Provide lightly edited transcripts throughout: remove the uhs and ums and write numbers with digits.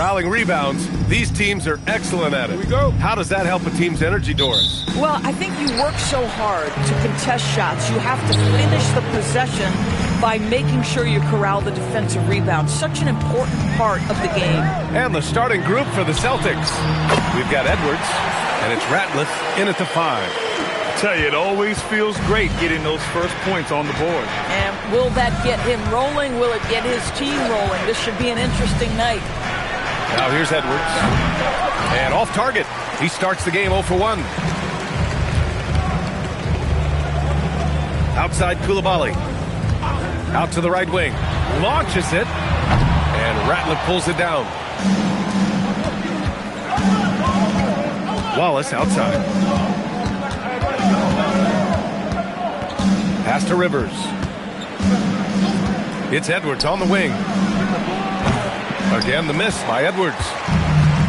corralling rebounds. These teams are excellent at it. Here we go. How does that help a team's energy, Doris? Well, I think you work so hard to contest shots. You have to finish the possession by making sure you corral the defensive rebound. Such an important part of the game. And the starting group for the Celtics. We've got Edwards, and it's Ratliff in at the 5. I tell you, it always feels great getting those first points on the board. And will that get him rolling? Will it get his team rolling? This should be an interesting night. Now here's Edwards. And off target. He starts the game 0 for 1. Outside Koulibaly. Out to the right wing. Launches it. And Ratliff pulls it down. Wallace outside. Pass to Rivers. It's Edwards on the wing. Again, the miss by Edwards.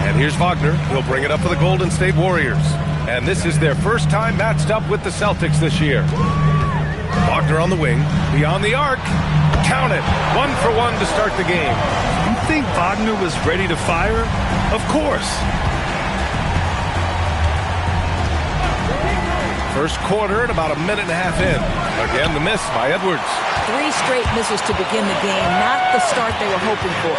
And here's Wagner. He'll bring it up for the Golden State Warriors. And this is their first time matched up with the Celtics this year. Wagner on the wing. Beyond the arc. Count it. 1 for 1 to start the game. You think Wagner was ready to fire? Of course. First quarter and about a minute and a half in. Again, the miss by Edwards. 3 straight misses to begin the game. Not the start they were hoping for.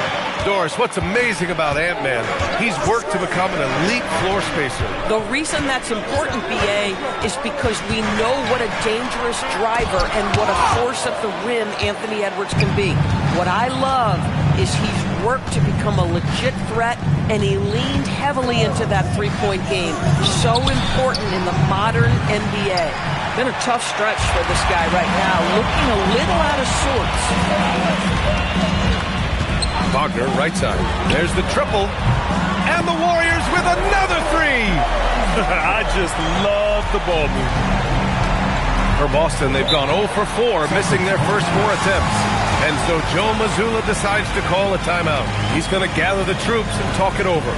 Doris, what's amazing about Ant-Man? He's worked to become an elite floor spacer. The reason that's important, B.A., is because we know what a dangerous driver and what a force at the rim Anthony Edwards can be. What I love is he's worked to become a legit threat, and he leaned heavily into that three-point game. So important in the modern NBA. Been a tough stretch for this guy right now, looking a little out of sorts. Wagner, right side. There's the triple. And the Warriors with another 3. I just love the ball movement. For Boston, they've gone 0 for 4, missing their first 4 attempts. And so Joe Mazzulla decides to call a timeout. He's going to gather the troops and talk it over.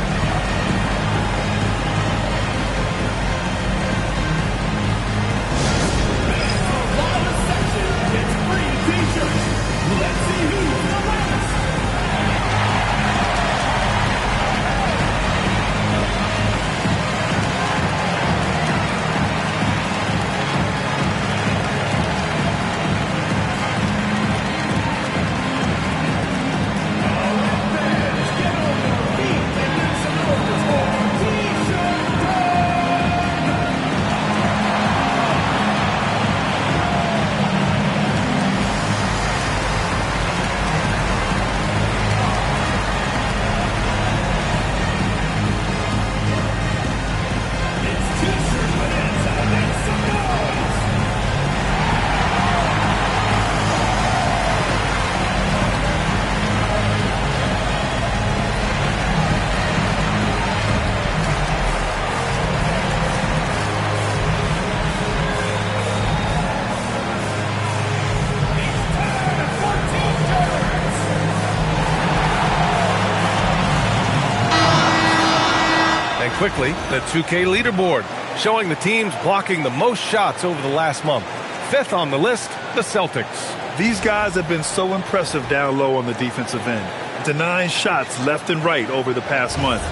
Quickly, the 2K leaderboard, showing the teams blocking the most shots over the last month. 5th on the list, the Celtics. These guys have been so impressive down low on the defensive end, denying shots left and right over the past month.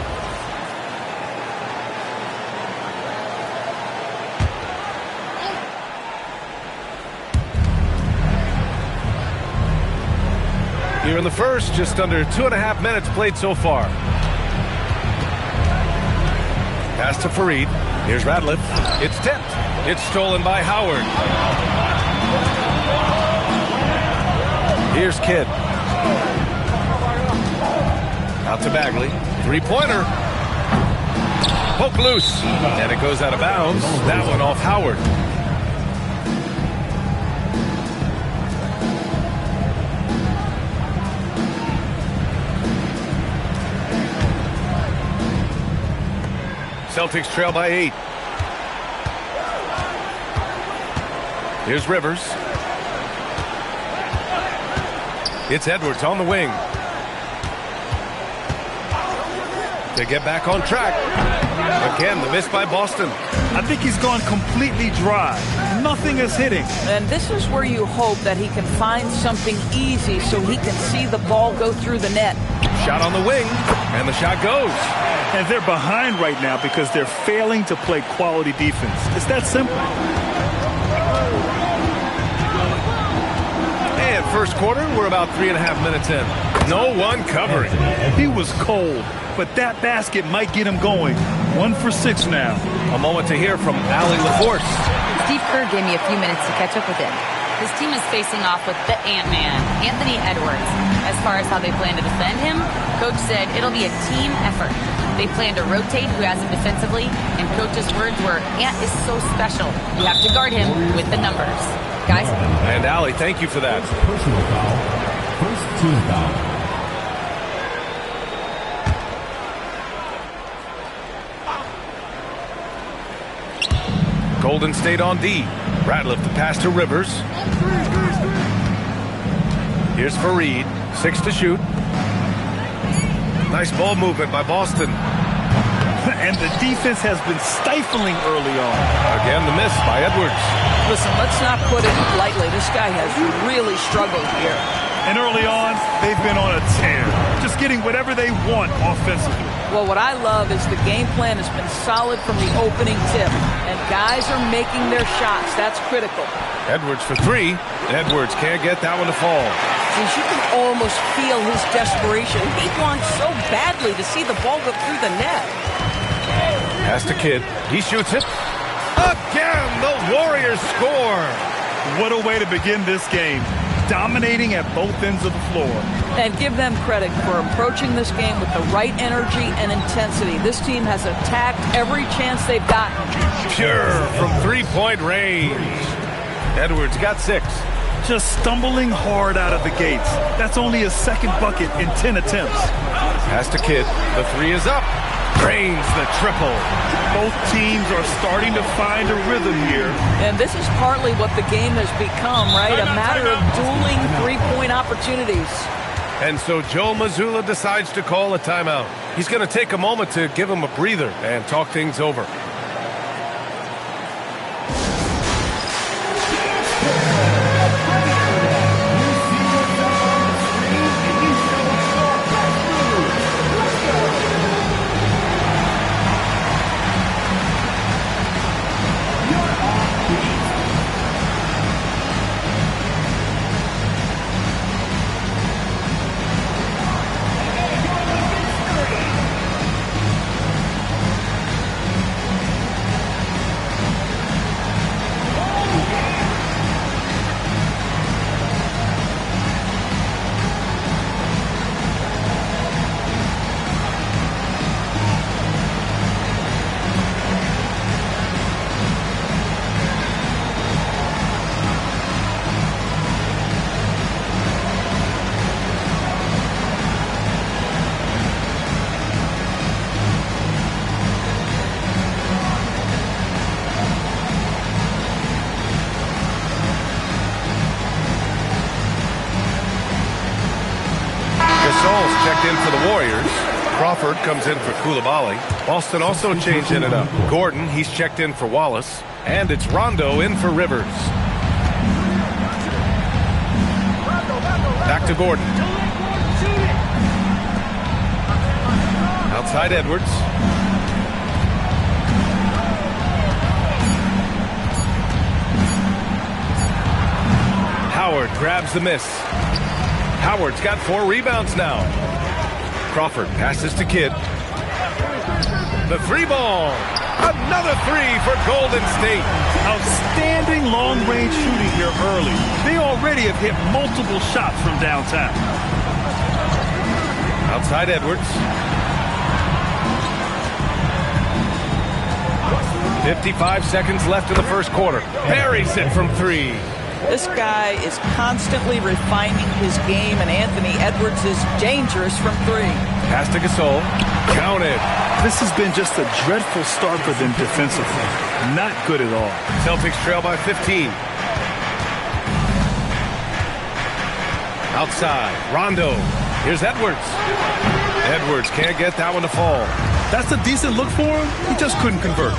Here in the first, just under 2.5 minutes played so far. Pass to Fareed. Here's Ratliff. It's tipped. It's stolen by Howard. Here's Kidd. Out to Bagley. Three-pointer. Poke loose. And it goes out of bounds. That one off Howard. Celtics trail by 8. Here's Rivers. It's Edwards on the wing. To get back on track. Again, the miss by Boston. I think he's gone completely dry. Nothing is hitting. And this is where you hope that he can find something easy so he can see the ball go through the net. Shot on the wing, and the shot goes. And they're behind right now because they're failing to play quality defense. It's that simple. And first quarter, we're about 3.5 minutes in. No one covering. He was cold, but that basket might get him going. 1 for 6 now. A moment to hear from Allie LaForce. Steve Kerr gave me a few minutes to catch up with him. His team is facing off with the Ant-Man, Anthony Edwards. As far as how they plan to defend him, Coach said it'll be a team effort. They plan to rotate who has him defensively, and Coach's words were, Ant is so special. You have to guard him with the numbers. Guys? And Allie, thank you for that. Personal foul. First team foul. Golden State on D. Ratliff the pass to Rivers. Here's Fareed. 6 to shoot. Nice ball movement by Boston. And the defense has been stifling early on. Again, the miss by Edwards. Listen, let's not put it lightly. This guy has really struggled here. And early on, they've been on a tear. Just getting whatever they want offensively. Well, what I love is the game plan has been solid from the opening tip. And guys are making their shots. That's critical. Edwards for 3. Edwards can't get that one to fall. As you can almost feel his desperation. He wants so badly to see the ball go through the net. Pass to Kidd. He shoots it. Again, the Warriors score. What a way to begin this game. Dominating at both ends of the floor. And give them credit for approaching this game with the right energy and intensity. This team has attacked every chance they've gotten. Pure from three-point range. Edwards got 6. Just stumbling hard out of the gates. That's only a second bucket in 10 attempts. Pass to Kidd. The 3 is up. Drains the triple. Both teams are starting to find a rhythm here. And this is partly what the game has become, right? A matter of dueling three-point opportunities. And so Joe Mazzulla decides to call a timeout. He's going to take a moment to give him a breather and talk things over. Checked in for the Warriors. Crawford comes in for Coulibaly. Boston also changing it up. Gordon, he's checked in for Wallace. And it's Rondo in for Rivers. Back to Gordon. Outside Edwards. Howard grabs the miss. Howard's got 4 rebounds now. Crawford passes to Kidd. The 3 ball. Another 3 for Golden State. Outstanding long-range shooting here early. They already have hit multiple shots from downtown. Outside Edwards. 55 seconds left in the first quarter. Buries it from 3. This guy is constantly refining his game, and Anthony Edwards is dangerous from 3. Pass to Gasol. Counted. This has been just a dreadful start for them defensively. Not good at all. Celtics trail by 15. Outside. Rondo. Here's Edwards. Edwards can't get that one to fall. That's a decent look for him. He just couldn't convert.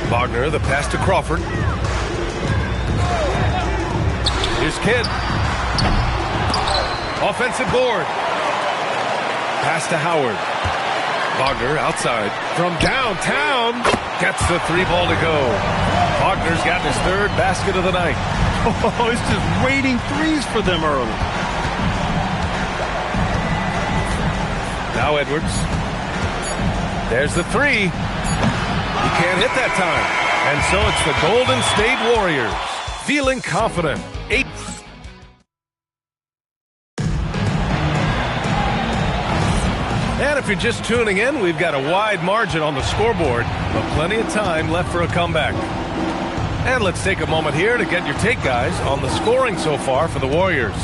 Wagner, the pass to Crawford. Here's Kidd. Offensive board. Pass to Howard. Wagner outside. From downtown. Gets the 3-ball to go. Wagner's gotten his 3rd basket of the night. Oh, it's just waiting threes for them early. Now Edwards. There's the 3. He can't hit that time. And so it's the Golden State Warriors. Feeling confident. 8. And if you're just tuning in, we've got a wide margin on the scoreboard, but plenty of time left for a comeback. And let's take a moment here to get your take, guys, on the scoring so far for the Warriors.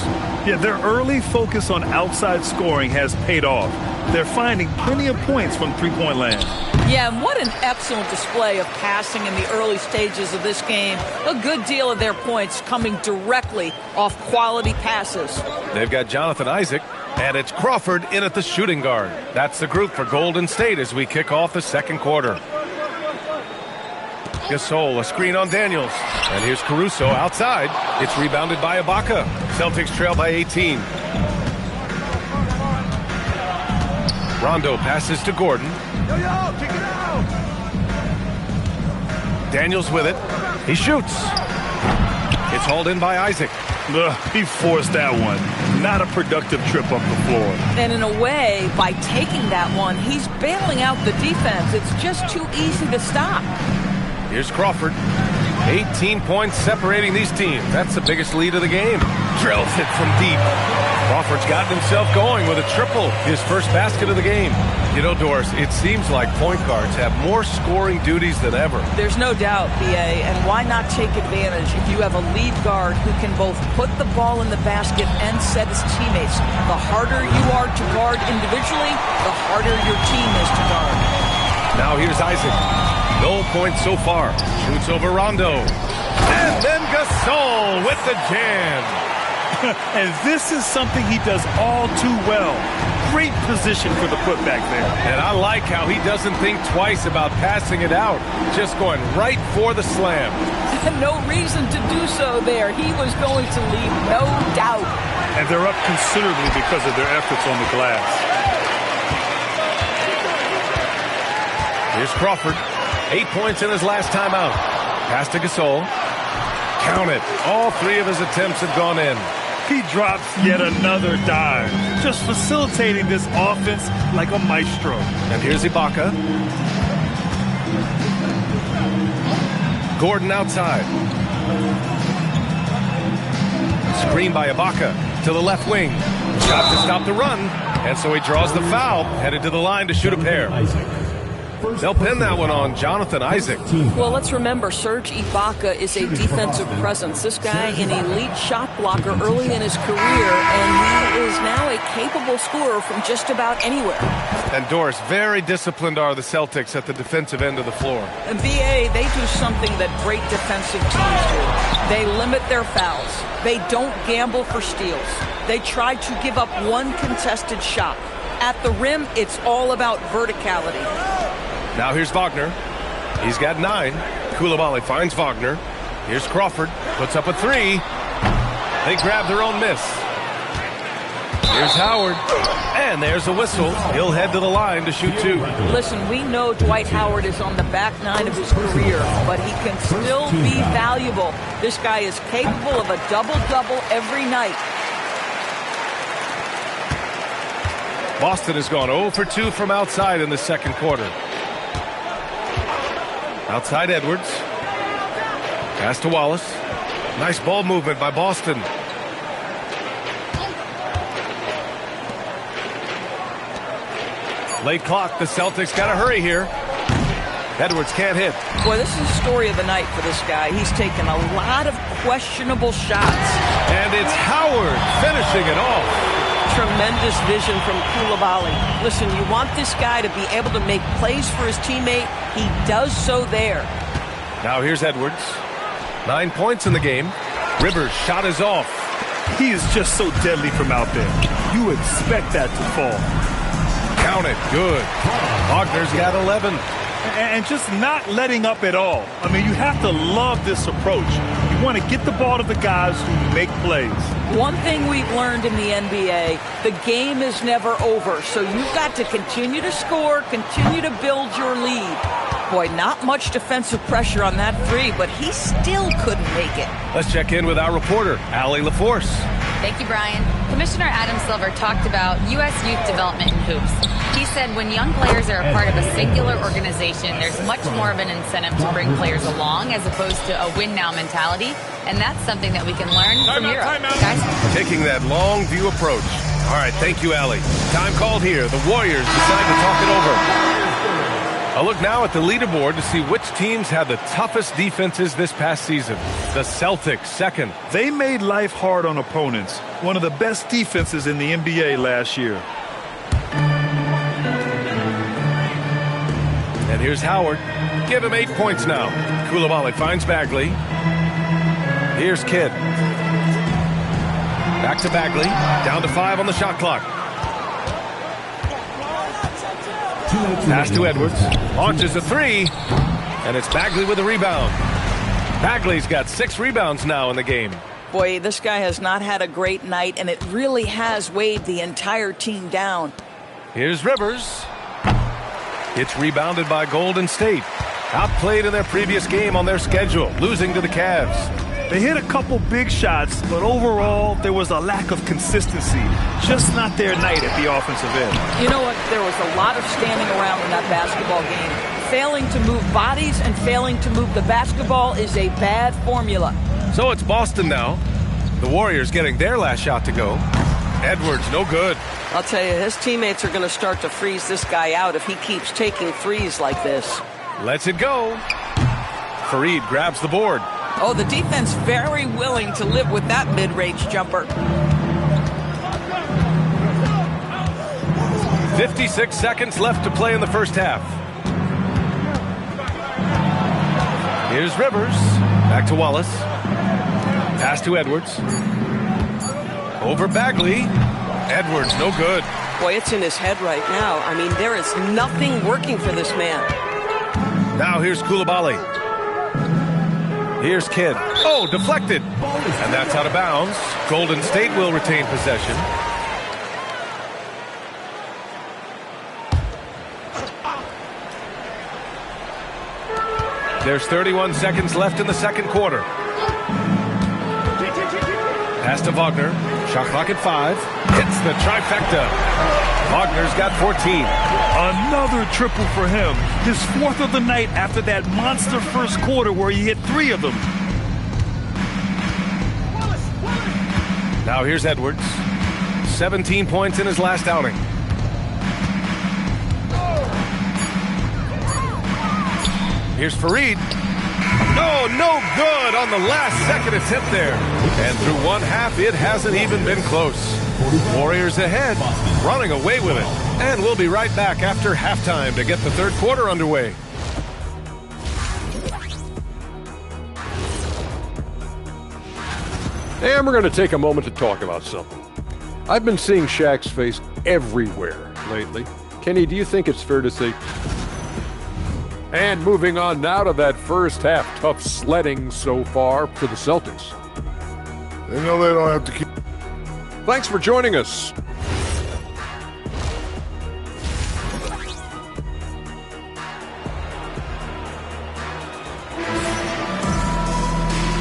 Yeah, their early focus on outside scoring has paid off. They're finding plenty of points from three-point land. Yeah, and what an excellent display of passing in the early stages of this game. A good deal of their points coming directly off quality passes. They've got Jonathan Isaac, and it's Crawford in at the shooting guard. That's the group for Golden State as we kick off the second quarter. Gasol, a screen on Daniels. And here's Caruso outside. It's rebounded by Ibaka. Celtics trail by 18. Rondo passes to Gordon. Daniels with it. He shoots. It's hauled in by Isaac. He forced that one. Not a productive trip up the floor. And in a way, by taking that one, he's bailing out the defense. It's just too easy to stop. Here's Crawford. 18 points separating these teams. That's the biggest lead of the game. Drills it from deep. Crawford's gotten himself going with a triple. His first basket of the game. You know, Doris, it seems like point guards have more scoring duties than ever. There's no doubt, B.A., and why not take advantage if you have a lead guard who can both put the ball in the basket and set his teammates. The harder you are to guard individually, the harder your team is to guard. Now here's Isaac. No points so far. Shoots over Rondo. And then Gasol with the jam. And this is something he does all too well. Great position for the putback there. And I like how he doesn't think twice about passing it out. Just going right for the slam. No reason to do so there. He was going to leave, no doubt. And they're up considerably because of their efforts on the glass. Here's Crawford. 8 points in his last time out. Pass to Gasol. Count it. All 3 of his attempts have gone in. He drops yet another dive, just facilitating this offense like a maestro. And here's Ibaka. Gordon outside. Screen by Ibaka to the left wing. Shot to stop the run. And so he draws the foul, headed to the line to shoot a pair. They'll pin that one on Jonathan Isaac. Well, let's remember, Serge Ibaka is a defensive presence. This guy, an elite shot blocker early in his career, and he is now a capable scorer from just about anywhere. And Doris, very disciplined are the Celtics at the defensive end of the floor. And BA, they do something that great defensive teams do. They limit their fouls. They don't gamble for steals. They try to give up one contested shot. At the rim, it's all about verticality. Now here's Wagner. He's got 9. Coulibaly finds Wagner. Here's Crawford. Puts up a 3. They grab their own miss. Here's Howard. And there's a whistle. He'll head to the line to shoot 2. Listen, we know Dwight Howard is on the back 9 of his career, but he can still be valuable. This guy is capable of a double-double every night. Boston has gone 0 for 2 from outside in the second quarter. Outside Edwards. Pass to Wallace. Nice ball movement by Boston. Late clock. The Celtics got to hurry here. Edwards can't hit. Boy, this is the story of the night for this guy. He's taken a lot of questionable shots. And it's Howard finishing it off. Tremendous vision from Coulibaly. Listen, you want this guy to be able to make plays for his teammate. He does so there. Now here's Edwards. 9 points in the game. Rivers' shot is off. He is just so deadly from out there. You expect that to fall. Count it. Good. Wagner's got 11. And just not letting up at all. I mean, you have to love this approach. You want to get the ball to the guys who make plays. One thing we've learned in the NBA, the game is never over. So you've got to continue to score, continue to build your lead. Boy, not much defensive pressure on that three, but he still couldn't make it. Let's check in with our reporter, Allie LaForce. Thank you, Brian. Commissioner Adam Silver talked about U.S. youth development in hoops. He said when young players are a part of a singular organization, there's much more of an incentive to bring players along as opposed to a win-now mentality, and that's something that we can learn from Europe. Guys? Taking that long view approach. All right, thank you, Allie. Time called here. The Warriors decide to talk it over. A look now at the leaderboard to see which teams had the toughest defenses this past season. The Celtics, second. They made life hard on opponents. One of the best defenses in the NBA last year. And here's Howard. Give him 8 points now. Koulibaly finds Bagley. Here's Kidd. Back to Bagley. Down to 5 on the shot clock. Pass to Edwards. Launches a 3. And it's Bagley with a rebound. Bagley's got 6 rebounds now in the game. Boy, this guy has not had a great night, and it really has weighed the entire team down. Here's Rivers. It's rebounded by Golden State. Outplayed in their previous game on their schedule, losing to the Cavs. They hit a couple big shots, but overall, there was a lack of consistency. Just not their night at the offensive end. You know what? There was a lot of standing around in that basketball game. Failing to move bodies and failing to move the basketball is a bad formula. So it's Boston now. The Warriors getting their last shot to go. Edwards, no good. I'll tell you, his teammates are going to start to freeze this guy out if he keeps taking threes like this. Lets it go. Fareed grabs the board. Oh, the defense very willing to live with that mid-range jumper. 56 seconds left to play in the first half. Here's Rivers. Back to Wallace. Pass to Edwards. Over Bagley. Edwards, no good. Boy, it's in his head right now. I mean, there is nothing working for this man. Now here's Koulibaly. Here's Kidd. Oh, deflected. And that's out of bounds. Golden State will retain possession. There's 31 seconds left in the second quarter. Pass to Wagner. Shot clock at 5. Hits the trifecta. Wagner's got 14. Another triple for him. His 4th of the night after that monster first quarter where he hit 3 of them. Now here's Edwards. 17 points in his last outing. Here's Fareed. No good on the last second attempt there. And through one half, it hasn't even been close. Warriors ahead, running away with it. And we'll be right back after halftime to get the third quarter underway. And we're going to take a moment to talk about something. I've been seeing Shaq's face everywhere lately. Kenny, do you think it's fair to say... And moving on now to that first half, tough sledding so far for the Celtics. They know they don't have to keep... Thanks for joining us.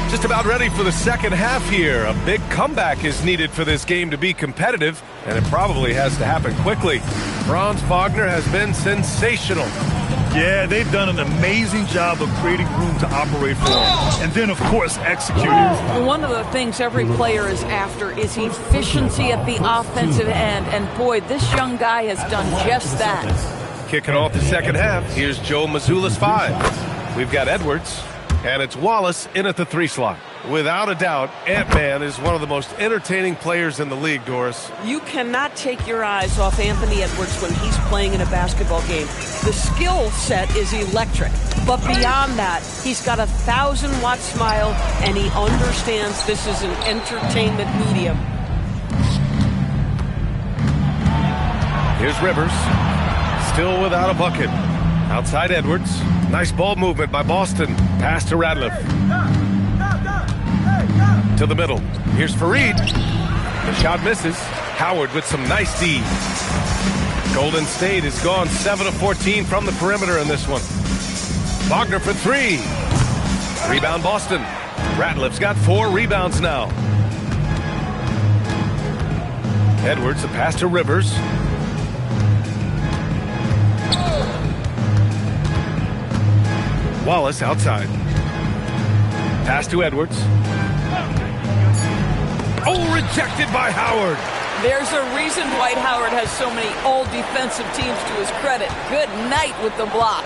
Just about ready for the second half here. A big comeback is needed for this game to be competitive, and it probably has to happen quickly. Franz Wagner has been sensational. Yeah, they've done an amazing job of creating room to operate for him. And then, of course, executing. One of the things every player is after is efficiency at the offensive end. And boy, this young guy has done just that. Kicking off the second half, here's Joe Mazzulla's 5. We've got Edwards, and it's Wallace in at the 3 slot. Without a doubt, Ant-Man is one of the most entertaining players in the league, Doris. You cannot take your eyes off Anthony Edwards when he's playing in a basketball game. The skill set is electric, but beyond that, he's got a 1,000-watt smile, and he understands this is an entertainment medium. Here's Rivers, still without a bucket. Outside Edwards, nice ball movement by Boston. Pass to Radliff. To the middle. Here's Fareed. The shot misses. Howard with some nice D. Golden State has gone 7 of 14 from the perimeter in this one. Wagner for 3. Rebound Boston. Ratliff's got 4 rebounds now. Edwards, the pass to Rivers. Wallace outside. Pass to Edwards. Oh, rejected by Howard. There's a reason Dwight Howard has so many all-defensive teams to his credit. Good night with the block.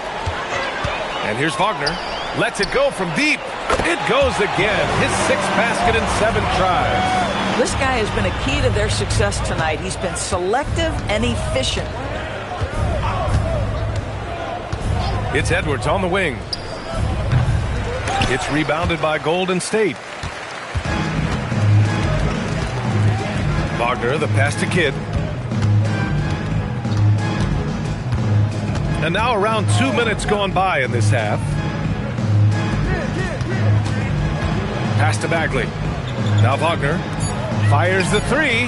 And here's Wagner. Lets it go from deep. It goes again. His 6th basket in 7 tries. This guy has been a key to their success tonight. He's been selective and efficient. It's Edwards on the wing. It's rebounded by Golden State. Wagner, the pass to Kidd. And now around 2 minutes gone by in this half. Pass to Bagley. Now Wagner fires the 3.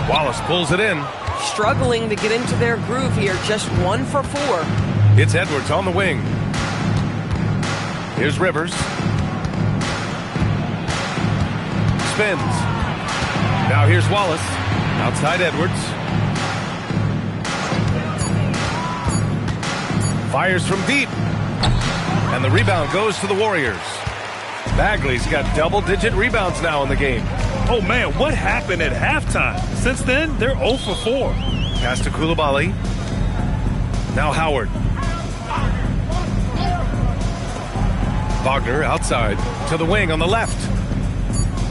Wallace pulls it in. Struggling to get into their groove here. Just 1 for 4. It's Edwards on the wing. Here's Rivers. Spins. Now here's Wallace. Outside Edwards. Fires from deep. And the rebound goes to the Warriors. Bagley's got double-digit rebounds now in the game. Oh, man, what happened at halftime? Since then, they're 0 for 4. Pass to Coulibaly. Now Howard. Wagner outside to the wing on the left.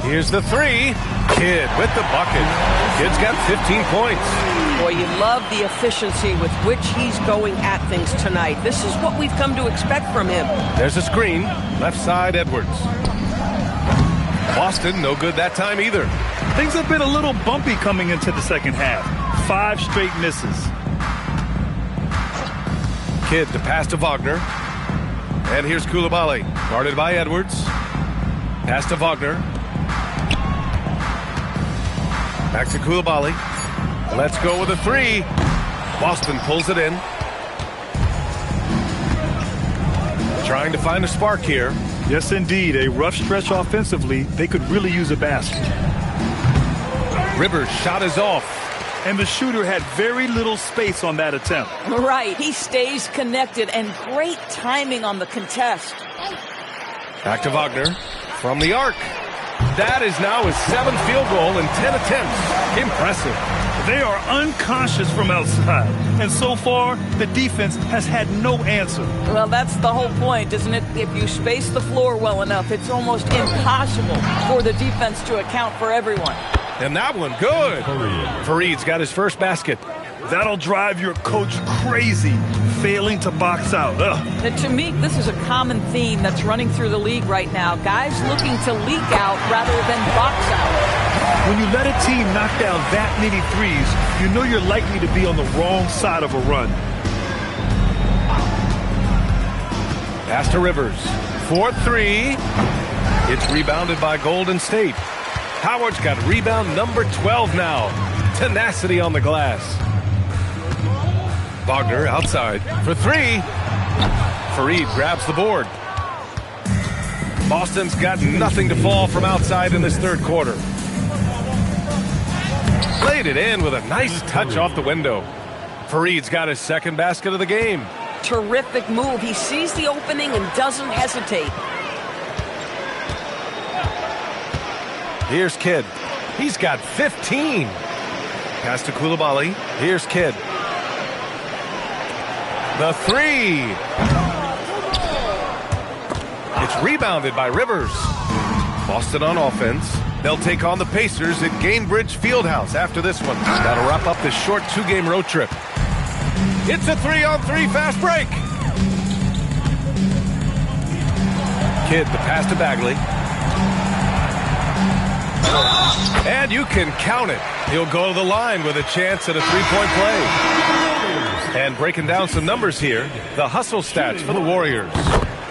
Here's the 3. Kidd with the bucket. Kidd's got 15 points. Boy, you love the efficiency with which he's going at things tonight. This is what we've come to expect from him. There's a screen. Left side, Edwards. Boston, no good that time either. Things have been a little bumpy coming into the second half. 5 straight misses. Kidd to pass to Wagner. And here's Coulibaly. Guarded by Edwards. Pass to Wagner. Back to Coulibaly. Let's go with a 3. Boston pulls it in. Trying to find a spark here. Yes, indeed. A rough stretch offensively. They could really use a basket. Rivers' shot is off. And the shooter had very little space on that attempt. Right. He stays connected and great timing on the contest. Back to Wagner from the arc. That is now his 7th field goal in 10 attempts. Impressive. They are unconscious from outside. And so far, the defense has had no answer. Well, that's the whole point, isn't it? If you space the floor well enough, it's almost impossible for the defense to account for everyone. And that one, good. Fareed's got his first basket. That'll drive your coach crazy, failing to box out. And to me, this is a common theme that's running through the league right now. Guys looking to leak out rather than box out. When you let a team knock down that many threes, you know you're likely to be on the wrong side of a run. Pass to Rivers. 4-3. It's rebounded by Golden State. Howard's got rebound number 12 now. Tenacity on the glass. Wagner outside for 3. Fareed grabs the board. Boston's got nothing to fall from outside in this third quarter. Laid it in with a nice touch off the window. Fareed's got his 2nd basket of the game. Terrific move. He sees the opening and doesn't hesitate. Here's Kidd. He's got 15. Pass to Coulibaly. Here's Kidd. The 3. It's rebounded by Rivers. Boston on offense. They'll take on the Pacers at Gainbridge Fieldhouse after this one. That'll wrap up this short 2-game road trip. It's a 3-on-3 fast break. Kidd, the pass to Bagley. And you can count it. He'll go to the line with a chance at a 3-point play. And breaking down some numbers here, the hustle stats for the Warriors.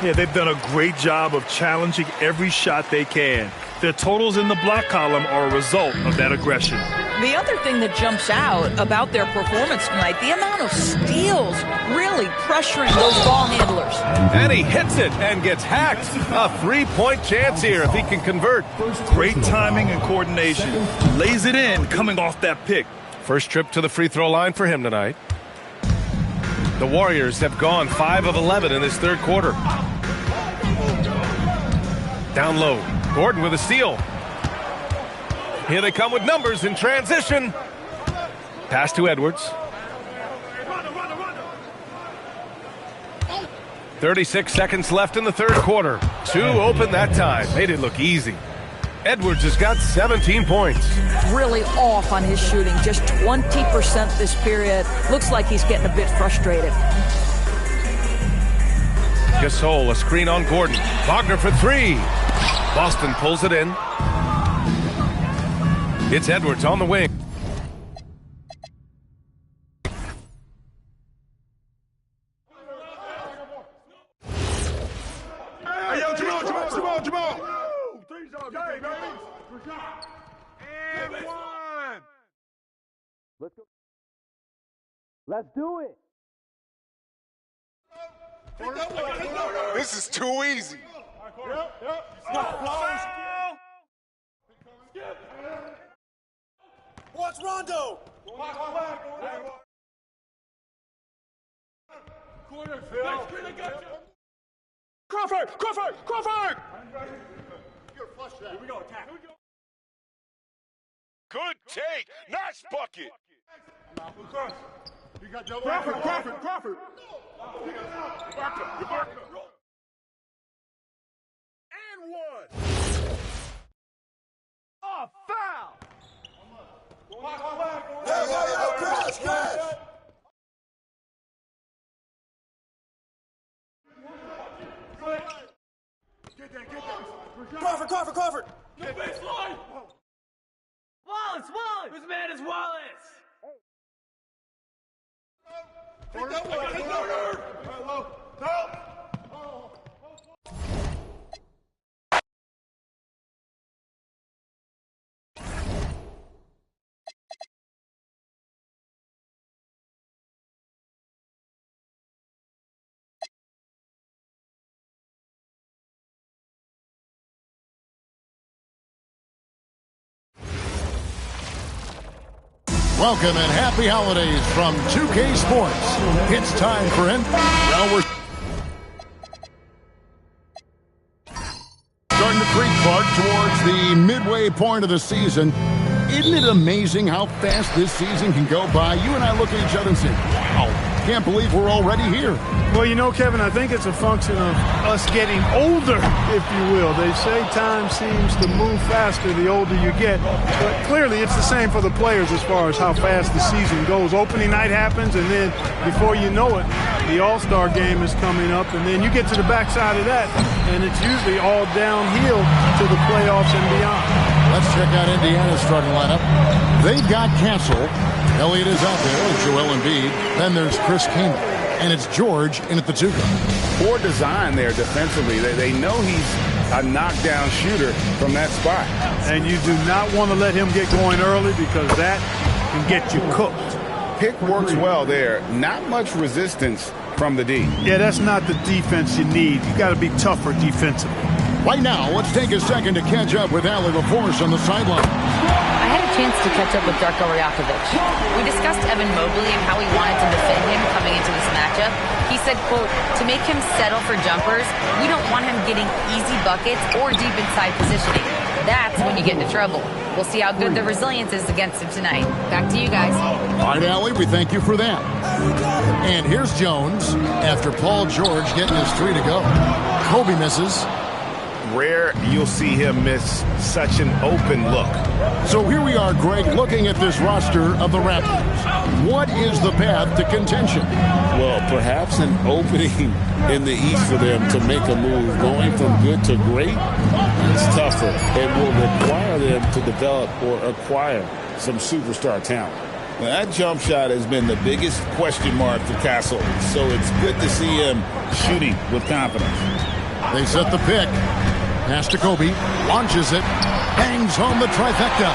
Yeah, they've done a great job of challenging every shot they can. Their totals in the block column are a result of that aggression. The other thing that jumps out about their performance tonight, the amount of steals really pressuring those ball handlers. And he hits it and gets hacked. A 3-point chance here if he can convert. Great timing and coordination. Lays it in coming off that pick. First trip to the free throw line for him tonight. The Warriors have gone 5 of 11 in this third quarter. Down low, Gordon with a steal. Here they come with numbers in transition. Pass to Edwards. 36 seconds left in the third quarter. 2 open that time. Made it look easy. Edwards has got 17 points. Really off on his shooting, just 20% this period. Looks like he's getting a bit frustrated. Gasol, a screen on Gordon. Wagner for 3. Boston pulls it in. It's Edwards on the wing. Hey, yo, Jamal. Okay, baby. And 1. Let's go. Let's do it. This is too easy. Watch Rondo. Crawford! Here we go, attack. Good take. Nice bucket. Crawford. And 1. Oh, foul. Crash. Get that. Crawford. No baseline. Wallace. This man is Wallace. Take that one. Welcome and happy holidays from 2K Sports. It's time for it. Well, we're starting to creep, Clark, towards the midway point of the season. Isn't it amazing how fast this season can go by? You and I look at each other and say, wow, can't believe we're already here. Well, you know, Kevin, I think it's a function of us getting older, if you will. They say time seems to move faster the older you get. But clearly it's the same for the players as far as how fast the season goes. Opening night happens, and then before you know it, the All-Star game is coming up, and then you get to the backside of that, and it's usually all downhill to the playoffs and beyond. Let's check out Indiana's starting lineup. They've got Castle. Elliott is out there with Joel Embiid. Then there's Chris Kaman. And it's George in at the 2 guard. Poor design there defensively. They know he's a knockdown shooter from that spot. And you do not want to let him get going early because that can get you cooked. Pick works well there. Not much resistance from the D. Yeah, that's not the defense you need. You got to be tougher defensively. Right now, let's take a second to catch up with Allie LaForce on the sideline. I had a chance to catch up with Darko Rajakovic. We discussed Evan Mobley and how he wanted to defend him coming into this matchup. He said, quote, to make him settle for jumpers, we don't want him getting easy buckets or deep inside positioning. That's when you get into trouble. We'll see how good the resilience is against him tonight. Back to you guys. All right, Allie, we thank you for that. And here's Jones after Paul George getting his 3 to go. Kobe misses. Rare you'll see him miss such an open look. So here we are, Greg, looking at this roster of the Raptors. What is the path to contention? Well, perhaps an opening in the East for them to make a move. Going from good to great is tougher and will require them to develop or acquire some superstar talent. Well, that jump shot has been the biggest question mark for Castle, so it's good to see him shooting with confidence. They set the pick. Pass to Kobe. Launches it. Bangs home the trifecta.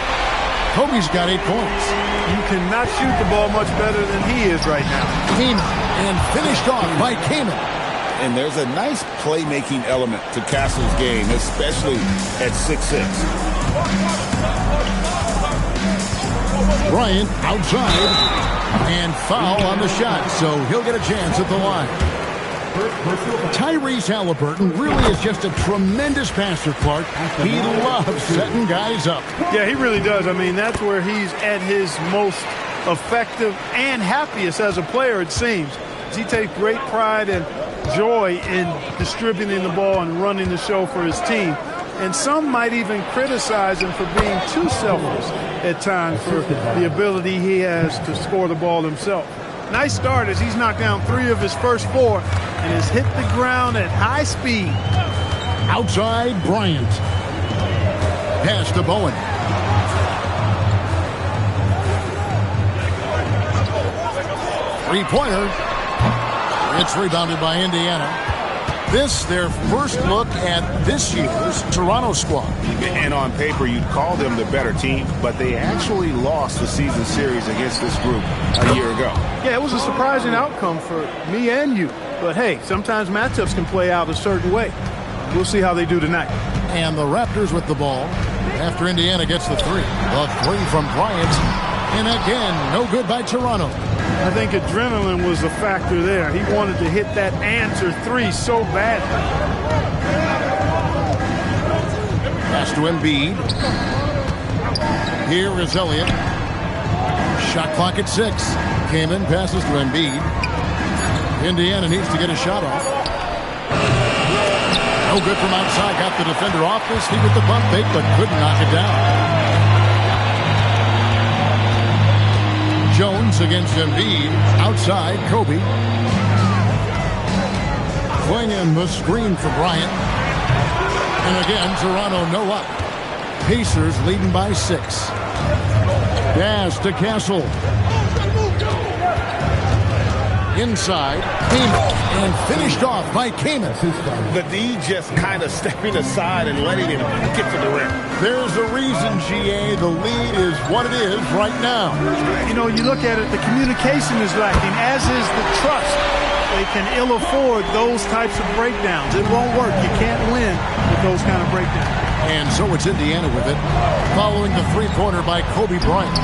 Kobe's got 8 points. You cannot shoot the ball much better than he is right now. Kaman, and finished off by Kaman. And there's a nice playmaking element to Castle's game, especially at 6'6". Bryant outside. And foul on the shot, so he'll get a chance at the line. Tyrese Halliburton really is just a tremendous passer, Clark. He loves setting guys up. Yeah, he really does. I mean, that's where he's at his most effective and happiest as a player, it seems. He takes great pride and joy in distributing the ball and running the show for his team. And some might even criticize him for being too selfless at times for the ability he has to score the ball himself. Nice start as he's knocked down 3 of his first 4 and has hit the ground at high speed. Outside Bryant. Pass to Bowen. Three-pointer. It's rebounded by Indiana. This, their first look at this year's Toronto squad. And on paper, you'd call them the better team, but they actually lost the season series against this group a year ago. Yeah, it was a surprising outcome for me and you. But hey, sometimes matchups can play out a certain way. We'll see how they do tonight. And the Raptors with the ball after Indiana gets the 3. The 3 from Bryant. And again, no good by Toronto. I think adrenaline was a factor there. He wanted to hit that answer 3 so badly. Pass to Embiid. Here is Elliott. Shot clock at 6. Kaman passes to Embiid. Indiana needs to get a shot off. No good from outside. Got the defender off his feet with the pump fake, but couldn't knock it down. Jones against Embiid. Outside, Kobe. Flinging the screen for Bryant. And again, Toronto no up. Pacers leading by 6. Pass to Castle. Inside, Kaman, and finished off by Kaman. The D just kind of stepping aside and letting him get to the rim. There's a reason, GA, the lead is what it is right now. You know, you look at it, the communication is lacking, as is the trust. They can ill afford those types of breakdowns. It won't work. You can't win with those kind of breakdowns. And so it's Indiana with it, following the 3-pointer by Kobe Bryant.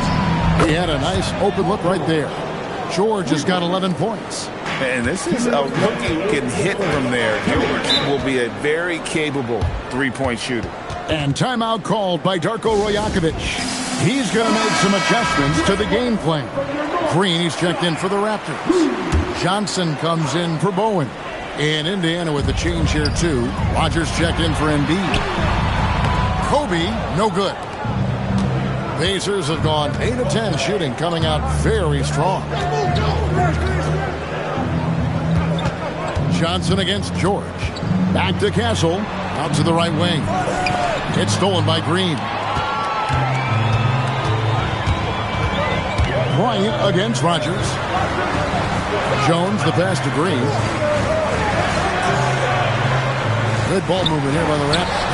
He had a nice open look right there. George has got 11 points. And this is a rookie who can hit from there. George will be a very capable 3-point shooter. And timeout called by Darko Rajakovic. He's going to make some adjustments to the game plan. Green, he's checked in for the Raptors. Johnson comes in for Bowen. And Indiana with the change here, too. Rogers checked in for Embiid. Kobe, no good. Pacers have gone 8 of 10 shooting, coming out very strong. Johnson against George. Back to Castle. Out to the right wing. It's stolen by Green. Bryant against Rogers. Jones, the pass to Green. Good ball movement here by the Raptors.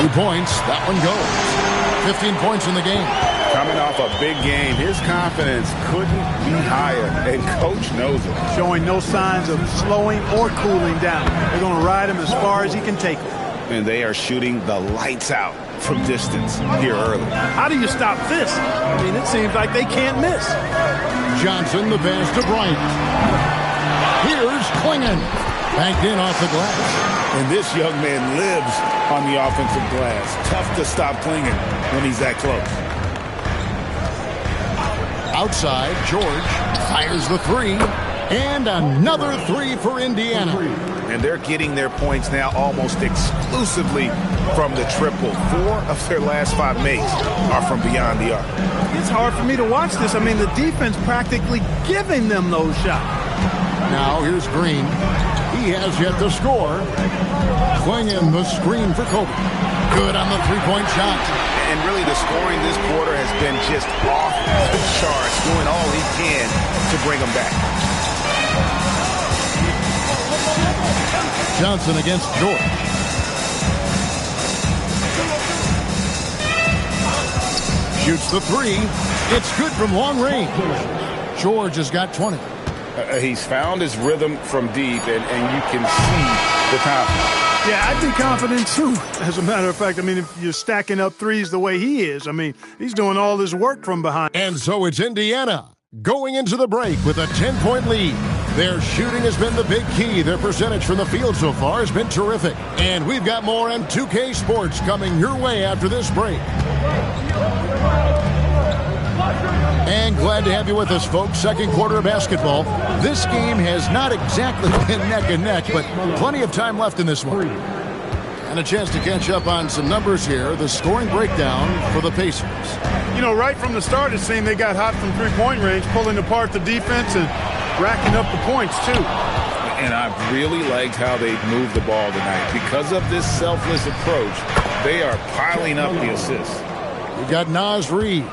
2 points. That one goes. 15 points in the game. Coming off a big game, his confidence couldn't be higher, and Coach knows it. Showing no signs of slowing or cooling down. They're going to ride him as far as he can take him. And they are shooting the lights out from distance here early. How do you stop this? I mean, it seems like they can't miss. Johnson, the pass to Bryant. Here's Klingon. Banked in off the glass. And this young man lives on the offensive glass. Tough to stop Klingon when he's that close. Outside, George fires the 3. And another 3 for Indiana. And they're getting their points now almost exclusively from the triple. 4 of their last 5 makes are from beyond the arc. It's hard for me to watch this. I mean, the defense practically giving them those shots. Now here's Green. He has yet to score. Flinging the screen for Kobe. Good on the 3-point shot. And really the scoring this quarter has been just off the charts, doing all he can to bring them back. Johnson against George. Shoots the three. It's good from long range. George has got 20. He's found his rhythm from deep, and you can see the confidence. Yeah, I'd be confident too. As a matter of fact, I mean, if you're stacking up threes the way he is, I mean, he's doing all his work from behind. And so it's Indiana going into the break with a 10-point lead. Their shooting has been the big key. Their percentage from the field so far has been terrific. And we've got more M2K Sports coming your way after this break. And glad to have you with us, folks. Second quarter of basketball. This game has not exactly been neck and neck, but plenty of time left in this one. And a chance to catch up on some numbers here. The scoring breakdown for the Pacers. You know, right from the start, it seemed they got hot from three-point range, pulling apart the defense and racking up the points, too. And I've really liked how they've moved the ball tonight. Because of this selfless approach, they are piling up the assists. We've got Naz Reid.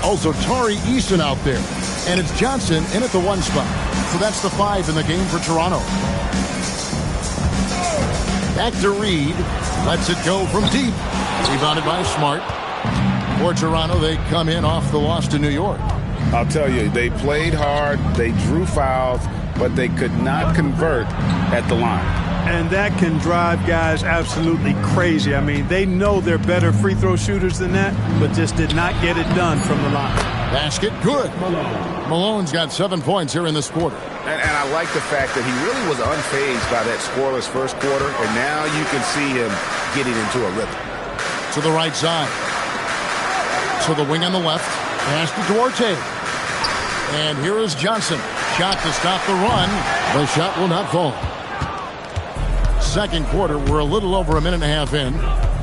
Also, Tari Eason out there. And it's Johnson in at the 1 spot. So that's the 5 in the game for Toronto. Back to Reid. Lets it go from deep. Rebounded by Smart. For Toronto, they come in off the loss to New York. I'll tell you, they played hard, they drew fouls, but they could not convert at the line. And that can drive guys absolutely crazy. I mean, they know they're better free throw shooters than that, but just did not get it done from the line. Basket, good. Malone's got 7 points here in this quarter. And I like the fact that he really was unfazed by that scoreless first quarter, and now you can see him getting into a rhythm. To the right side. To the wing on the left. Pass to Duarte. And here is Johnson. Shot to stop the run. The shot will not fall. Second quarter, we're a little over a minute and a half in.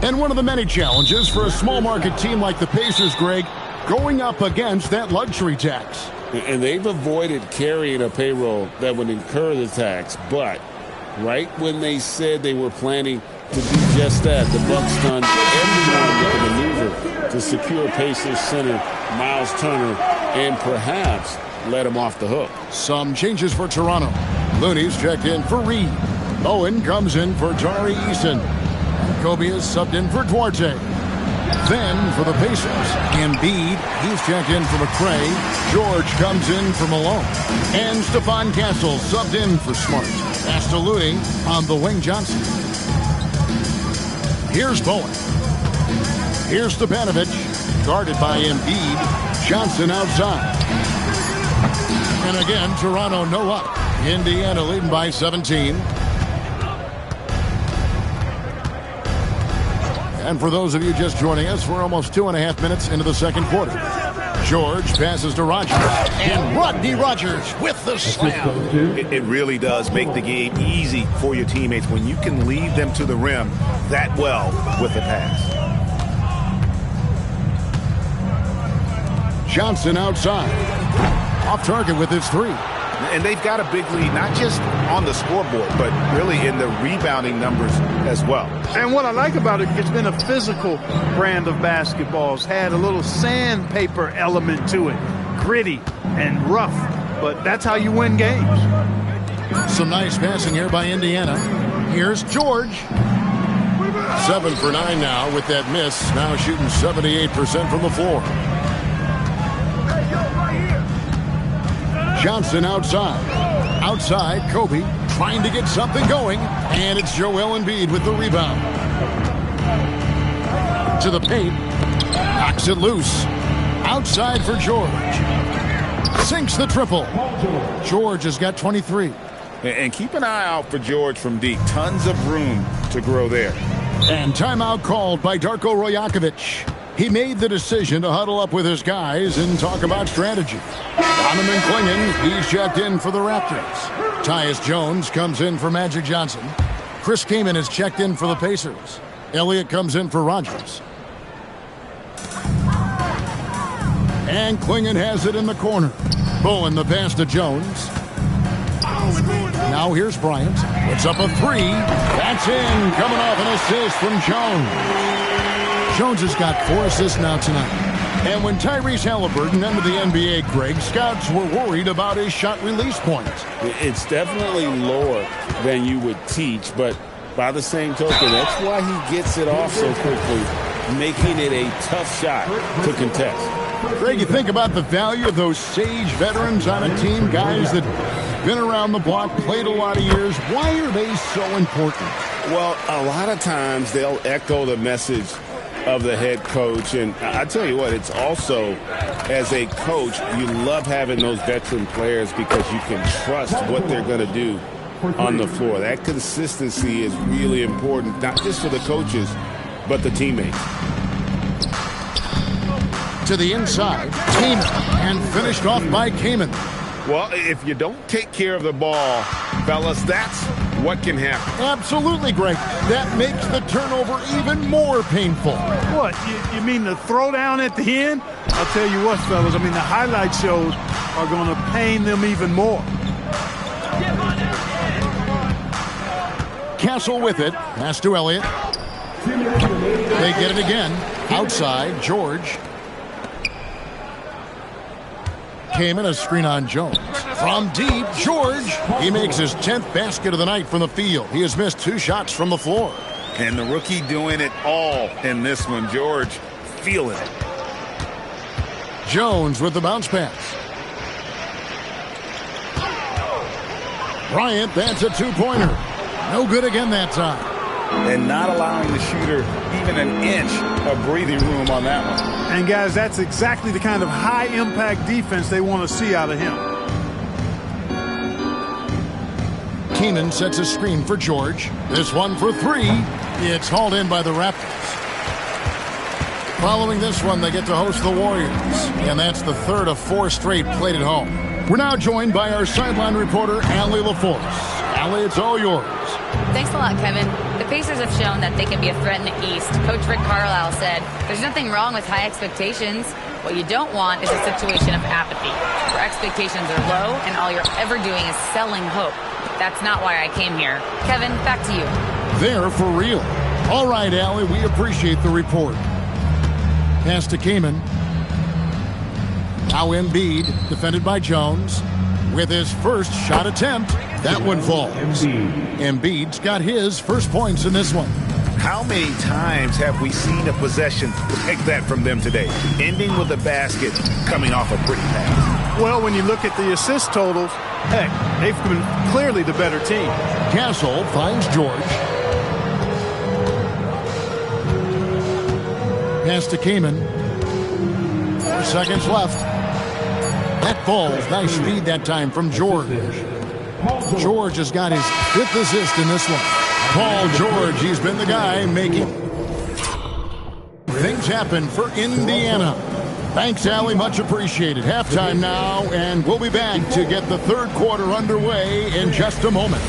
And one of the many challenges for a small market team like the Pacers, Greg, going up against that luxury tax. And they've avoided carrying a payroll that would incur the tax. But right when they said they were planning to do just that, the Bucks done everyone with a maneuver to secure Pacers center Miles Turner and perhaps let him off the hook. Some changes for Toronto. Looney's checked in for Reid. Owen comes in for Tari Eason. Kobe is subbed in for Duarte. Then for the Pacers, Embiid, he's checked in for McCray. George comes in for Malone. And Stephon Castle subbed in for Smart. Pass to Looney on the wing Johnson. Here's Bowen. Here's Stepanovic, guarded by Embiid. Johnson outside. And again, Toronto no up. Indiana leading by 17. And for those of you just joining us, we're almost 2.5 minutes into the second quarter. George passes to Rogers. And Rodney Rogers with the slam. It really does make the game easy for your teammates when you can lead them to the rim that well with the pass. Johnson outside. Off target with his 3. And they've got a big lead, not just on the scoreboard, but really in the rebounding numbers as well. And what I like about it, it's been a physical brand of basketball. It's had a little sandpaper element to it. Gritty and rough, but that's how you win games. Some nice passing here by Indiana. Here's George. 7 for 9 now with that miss. Now shooting 78% from the floor. Johnson outside. Outside, Kobe trying to get something going. And it's Joel Embiid with the rebound. To the paint. Knocks it loose. Outside for George. Sinks the triple. George has got 23. And keep an eye out for George from deep. Tons of room to grow there. And timeout called by Darko Rajakovic. He made the decision to huddle up with his guys and talk about strategy. Donovan Clingan, he's checked in for the Raptors. Tyus Jones comes in for Magic Johnson. Chris Kaman is checked in for the Pacers. Elliott comes in for Rogers. And Clingan has it in the corner. Bowen the pass to Jones. Now here's Bryant. Puts up a 3. That's in. Coming off an assist from Jones. Jones has got 4 assists now tonight. And when Tyrese Halliburton entered the NBA, Greg, scouts were worried about his shot release point. It's definitely lower than you would teach, but by the same token, that's why he gets it off so quickly. making it a tough shot to contest. Greg, you think about the value of those sage veterans on a team, guys that been around the block, played a lot of years. Why are they so important? Well, a lot of times they'll echo the message of the head coach. And I tell you what, it's also, as a coach, you love having those veteran players because you can trust what they're going to do on the floor. That consistency is really important, not just for the coaches, but the teammates. To the inside, Kamen, and finished off by Kamen. Well, if you don't take care of the ball, fellas, that's what can happen. Absolutely, Greg. That makes the turnover even more painful. What, you mean the throwdown at the end? I'll tell you what, fellas, I mean, the highlight shows are going to pain them even more. Castle with it. Pass to Elliott. They get it again. Outside, George. Kamen, a screen on Jones. From deep, George. He makes his 10th basket of the night from the field. He has missed 2 shots from the floor. And the rookie doing it all in this one. George feeling it. Jones with the bounce pass. Bryant, that's a 2-pointer. No good again that time. And not allowing the shooter even an inch of breathing room on that one. And, guys, that's exactly the kind of high-impact defense they want to see out of him. Keenan sets a screen for George. This one for 3. It's hauled in by the Raptors. Following this one, they get to host the Warriors. And that's the 3rd of 4 straight played at home. We're now joined by our sideline reporter, Allie LaForce. Allie, it's all yours. Thanks a lot, Kevin. The Pacers have shown that they can be a threat in the East. Coach Rick Carlisle said, there's nothing wrong with high expectations. What you don't want is a situation of apathy, where expectations are low and all you're ever doing is selling hope. That's not why I came here. Kevin, back to you. They're for real. All right, Allie, we appreciate the report. Pass to Kamen. Now Embiid, defended by Jones. With his first shot attempt, that one falls. Embiid's got his first points in this one. How many times have we seen a possession like that from them today? Ending with a basket, coming off a pretty pass. Well, when you look at the assist totals, heck, they've been clearly the better team. Castle finds George. Pass to Kamen. 4 seconds left. That falls. Nice speed that time from George. George has got his 5th assist in this one. Paul George, he's been the guy making things happen for Indiana. Thanks, Allie. Much appreciated. Halftime now, and we'll be back to get the 3rd quarter underway in just a moment.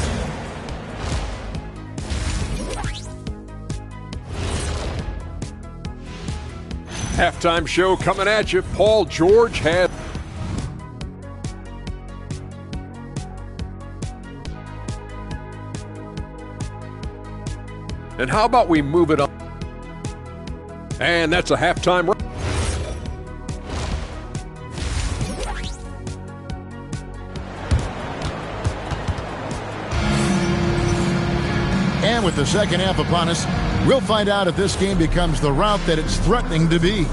Halftime show coming at you. Paul George had... And how about we move it up? And that's a halftime. And with the second half upon us, we'll find out if this game becomes the route that it's threatening to be.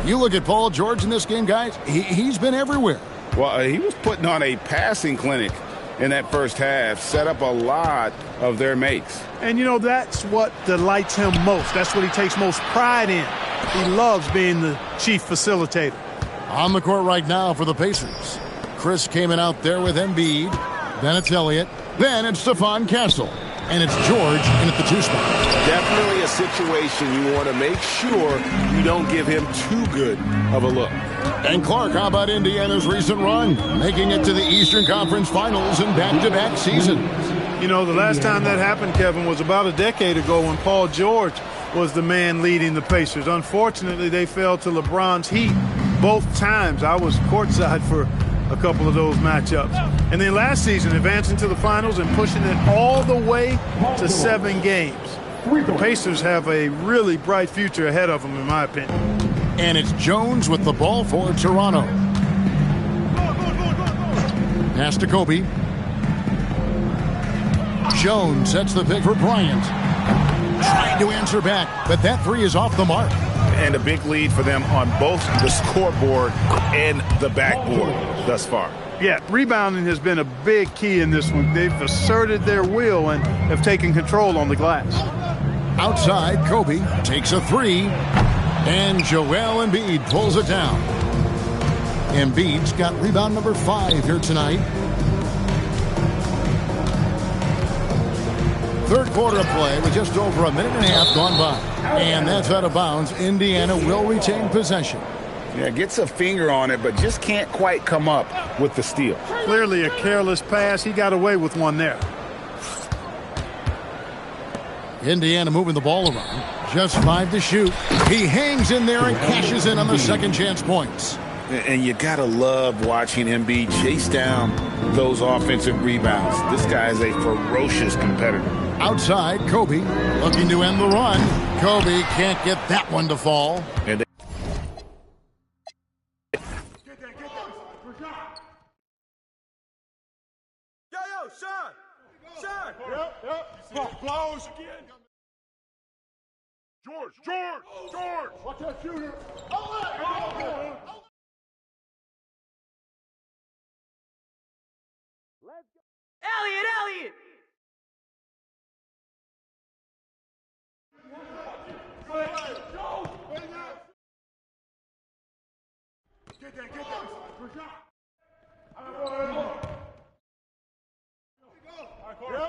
You look at Paul George in this game, guys, he's been everywhere. Well, he was putting on a passing clinic in that first half, set up a lot of their makes. And, you know, that's what delights him most. That's what he takes most pride in. He loves being the chief facilitator. On the court right now for the Pacers. Chris came in out there with Embiid. Then it's Elliott. Then it's Stephon Castle. And it's George in at the 2 spot. Definitely a situation you want to make sure you don't give him too good of a look. And Clark, how about Indiana's recent run? Making it to the Eastern Conference Finals in back-to-back seasons. You know, the last time that happened, Kevin, was about a decade ago when Paul George was the man leading the Pacers. Unfortunately, they fell to LeBron's heat both times. I was courtside for a couple of those matchups. And then last season, advancing to the finals and pushing it all the way to 7 games. The Pacers have a really bright future ahead of them, in my opinion. And it's Jones with the ball for Toronto. Pass to Kobe. Jones sets the pick for Bryant. trying to answer back, but that three is off the mark. And a big lead for them on both the scoreboard and the backboard thus far. Yeah, rebounding has been a big key in this one. They've asserted their will and have taken control on the glass. Outside, Kobe takes a three, and Joel Embiid pulls it down. Embiid's got rebound number 5 here tonight. Third quarter of play with just over a minute and a half gone by. And that's out of bounds. Indiana will retain possession. Yeah, gets a finger on it, but just can't quite come up with the steal. Clearly a careless pass. He got away with one there. Indiana moving the ball around. Just 5 to shoot. He hangs in there and cashes in on the second chance points. And you got to love watching Embiid chase down those offensive rebounds. This guy is a ferocious competitor. Outside, Kobe looking to end the run. Kobe can't get that one to fall. And Close again. George. Watch that shooter. Elliot! Get that.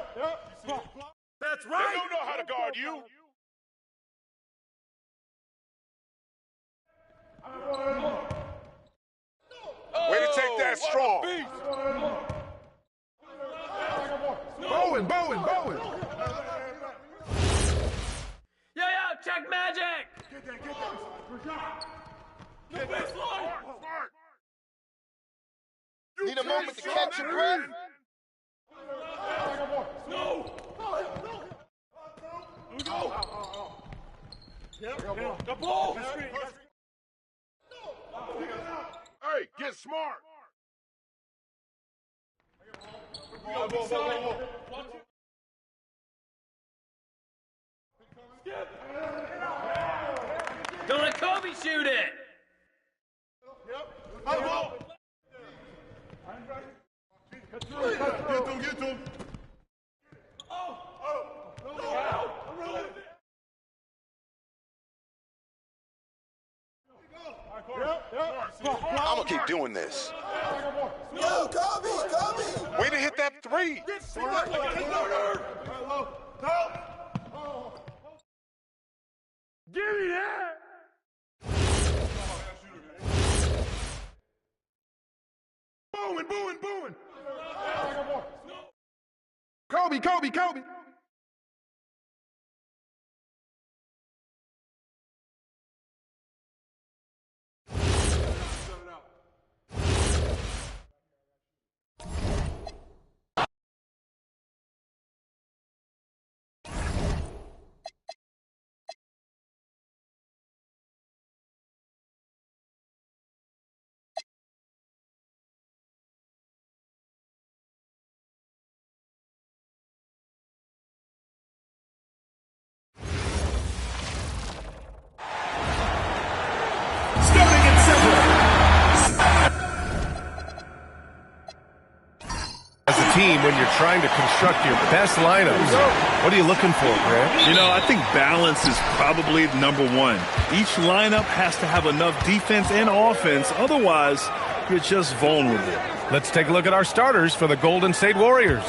Yep. That's right! They don't know how to guard you. Way to take that strong. Bowen. Yo, check magic! Get that. No baseline. Smart. Need a moment to catch your breath? No. The ball. Hey, get smart. Don't let Kobe shoot it! Get to him. I'm gonna keep doing this. Yo, Kobe. Way to hit that three. Give me that. Booing. Kobe. Team when you're trying to construct your best lineups. What are you looking for, Grant? You know, I think balance is probably number one. Each lineup has to have enough defense and offense. Otherwise, you're just vulnerable. Let's take a look at our starters for the Golden State Warriors.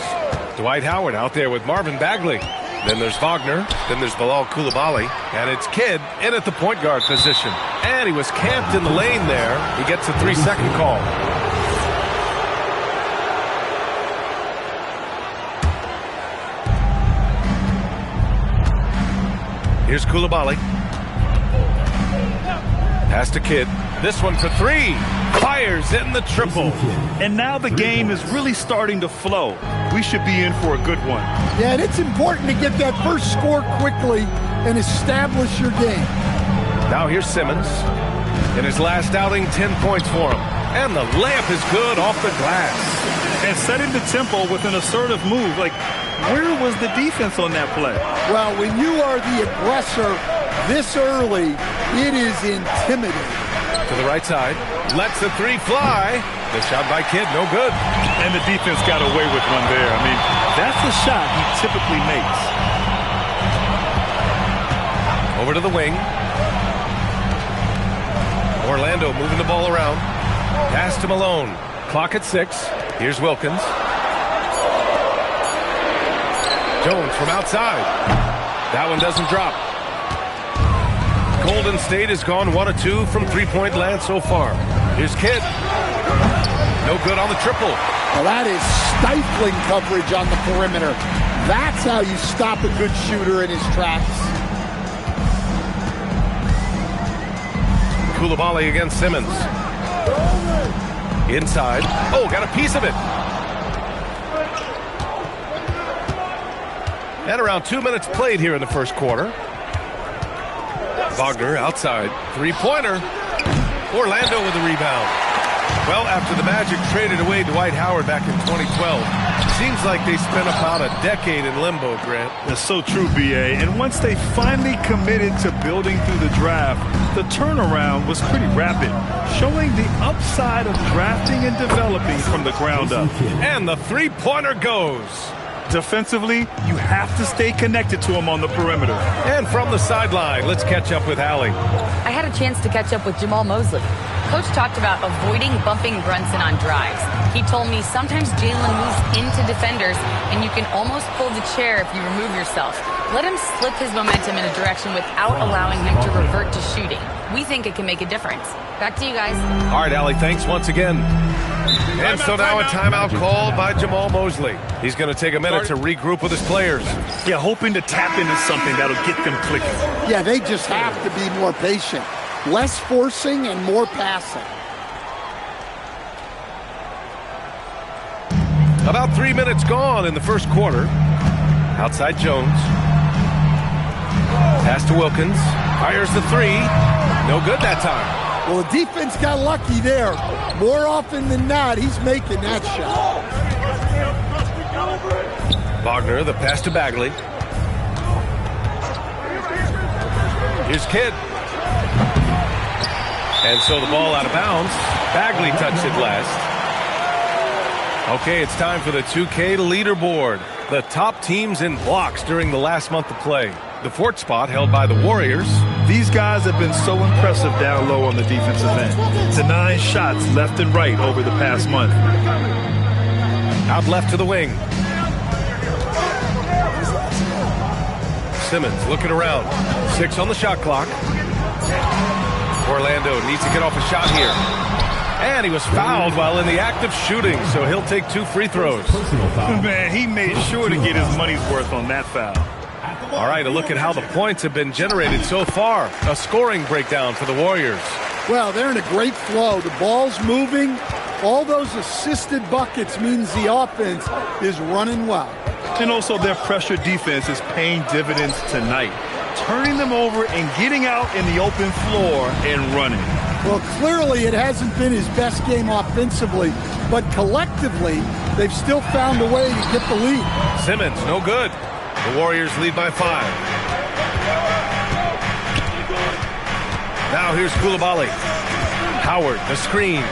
Dwight Howard out there with Marvin Bagley. Then there's Wagner. Then there's Bilal Coulibaly. And it's Kidd in at the point guard position. And he was camped in the lane there. He gets a 3-second call. Here's Coulibaly. Pass to Kidd. This one for 3. Fires in the triple. And now the game is really starting to flow. We should be in for a good one. Yeah, and it's important to get that first score quickly and establish your game. Now here's Simmons. In his last outing, 10 points for him. And the layup is good off the glass. And setting the tempo with an assertive move. Like, Where was the defense on that play? Well, when you are the aggressor this early, it is intimidating. To the right side. Lets the three fly. The shot by Kidd, no good. And the defense got away with one there. I mean, that's the shot he typically makes. Over to the wing. Orlando moving the ball around. Pass to Malone. Clock at 6. Here's Wilkins. Jones from outside. That one doesn't drop. Golden State has gone 1 of 2 from three-point land so far. Here's Kidd. No good on the triple. Well, that is stifling coverage on the perimeter. That's how you stop a good shooter in his tracks. Coulibaly against Simmons. Inside. Oh, got a piece of it. And around 2 minutes played here in the first quarter. Wagner outside. Three-pointer. Orlando with the rebound. Well, after the Magic traded away Dwight Howard back in 2012, seems like they spent about a decade in limbo, Grant. That's so true, B.A. And once they finally committed to building through the draft, the turnaround was pretty rapid, showing the upside of drafting and developing from the ground up. And the three-pointer goes. Defensively, you have to stay connected to him on the perimeter. And from the sideline, let's catch up with Allie. I had a chance to catch up with Jamal Mosley. Coach talked about avoiding bumping Brunson on drives. He told me sometimes Jalen moves into defenders, and you can almost pull the chair if you remove yourself. Let him slip his momentum in a direction without allowing him to revert to shooting. We think it can make a difference. Back to you guys. All right, Allie, thanks once again. And so now a timeout called by Jamal Mosley. He's going to take a minute to regroup with his players. Yeah, hoping to tap into something that'll get them clicking. Yeah, they just have to be more patient. Less forcing and more passing. About 3 minutes gone in the first quarter. Outside Jones. Pass to Wilkins. Fires the three. No good that time. Well, the defense got lucky there. More often than not, he's making that shot. Wagner, the pass to Bagley. Here's Kidd. And so the ball out of bounds. Bagley touched it last. Okay, it's time for the 2K leaderboard. The top teams in blocks during the last month of play. The fourth spot held by the Warriors. These guys have been so impressive down low on the defensive end. Denying shots left and right over the past month. Out left to the wing. Simmons looking around. 6 on the shot clock. Orlando needs to get off a shot here. And he was fouled while in the act of shooting, so he'll take 2 free throws. Man, he made sure to get his money's worth on that foul. All right, a look at how the points have been generated so far. A scoring breakdown for the Warriors. Well, they're in a great flow. The ball's moving. All those assisted buckets means the offense is running well. And also their pressure defense is paying dividends tonight. Turning them over and getting out in the open floor and running. Well, clearly it hasn't been his best game offensively, but collectively, they've still found a way to get the lead. Simmons, no good. The Warriors lead by 5. Now here's Coulibaly. Howard, the screen.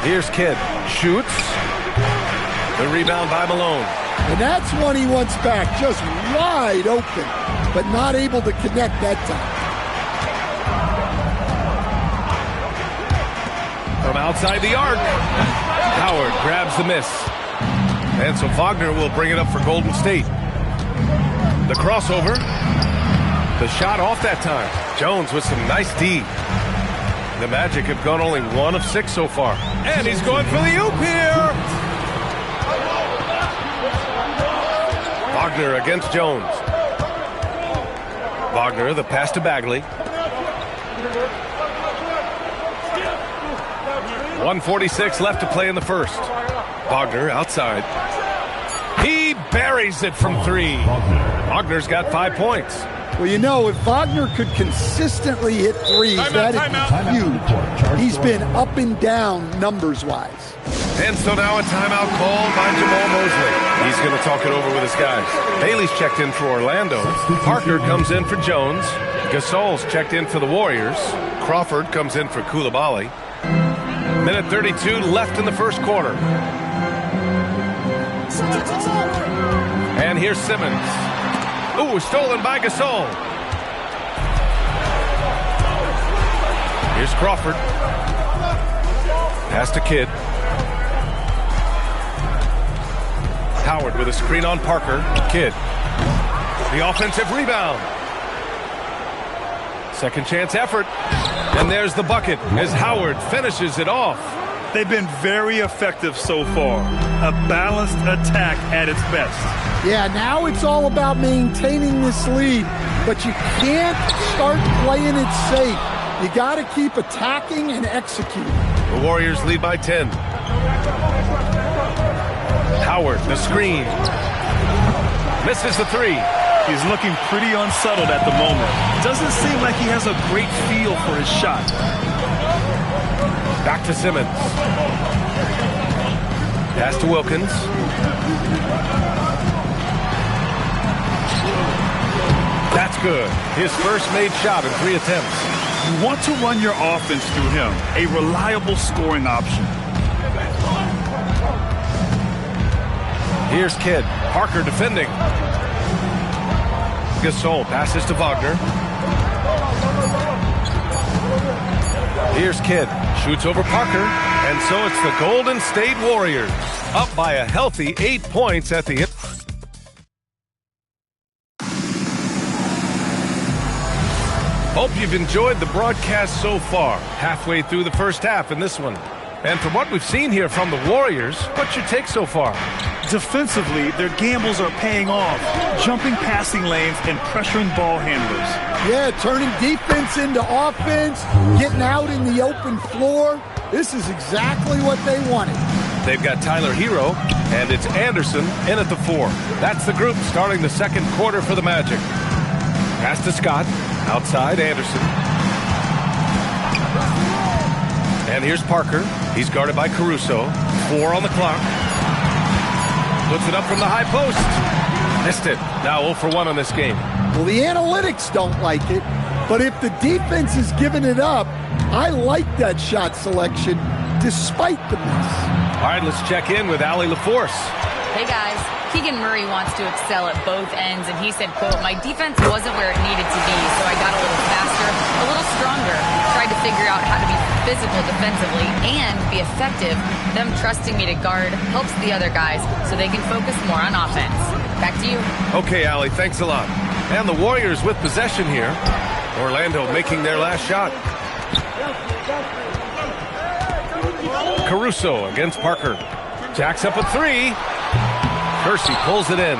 Here's Kidd. Shoots. The rebound by Malone. And that's one he wants back, just wide open, but not able to connect that time. From outside the arc, Howard grabs the miss. And so Wagner will bring it up for Golden State. The crossover. The shot off that time. Jones with some nice D. The Magic have gone only 1 of 6 so far. And he's going for the oop here. Wagner against Jones. Wagner, the pass to Bagley. 1:46 left to play in the first. Wagner outside. He buries it from 3. Wagner's got 5 points. Well, you know, if Wagner could consistently hit threes, that'd be huge. He's been up and down numbers-wise. And so now a timeout called by Jamal Mosley. He's going to talk it over with his guys. Bailey's checked in for Orlando. Parker comes in for Jones. Gasol's checked in for the Warriors. Crawford comes in for Koulibaly. Minute 32 left in the first quarter. And here's Simmons. Ooh, stolen by Gasol. Here's Crawford. Pass to Kidd. Howard with a screen on Parker. Kidd. The offensive rebound. Second chance effort. And there's the bucket as Howard finishes it off. They've been very effective so far. A balanced attack at its best. Yeah, now it's all about maintaining this lead, but you can't start playing it safe. You got to keep attacking and executing. The Warriors lead by 10. Howard, the screen. Misses the three. He's looking pretty unsettled at the moment. Doesn't seem like he has a great feel for his shot. Back to Simmons. Pass to Wilkins. That's good. His first made shot in 3 attempts. You want to run your offense through him, a reliable scoring option. Here's Kidd. Parker defending. Gasol passes to Wagner. Here's Kidd. Shoots over Parker. And so it's the Golden State Warriors. Up by a healthy 8 points at the end. Hope you've enjoyed the broadcast so far. Halfway through the first half in this one. And from what we've seen here from the Warriors, what's your take so far? Defensively, their gambles are paying off. Jumping passing lanes and pressuring ball handlers. Yeah, turning defense into offense, getting out in the open floor. This is exactly what they wanted. They've got Tyler Hero, and it's Anderson in at the 4. That's the group starting the second quarter for the Magic. Pass to Scott. Outside, Anderson. And here's Parker. He's guarded by Caruso. 4 on the clock. Puts it up from the high post. Missed it. Now 0 for 1 on this game. Well, the analytics don't like it, but if the defense is giving it up, I like that shot selection despite the miss. All right, let's check in with Allie LaForce. Hey, guys. Keegan Murray wants to excel at both ends, and he said, quote, "My defense wasn't where it needed to be, so I got a little faster, a little stronger, tried to figure out how to be physical defensively and be effective. Them trusting me to guard helps the other guys so they can focus more on offense." Back to you. Okay, Allie, thanks a lot. And the Warriors with possession here. Orlando making their last shot. Caruso against Parker. Jacks up a 3. Kersey pulls it in.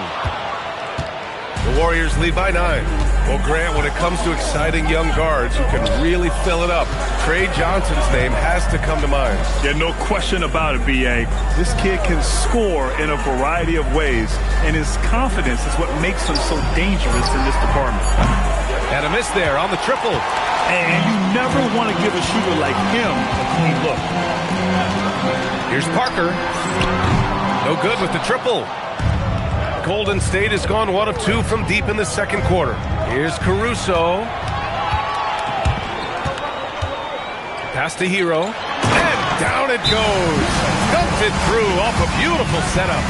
The Warriors lead by 9. Well, Grant, when it comes to exciting young guards who can really fill it up, Trey Johnson's name has to come to mind. Yeah, no question about it, B.A. This kid can score in a variety of ways, and his confidence is what makes him so dangerous in this department. And a miss there on the triple. And you never want to give a shooter like him a clean look. Here's Parker. No good with the triple. Golden State has gone 1 of 2 from deep in the second quarter. Here's Caruso. Pass to Hero. And down it goes. Dumped it through off a beautiful setup.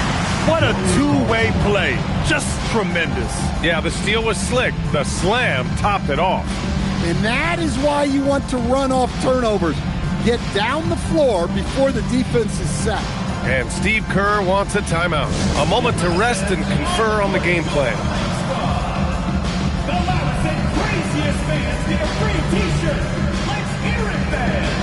What a two-way play. Just tremendous. Yeah, the steal was slick. The slam topped it off. And that is why you want to run off turnovers. Get down the floor before the defense is set. And Steve Kerr wants a timeout. A moment to rest and confer on the game plan. The loudest and craziest fans get a free t-shirt. Let's hear it, fans.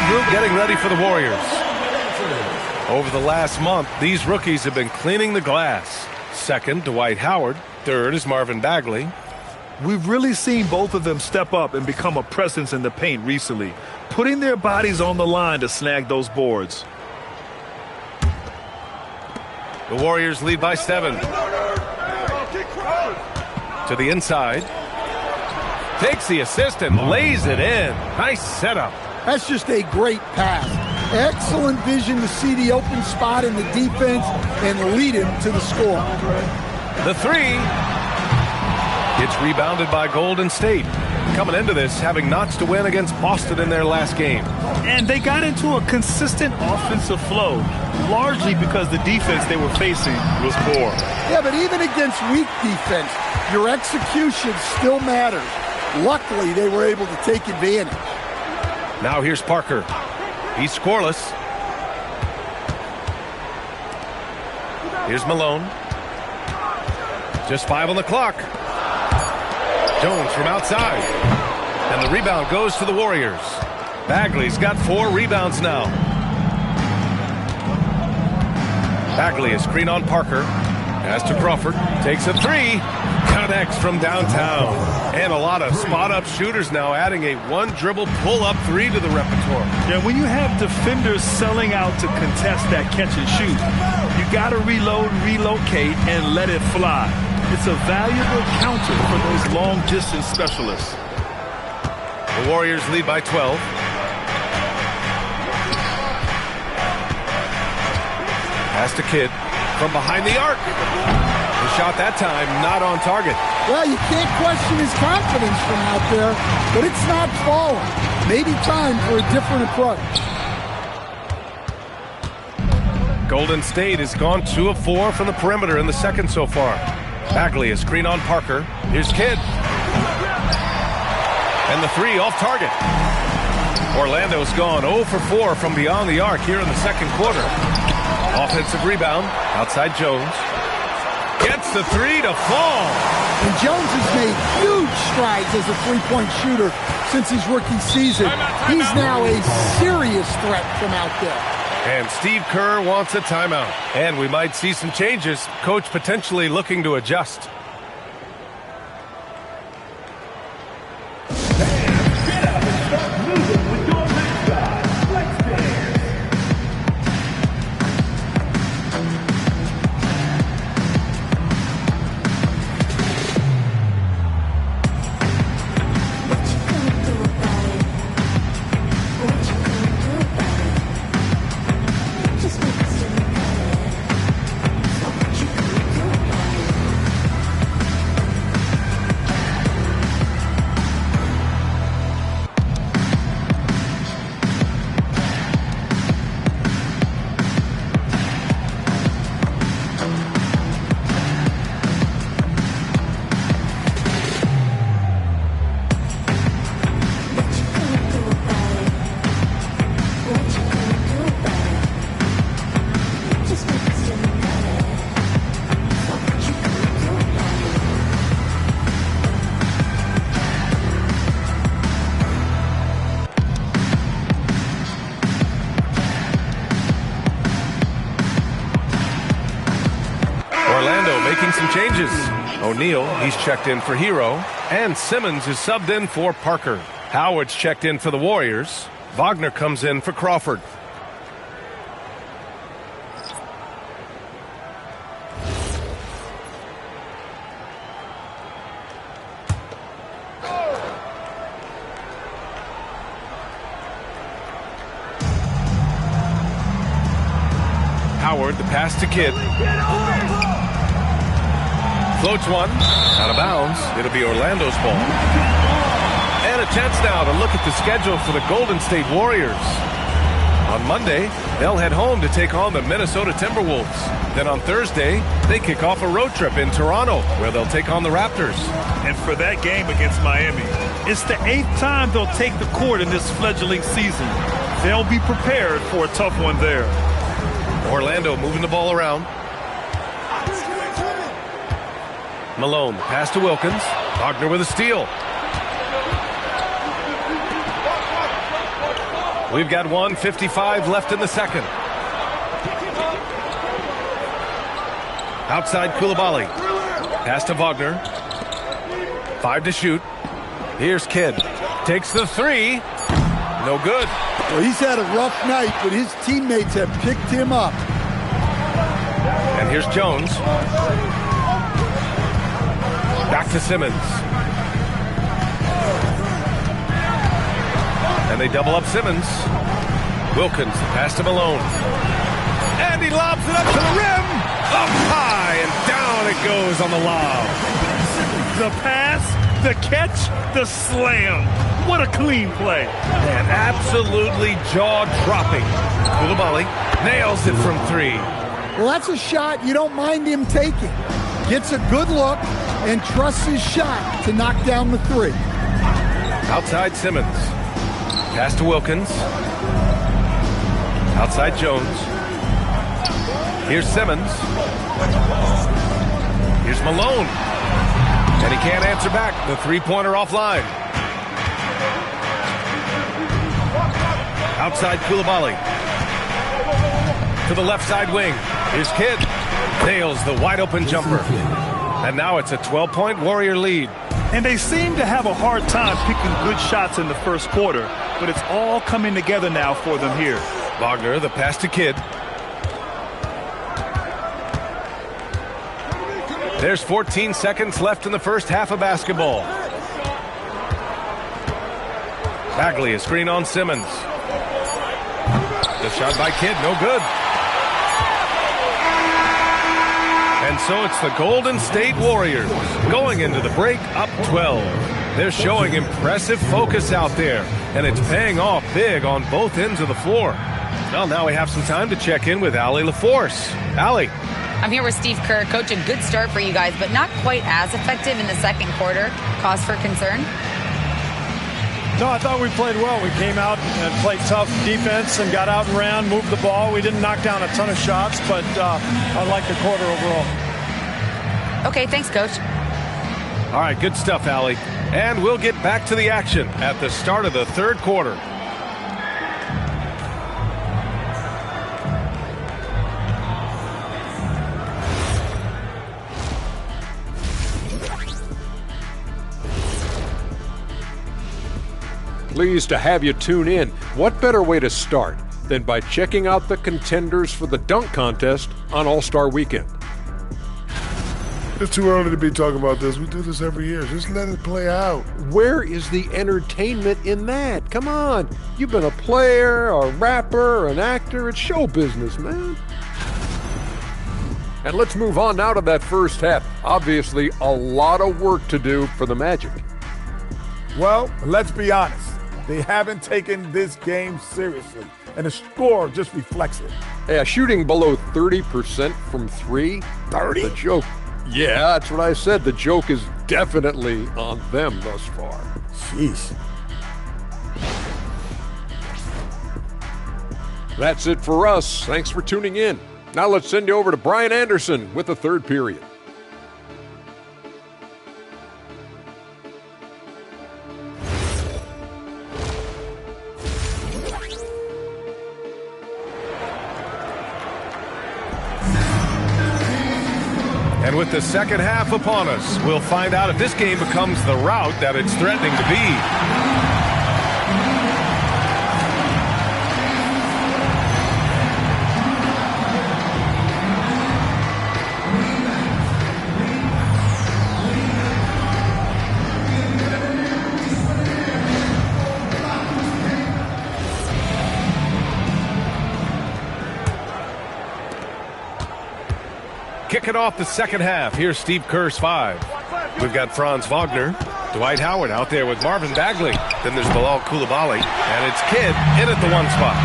group getting ready for the Warriors. Over the last month, these rookies have been cleaning the glass. Second, Dwight Howard. Third is Marvin Bagley. We've really seen both of them step up and become a presence in the paint recently, putting their bodies on the line to snag those boards. The Warriors lead by 7. To the inside. Takes the assist and lays it in. Nice setup. That's just a great pass. Excellent vision to see the open spot in the defense and lead him to the score. The 3. It's rebounded by Golden State. Coming into this, having notched a win against Boston in their last game. And they got into a consistent offensive flow, largely because the defense they were facing was poor. Yeah, but even against weak defense, your execution still matters. Luckily, they were able to take advantage. Now here's Parker. He's scoreless. Here's Malone. Just 5 on the clock. Jones from outside. And the rebound goes to the Warriors. Bagley's got 4 rebounds now. Bagley is screen on Parker. Pass to Crawford. Takes a 3. Connects from downtown. And a lot of spot-up shooters now adding a one-dribble pull-up 3 to the repertoire. Yeah, when you have defenders selling out to contest that catch and shoot, you got to reload, relocate, and let it fly. It's a valuable counter for those long-distance specialists. The Warriors lead by 12. Pass to Kidd from behind the arc. The shot that time not on target. Well, you can't question his confidence from out there, but it's not falling. Maybe time for a different approach. Golden State has gone 2 of 4 from the perimeter in the second so far. Bagley is screen on Parker. Here's Kidd. And the 3 off target. Orlando's gone 0 for 4 from beyond the arc here in the second quarter. Offensive rebound outside Jones. Gets the 3 to fall. And Jones has made huge strides as a three-point shooter since his rookie season. He's now a serious threat from out there. And Steve Kerr wants a timeout. And we might see some changes. Coach potentially looking to adjust. Some changes. O'Neal, he's checked in for Hero, and Simmons is subbed in for Parker. Howard's checked in for the Warriors. Wagner comes in for Crawford. Howard, the pass to Kidd. Floats one, out of bounds. It'll be Orlando's ball. And a chance now to look at the schedule for the Golden State Warriors. On Monday, they'll head home to take on the Minnesota Timberwolves. Then on Thursday, they kick off a road trip in Toronto, where they'll take on the Raptors. And for that game against Miami, it's the 8th time they'll take the court in this fledgling season. They'll be prepared for a tough one there. Orlando moving the ball around. Malone, pass to Wilkins. Wagner with a steal. We've got 1:55 left in the second. Outside Koulibaly. Pass to Wagner. 5 to shoot. Here's Kidd. Takes the 3. No good. Well, he's had a rough night, but his teammates have picked him up. And here's Jones. Back to Simmons. And they double up Simmons. Wilkins, pass to Malone. And he lobs it up to the rim. Up high and down it goes on the lob. The pass, the catch, the slam. What a clean play. And absolutely jaw-dropping. Koulibaly nails it from 3. Well, that's a shot you don't mind him taking. Gets a good look and trusts his shot to knock down the 3. Outside Simmons. Pass to Wilkins. Outside Jones. Here's Simmons. Here's Malone. And he can't answer back. The three-pointer offline. Outside Koulibaly. To the left side wing. Here's Kidd. Nails the wide-open jumper. And now it's a 12-point Warrior lead. And they seem to have a hard time picking good shots in the first quarter, but it's all coming together now for them here. Wagner, the pass to Kidd. There's 14 seconds left in the first half of basketball. Bagley, a screen on Simmons. The shot by Kidd, no good. And so it's the Golden State Warriors going into the break up 12. They're showing impressive focus out there, and it's paying off big on both ends of the floor. Well, now we have some time to check in with Allie LaForce. Allie. I'm here with Steve Kerr. Coach, a good start for you guys, but not quite as effective in the second quarter. Cause for concern? No, I thought we played well. We came out and played tough defense and got out and ran, moved the ball. We didn't knock down a ton of shots, but I like the quarter overall. Okay, thanks, Coach. All right, good stuff, Allie. And we'll get back to the action at the start of the third quarter. Pleased to have you tune in. What better way to start than by checking out the contenders for the dunk contest on All-Star Weekend? It's too early to be talking about this. We do this every year. Just let it play out. Where is the entertainment in that? Come on. You've been a player, a rapper, an actor. It's show business, man. And let's move on now to that first half. Obviously, a lot of work to do for the Magic. Well, let's be honest. They haven't taken this game seriously, and the score just reflects it. Yeah, shooting below 30% from 3. 30? The joke. Yeah, that's what I said. The joke is definitely on them thus far. Jeez. That's it for us. Thanks for tuning in. Now let's send you over to Brian Anderson with the third period. And with the second half upon us, we'll find out if this game becomes the rout that it's threatening to be. Kicking off the second half, here's Steve Kerr's 5. We've got Franz Wagner, Dwight Howard out there with Marvin Bagley. Then there's Bilal Koulibaly, and it's Kidd in at the 1 spot.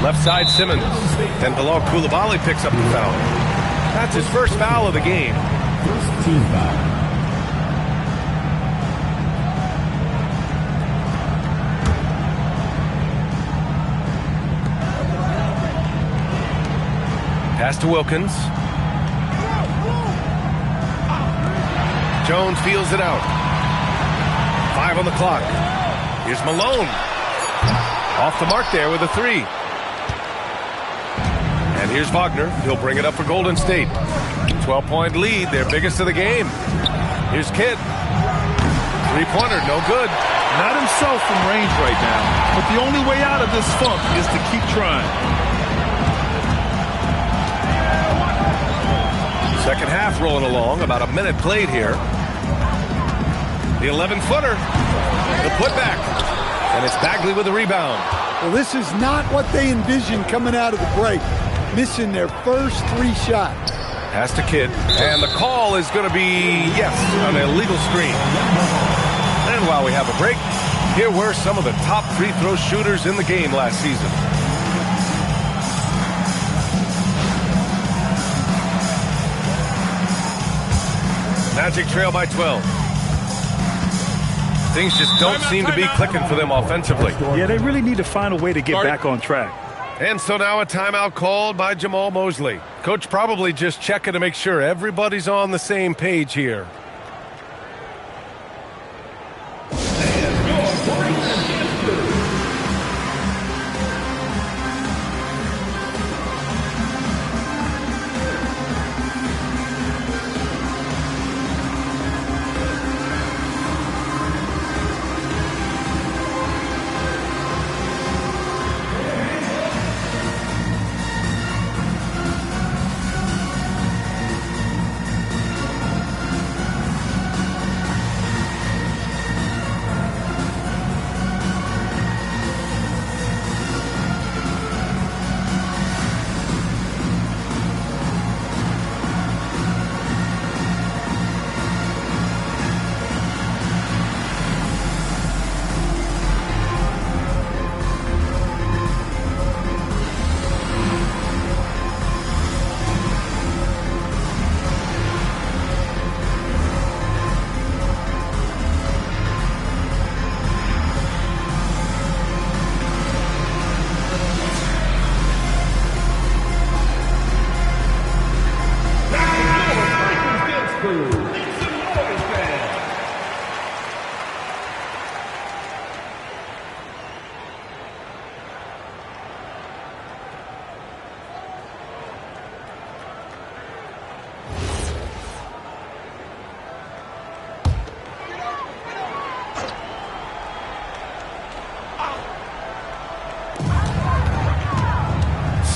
Left side Simmons, then Bilal Koulibaly picks up the foul. That's his first foul of the game. First team foul. Pass to Wilkins. Jones feels it out. 5 on the clock. Here's Malone. Off the mark there with a three. And here's Wagner. He'll bring it up for Golden State. 12-point lead, their biggest of the game. Here's Kidd. Three-pointer, no good. Not himself from range right now, but the only way out of this funk is to keep trying. Second half rolling along, about a minute played here. The 11-footer, the putback, and it's Bagley with the rebound. Well, this is not what they envisioned coming out of the break. Missing their first three shots. Pass to Kidd, and the call is going to be, yes, an illegal screen. And while we have a break, here were some of the top free throw shooters in the game last season. Magic trail by 12. Things just don't seem to be clicking for them offensively. Yeah, they really need to find a way to get back on track. And so now a timeout called by Jamal Mosley. Coach probably just checking to make sure everybody's on the same page here.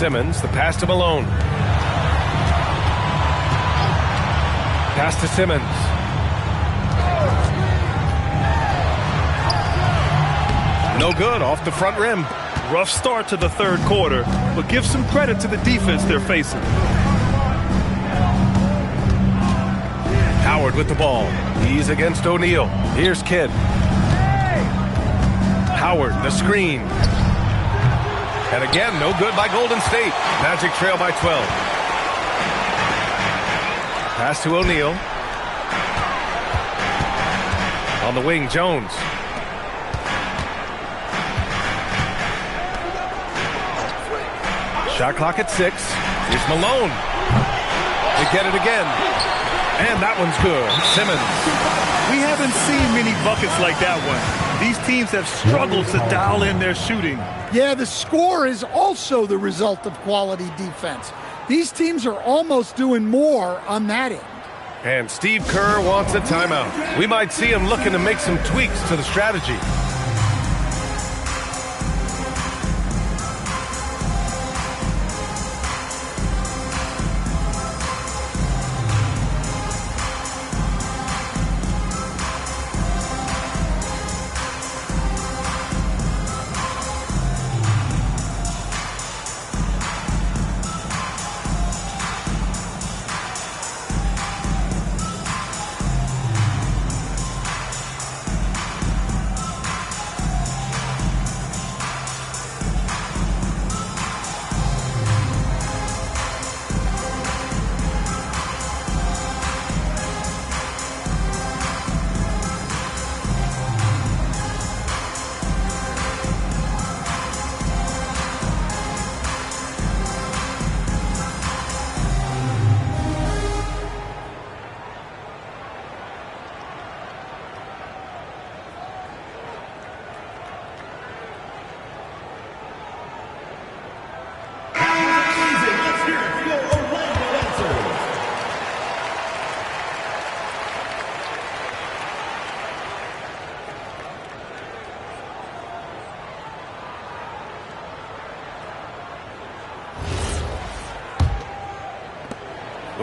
Simmons, the pass to Malone. Pass to Simmons. No good, off the front rim. Rough start to the third quarter, but give some credit to the defense they're facing. Howard with the ball. He's against O'Neal. Here's Kidd. Howard, the screen. And again, no good by Golden State. Magic trail by 12. Pass to O'Neal. On the wing, Jones. Shot clock at 6. Here's Malone. They get it again. And that one's good. Simmons. We haven't seen many buckets like that one. These teams have struggled to dial in their shooting. Yeah, the score is also the result of quality defense. These teams are almost doing more on that end. And Steve Kerr wants a timeout. We might see him looking to make some tweaks to the strategy.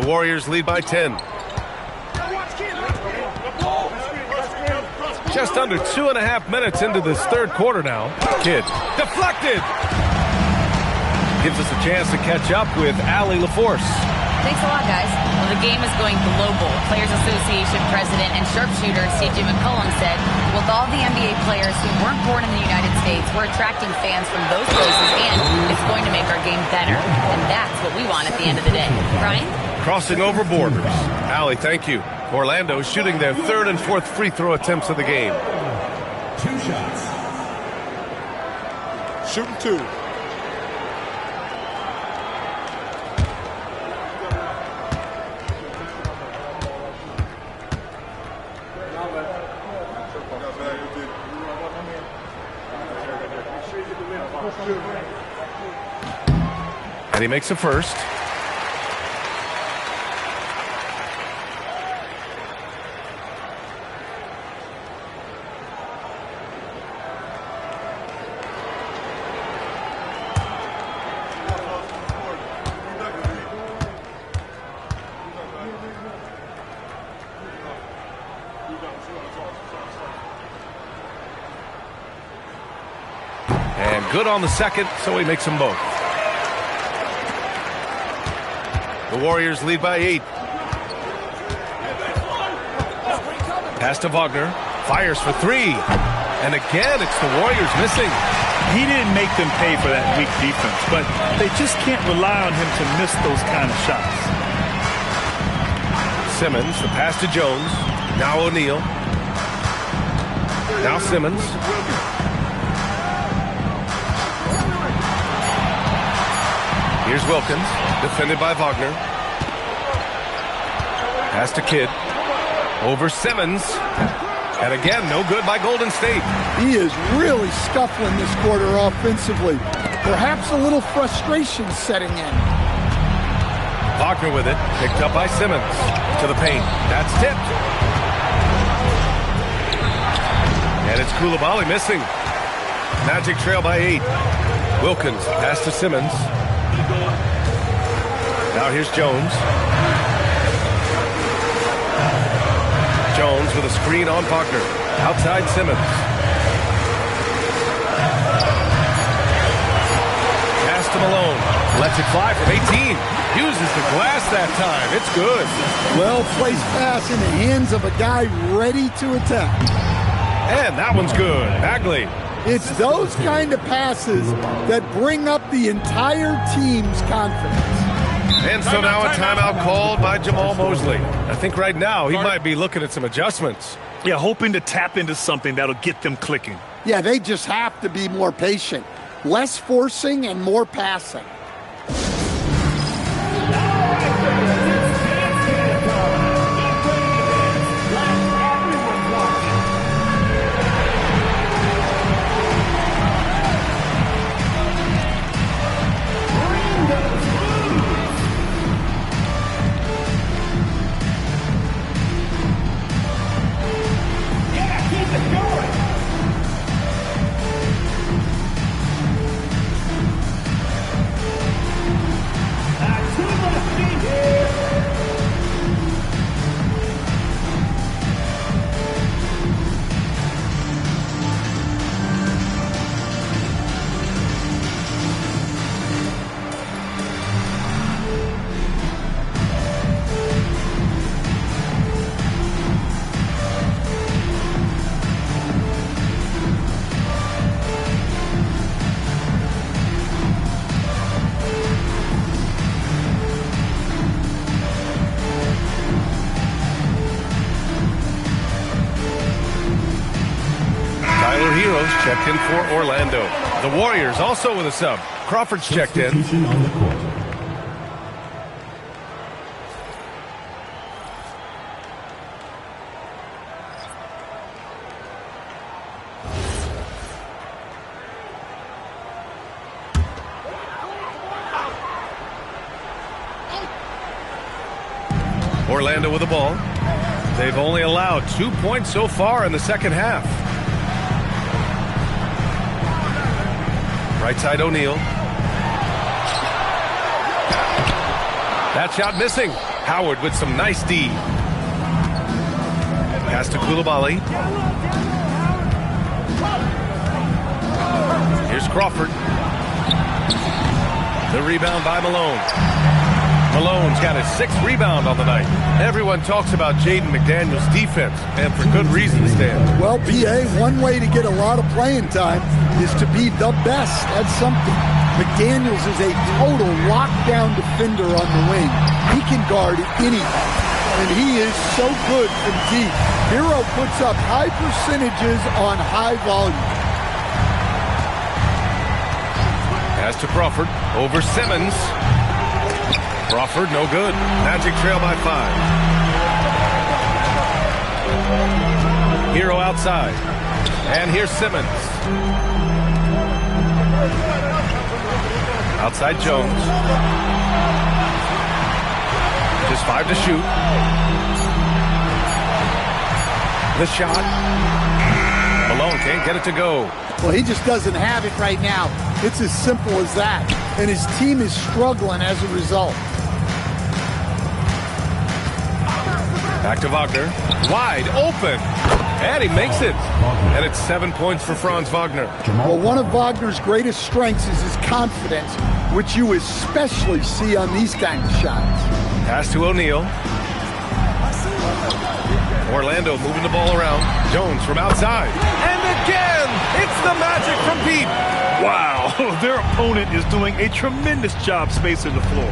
The Warriors lead by 10. Just under 2.5 minutes into this third quarter now. Kidd deflected. Gives us a chance to catch up with Allie LaForce. Thanks a lot, guys. Well, the game is going global. Players Association President and sharpshooter C.J. McCollum said, with all the NBA players who weren't born in the United States, we're attracting fans from those places, and it's going to make our game better. And that's what we want at the end of the day. Brian? Crossing over borders. Allie, thank you. Orlando shooting their third and fourth free throw attempts of the game. 2 shots. Shooting 2. And he makes a first. And good on the second, so he makes them both. The Warriors lead by 8. Pass to Wagner. Fires for 3. And again, it's the Warriors missing. He didn't make them pay for that weak defense, but they just can't rely on him to miss those kind of shots. Simmons, the pass to Jones. Now O'Neal. Now Simmons. Here's Wilkins, defended by Wagner. Pass to Kidd. Over Simmons. And again, no good by Golden State. He is really scuffling this quarter offensively. Perhaps a little frustration setting in. Wagner with it, picked up by Simmons. To the paint. That's tipped. And it's Coulibaly missing. Magic trail by 8. Wilkins, pass to Simmons. Now here's Jones. Jones with a screen on Wagner. Outside Simmons. Pass to Malone. Lets it fly from 18. Uses the glass that time. It's good. Well-placed pass in the hands of a guy ready to attack. And that one's good. Bagley. It's those kind of passes that bring up the entire team's confidence. And so now a timeout called by Jamal Mosley. I think right now he might be looking at some adjustments. Yeah, hoping to tap into something that'll get them clicking. Yeah, they just have to be more patient. Less forcing and more passing. Checked in for Orlando. The Warriors also with a sub. Crawford's checked in. Orlando with the ball. They've only allowed 2 points so far in the second half. Right side O'Neal. That shot missing. Howard with some nice D. Pass to Koulibaly. Here's Crawford. The rebound by Malone. Malone's got his 6th rebound on the night. Everyone talks about Jaden McDaniels' defense, and for good reason, Stan. Well, PA, one way to get a lot of playing time is to be the best at something. McDaniels is a total lockdown defender on the wing. He can guard anything, and he is so good from deep. Hero puts up high percentages on high volume. Pass to Crawford. Over Simmons. Crawford, no good. Magic trail by 5. Hero outside. And here's Simmons. Outside Jones. Just 5 to shoot. The shot. Malone can't get it to go. Well, he just doesn't have it right now. It's as simple as that. And his team is struggling as a result. Back to Wagner. Wide open. And he makes it. And it's 7 points for Franz Wagner. Well, one of Wagner's greatest strengths is his confidence, which you especially see on these kinds of shots. Pass to O'Neal. Orlando moving the ball around. Jones from outside. And again, it's the Magic from Pete. Wow, their opponent is doing a tremendous job spacing the floor.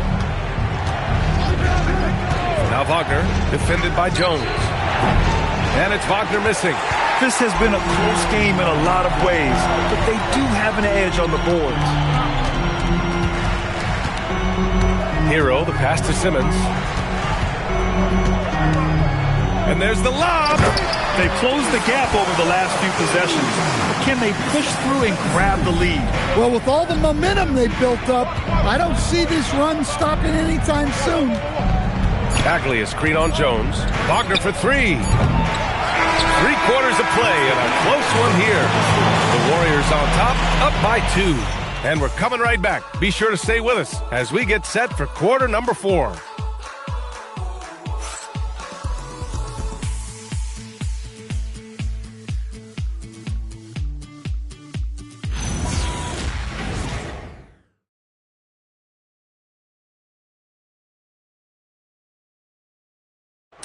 Now Wagner, defended by Jones. And it's Wagner missing. This has been a close game in a lot of ways, but they do have an edge on the boards. Hero, the pass to Simmons. And there's the lob. They've closed the gap over the last few possessions. But can they push through and grab the lead? Well, with all the momentum they built up, I don't see this run stopping anytime soon. Bagley is screen on Jones. Wagner for 3. 3 quarters of play and a close one here. The Warriors on top, up by 2. And we're coming right back. Be sure to stay with us as we get set for quarter number 4.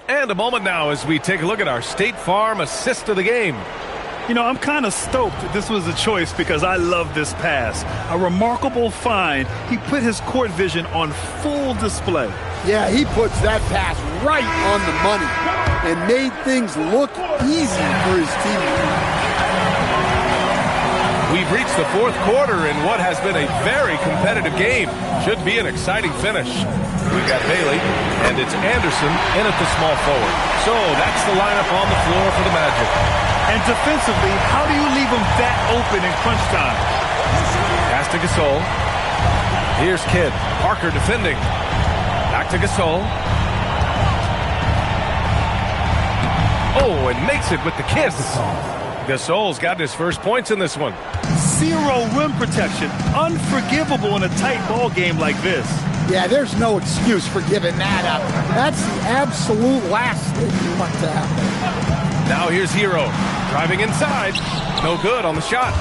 And a moment now as we take a look at our State Farm assist of the game. You know, I'm kind of stoked this was a choice because I love this pass. A remarkable find. He put his court vision on full display. Yeah, he puts that pass right on the money and made things look easy for his teammates. We've reached the 4th quarter in what has been a very competitive game. Should be an exciting finish. We've got Bailey, and it's Anderson in at the small forward. So that's the lineup on the floor for the Magic. And defensively, how do you leave them that open in crunch time? Pass to Gasol. Here's Kidd. Parker defending. Back to Gasol. Oh, and makes it with the kiss. Gasol's got his first points in this one. 0 rim protection. Unforgivable in a tight ball game like this. Yeah, there's no excuse for giving that up. That's the absolute last thing you want to happen. Now here's Hero. Driving inside. No good on the shot.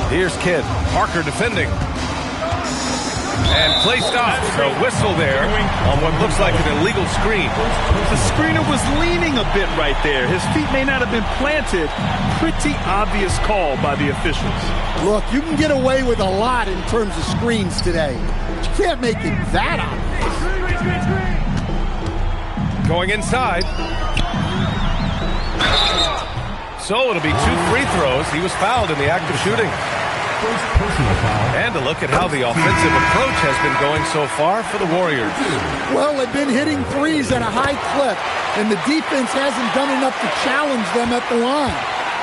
Here's Kidd. Parker defending. And play stops. A whistle there on what looks like an illegal screen. The screener was leaning a bit right there. His feet may not have been planted. Pretty obvious call by the officials. Look, you can get away with a lot in terms of screens today. But you can't make it that obvious. Going inside. So it'll be 2 free throws. He was fouled in the act of shooting. And a look at how the offensive approach has been going so far for the Warriors. Well, they've been hitting threes at a high clip, and the defense hasn't done enough to challenge them at the line.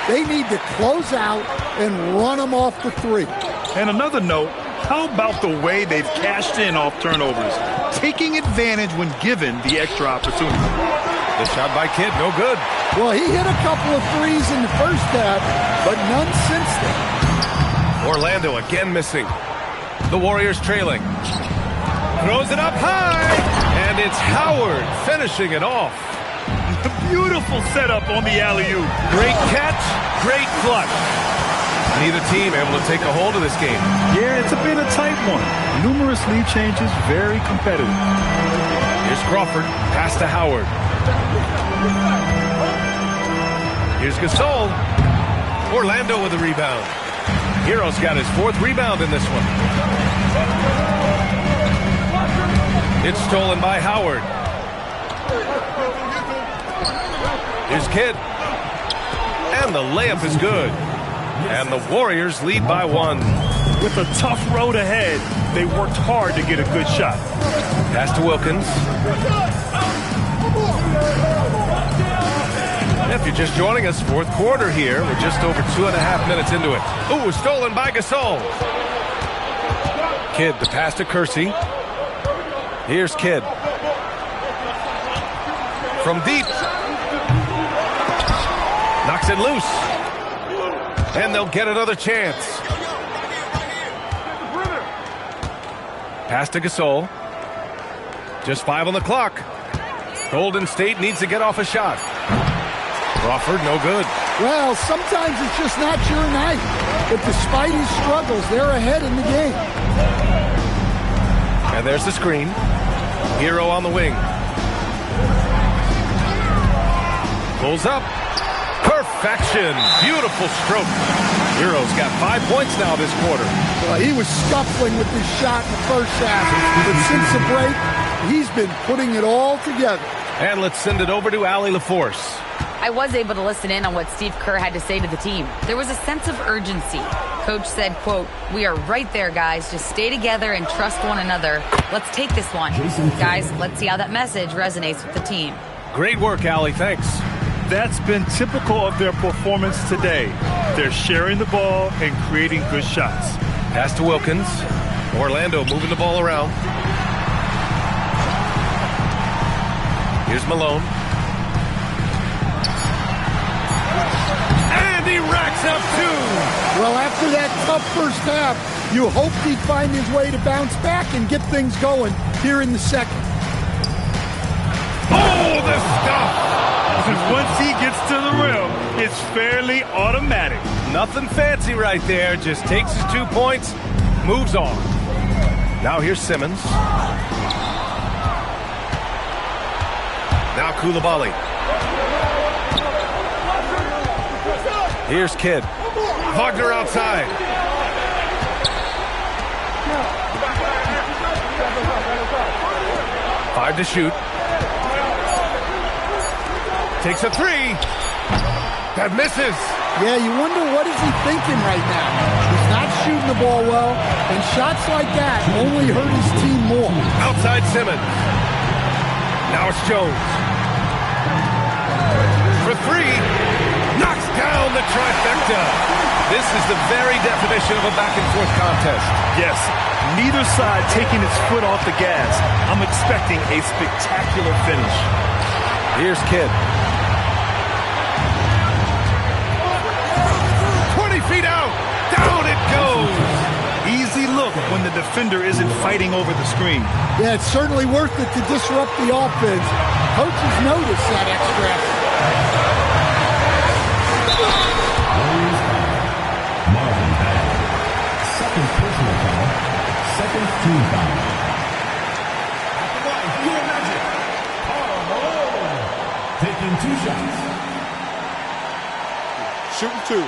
They need to close out and run them off the 3. And another note, how about the way they've cashed in off turnovers? Taking advantage when given the extra opportunity. The shot by Kidd, no good. Well, he hit a couple of threes in the first half, but none since then. Orlando again missing. The Warriors trailing. Throws it up high, and it's Howard finishing it off. Beautiful setup on the alley-oop. Great catch, great clutch. Neither team able to take a hold of this game. Yeah, it's been a tight one. Numerous lead changes, very competitive. Here's Crawford, pass to Howard. Here's Gasol. Orlando with the rebound. Hero's got his 4th rebound in this one. It's stolen by Howard. Here's Kidd. And the layup is good. And the Warriors lead by 1. With a tough road ahead, they worked hard to get a good shot. Pass to Wilkins. If you're just joining us, 4th quarter here. We're just over 2.5 minutes into it. Ooh, stolen by Gasol. Kidd, the pass to Kersey. Here's Kidd. From deep. Knocks it loose. And they'll get another chance. Pass to Gasol. Just 5 on the clock. Golden State needs to get off a shot. Crawford, no good. Well, sometimes it's just not your night. But despite his struggles, they're ahead in the game. And there's the screen. Hero on the wing. Pulls up. Perfection. Beautiful stroke. Hero's got 5 points now this quarter. Well, he was scuffling with his shot in the first half. But since the break, he's been putting it all together. And let's send it over to Allie LaForce. I was able to listen in on what Steve Kerr had to say to the team. There was a sense of urgency. Coach said, quote, "We are right there, guys. Just stay together and trust one another. Let's take this one. Guys, let's see how that message resonates with the team." Great work, Allie. Thanks. That's been typical of their performance today. They're sharing the ball and creating good shots. Pass to Wilkins. Orlando moving the ball around. Here's Malone. And he racks up 2. Well, after that tough first half, you hoped he'd find his way to bounce back and get things going here in the second. Oh, the stuff! Once he gets to the rim, it's fairly automatic. Nothing fancy right there. Just takes his 2 points, moves on. Now here's Simmons. Now Coulibaly. Here's Kidd. Wagner outside. Five to shoot. Takes a 3. That misses. Yeah, you wonder what is he thinking right now. He's not shooting the ball well, and shots like that only hurt his team more. Outside Simmons. Now it's Jones. For 3. Knocks down the trifecta. This is the very definition of a back-and-forth contest. Yes, neither side taking its foot off the gas. I'm expecting a spectacular finish. Here's Kidd. 20 feet out. Down it goes. Easy look when the defender isn't fighting over the screen. Yeah, it's certainly worth it to disrupt the offense. Coaches notice that extra effort. Second personal foul. Second team foul. Taking 2 shots. Shooting 2.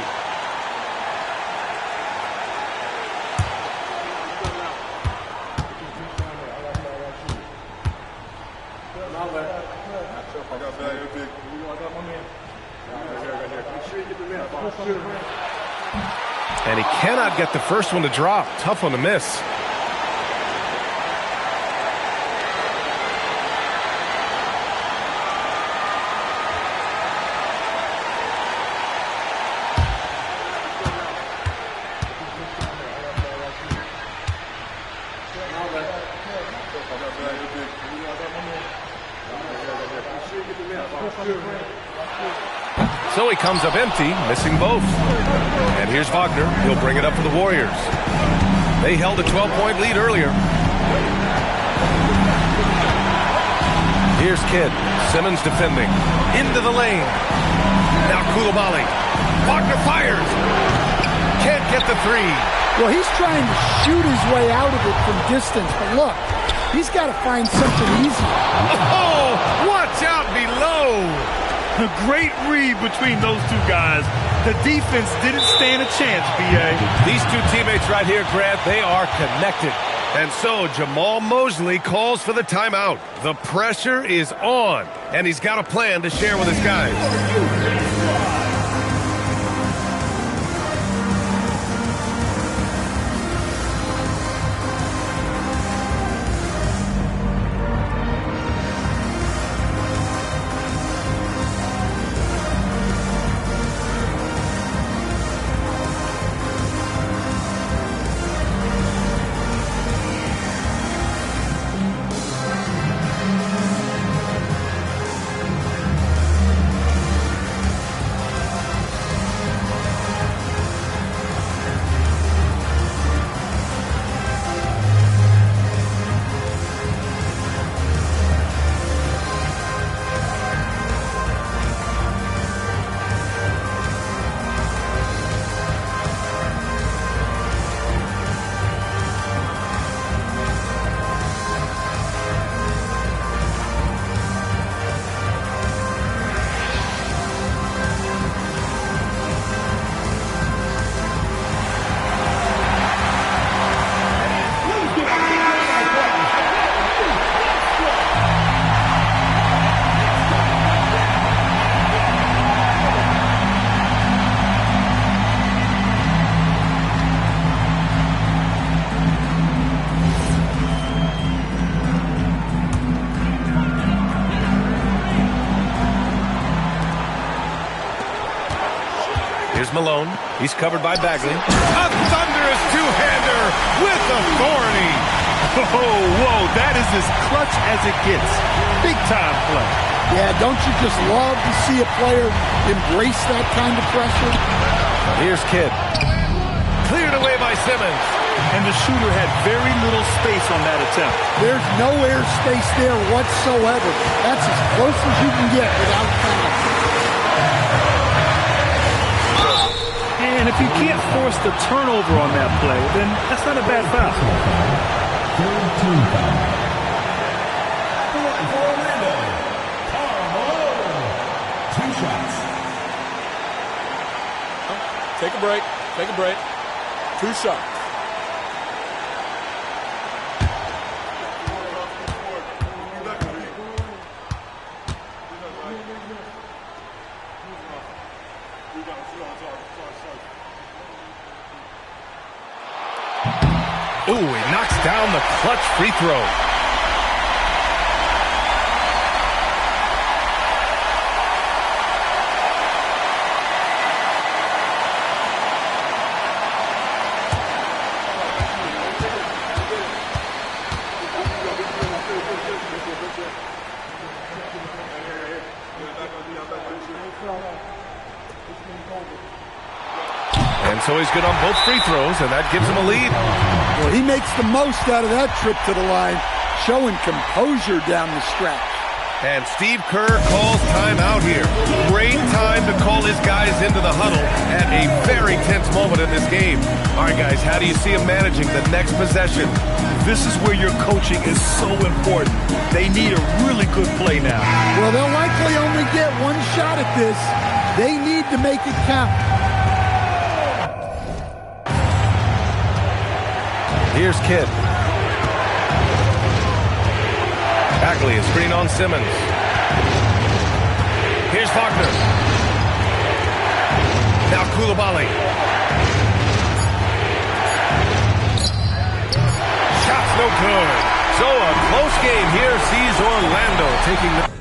And he cannot get the first one to drop. Tough one to miss. So he comes up empty, missing both. And here's Wagner. He'll bring it up for the Warriors. They held a 12-point lead earlier. Here's Kidd. Simmons defending. Into the lane. Now Koulibaly. Wagner fires. Can't get the three. Well, he's trying to shoot his way out of it from distance, but look, he's got to find something easy. Oh, watch out below. A great read between those two guys. The defense didn't stand a chance, B.A. These two teammates right here, Grant, they are connected. And so Jamal Mosley calls for the timeout. The pressure is on, and he's got a plan to share with his guys. Malone. He's covered by Bagley. A thunderous two-hander with authority. Oh, whoa, that is as clutch as it gets. Big-time play. Yeah, don't you just love to see a player embrace that kind of pressure? Here's Kidd. Cleared away by Simmons. And the shooter had very little space on that attempt. There's no air space there whatsoever. That's as close as you can get without foul. And if you can't force the turnover on that play, then that's not a bad foul. Third team foul. For Orlando, Carmelo. 2 shots. Take a break. Take a break. 2 shots. Ooh, he knocks down the clutch free throw. And so he's good on both free throws, and that gives him a lead. Well, he makes the most out of that trip to the line, showing composure down the stretch. And Steve Kerr calls timeout here. Great time to call his guys into the huddle at a very tense moment in this game. All right, guys, how do you see him managing the next possession? This is where your coaching is so important. They need a really good play now. Well, they'll likely only get one shot at this. They need to make it count. Here's Kidd. Bagley, a screen on Simmons. Here's Wagner. Now Koulibaly. Shot's no good. So a close game here sees Orlando taking the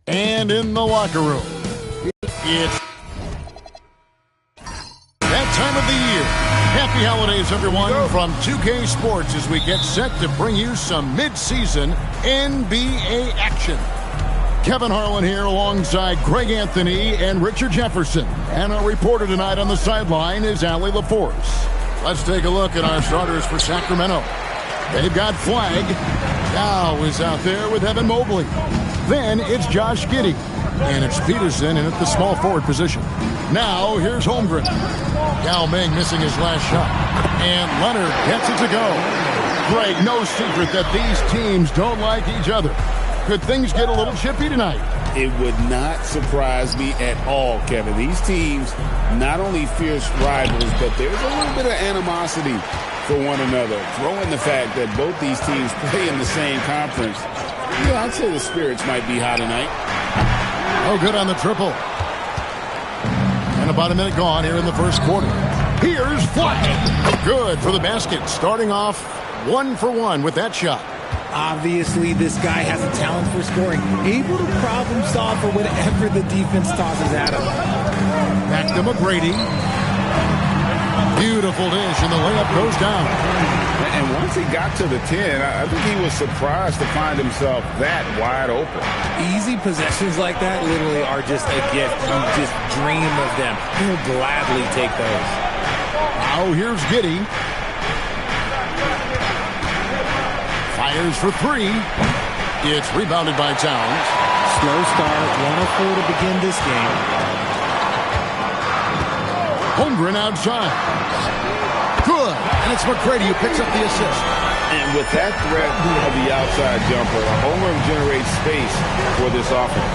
And in the locker room, it's that time of the year. Happy holidays, everyone, from 2K Sports as we get set to bring you some mid-season NBA action. Kevin Harlan here alongside Greg Anthony and Richard Jefferson. And our reporter tonight on the sideline is Allie LaForce. Let's take a look at our starters for Sacramento. They've got Flag. Dow is out there with Evan Mobley. Then it's Josh Giddey. And it's Peterson in at the small forward position. Now here's Holmgren. Yao Ming missing his last shot. And Leonard gets it to go. Greg, no secret that these teams don't like each other. Could things get a little chippy tonight? It would not surprise me at all, Kevin. These teams, not only fierce rivals, but there's a little bit of animosity for one another. Throw in the fact that both these teams play in the same conference. Yeah, I'd say the spirits might be high tonight. Oh, good on the triple. And about a minute gone here in the first quarter. Here's Flag. Good for the basket. Starting off 1 for 1 with that shot. Obviously, this guy has a talent for scoring. Able to problem solve for whatever the defense tosses at him. Back to McGrady. Beautiful dish, and the layup goes down. And once he got to the 10, I think he was surprised to find himself that wide open. Easy possessions like that literally are just a gift. You just dream of them. He'll gladly take those. Now here's Giddey. Fires for 3. It's rebounded by Towns. Slow start, 104 to begin this game. Holmgren outside. Good. And it's McGrady who picks up the assist. And with that threat of the outside jumper, Holmgren generates space for this offense.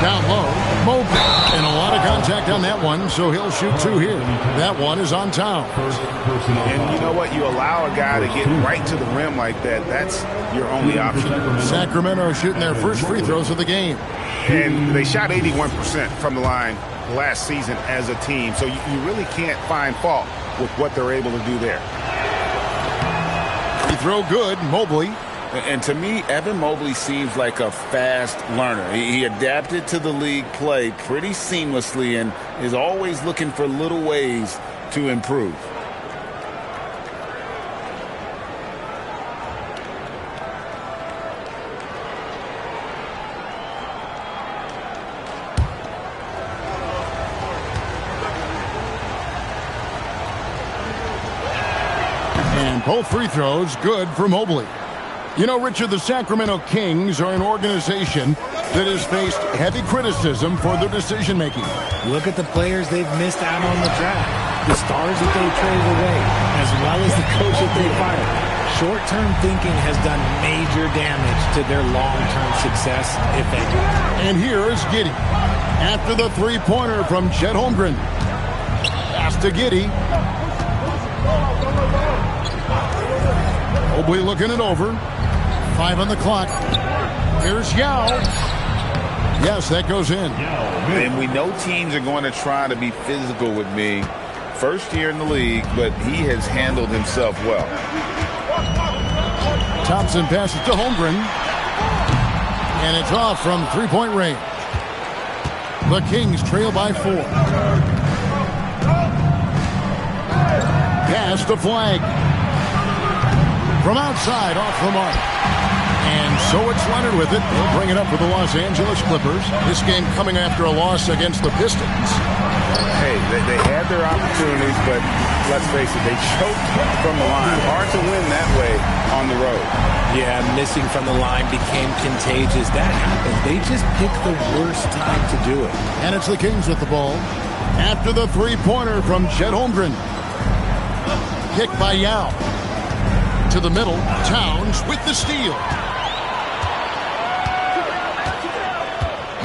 Down low, Mobley. And a lot of contact on that one, so he'll shoot 2 here. That one is on Towns. And you know what? You allow a guy to get right to the rim like that, that's your only option. Sacramento shooting their first free throws of the game. And they shot 81% from the line last season as a team, so you really can't find fault with what they're able to do there. Free throw good, Mobley. And to me, Evan Mobley seems like a fast learner. He adapted to the league play pretty seamlessly and is always looking for little ways to improve. And both free throws good for Mobley. You know, Richard, the Sacramento Kings are an organization that has faced heavy criticism for their decision-making. Look at the players they've missed out on the draft, the stars that they traded away, as well as the coach that they fired. Short-term thinking has done major damage to their long-term success, if any. And here is Giddey. After the three-pointer from Chet Holmgren. Pass to Giddey. Mobley looking it over. 5 on the clock. Here's Yao. Yes, that goes in. And we know teams are going to try to be physical with me. First year in the league, but he has handled himself well. Thompson passes to Holmgren. And it's off from three-point range. The Kings trail by 4. Pass to Flag. From outside, off the mark. And so it's Leonard with it. He'll bring it up for the Los Angeles Clippers. This game coming after a loss against the Pistons. Hey, they had their opportunities, but let's face it, they choked from the line. Hard to win that way on the road. Yeah, missing from the line became contagious. That happened. They just picked the worst time to do it. And it's the Kings with the ball. After the three-pointer from Chet Holmgren. Kick by Yao. To the middle, Towns with the steal.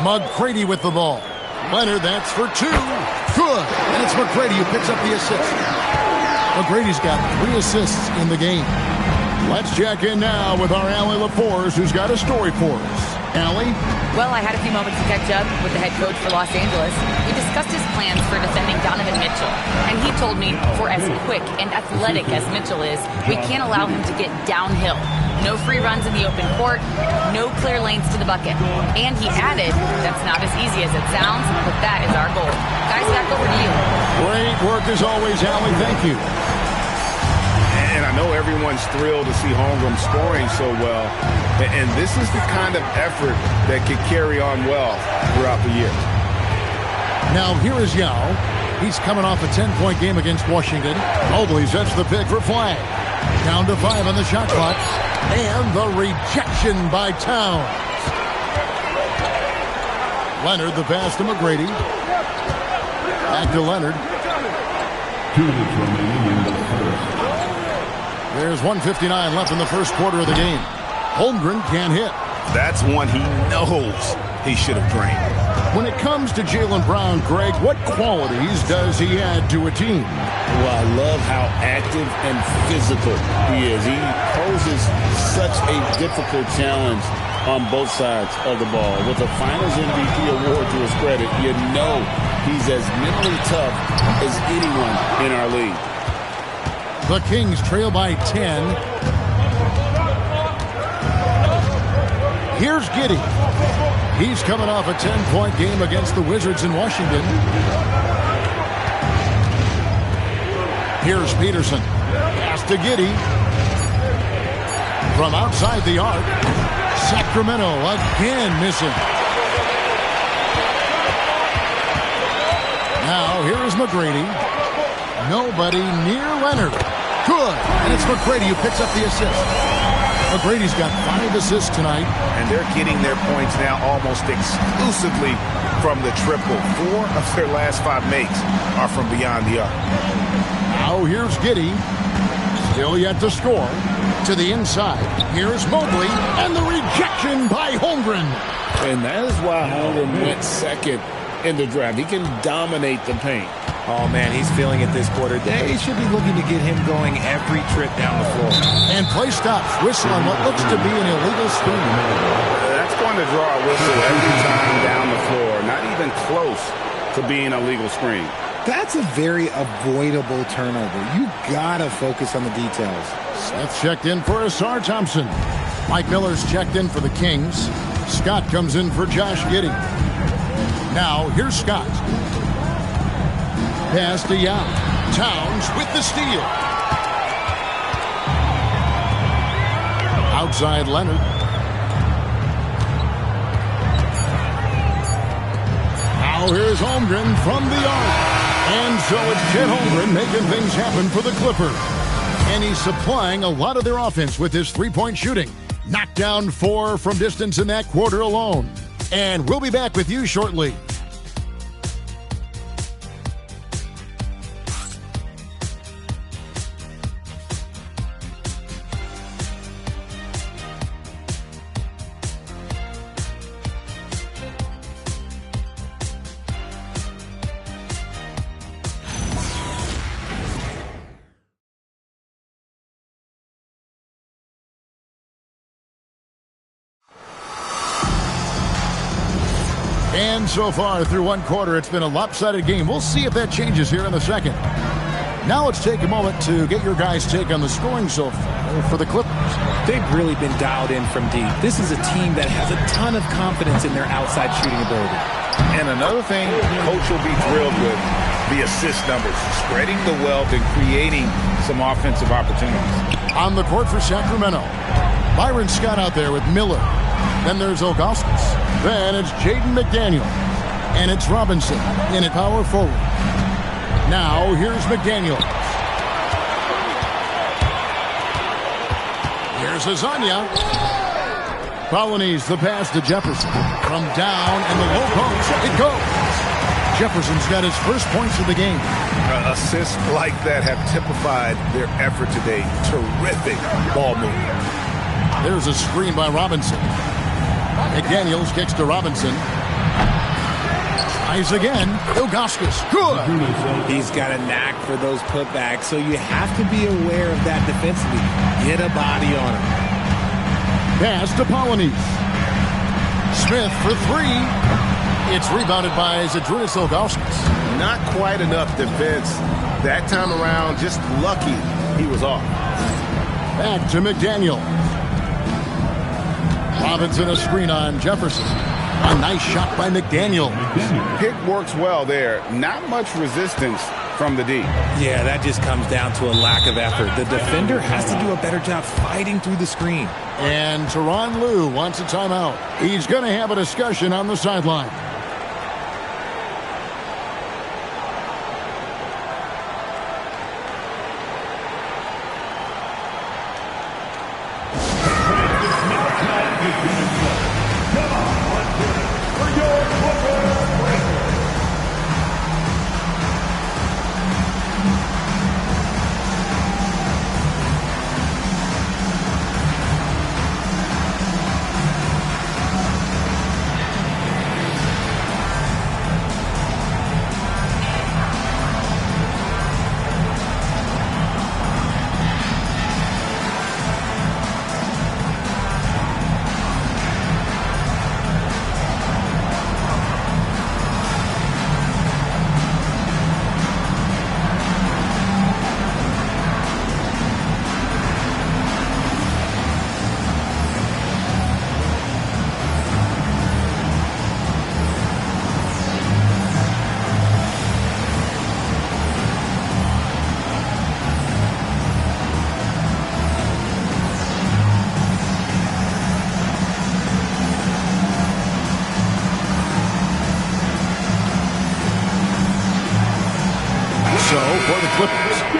McGrady with the ball. Leonard, that's for 2. Good. And it's McGrady who picks up the assist. McGrady's got 3 assists in the game. Let's check in now with our Allie LaForce, who's got a story for us. Allie? Well, I had a few moments to catch up with the head coach for Los Angeles. We discussed his plans for defending Donovan Mitchell. And he told me for as quick and athletic as Mitchell is, we can't allow him to get downhill. No free runs in the open court, no clear lanes to the bucket. And he added, that's not as easy as it sounds, but that is our goal. Guys, back over to you. Great work as always, Allie. Thank you. And I know everyone's thrilled to see Holmgren scoring so well. And this is the kind of effort that could carry on well throughout the year. Now here is Yao. He's coming off a 10-point game against Washington. Mobley sets the pick for flag. Down to 5 on the shot clock. And the rejection by Towns. Leonard, the pass to McGrady. Back to Leonard. 2 minutes remaining in the first. There's 1:59 left in the first quarter of the game. Holmgren can't hit. That's one he knows he should have drained. When it comes to Jaylen Brown, Greg, what qualities does he add to a team? Well, I love how active and physical he is. He poses such a difficult challenge on both sides of the ball. With the Finals MVP award to his credit, you know he's as mentally tough as anyone in our league. The Kings trail by 10. Here's Giddey. He's coming off a 10-point game against the Wizards in Washington. Here's Peterson. Pass to Giddey. From outside the arc. Sacramento again missing. Now here is McGrady. Nobody near Leonard. Good. And it's McGrady who picks up the assist. McGrady's got 5 assists tonight. And they're getting their points now almost exclusively from the triple. 4 of their last 5 makes are from beyond the arc. Now here's Giddey. Still yet to score. To the inside. Here's Mobley. And the rejection by Holmgren. And that is why Holmgren went second in the draft. He can dominate the paint. Oh, man, he's feeling it this quarter. They should be looking to get him going every trip down the floor. And play stops. Whistle on what looks to be an illegal screen. That's going to draw a whistle every time down the floor. Not even close to being a legal screen. That's a very avoidable turnover. You got to focus on the details. Smith checked in for Asar Thompson. Mike Miller's checked in for the Kings. Scott comes in for Josh Giddey. Now, here's Scott. Pass to Yao. Towns with the steal. Outside Leonard. Now here's Holmgren from the arc. And so it's Chet Holmgren making things happen for the Clippers. And he's supplying a lot of their offense with his three-point shooting. Knocked down 4 from distance in that quarter alone. And we'll be back with you shortly. And so far through one quarter, it's been a lopsided game. We'll see if that changes here in the second. Now let's take a moment to get your guys' take on the scoring so far for the Clippers. They've really been dialed in from deep. This is a team that has a ton of confidence in their outside shooting ability. And another thing Coach will be thrilled with, the assist numbers, spreading the wealth and creating some offensive opportunities. On the court for Sacramento, Byron Scott out there with Miller. Then there's Ilgauskas. Then it's Jaden McDaniel. And it's Robinson in at power forward. Now here's McDaniel. Here's Azania. Polonese the pass to Jefferson. From down in the low post, it goes. Jefferson's got his first points of the game. Assists like that have typified their effort today. Terrific ball movement. There's a screen by Robinson. McDaniels kicks to Robinson. Tries again. Ilgauskas. Good. He's got a knack for those putbacks, so you have to be aware of that defensively. Get a body on him. Pass to Polonese. Smith for 3. It's rebounded by Zydrunas Ilgauskas. Not quite enough defense that time around. Just lucky he was off. Back to McDaniel. Robinson a screen on Jefferson. A nice shot by McDaniel. Pick works well there. Not much resistance from the D. Yeah, that just comes down to a lack of effort. The defender has to do a better job fighting through the screen. And Tyronn Lue wants a timeout. He's going to have a discussion on the sideline.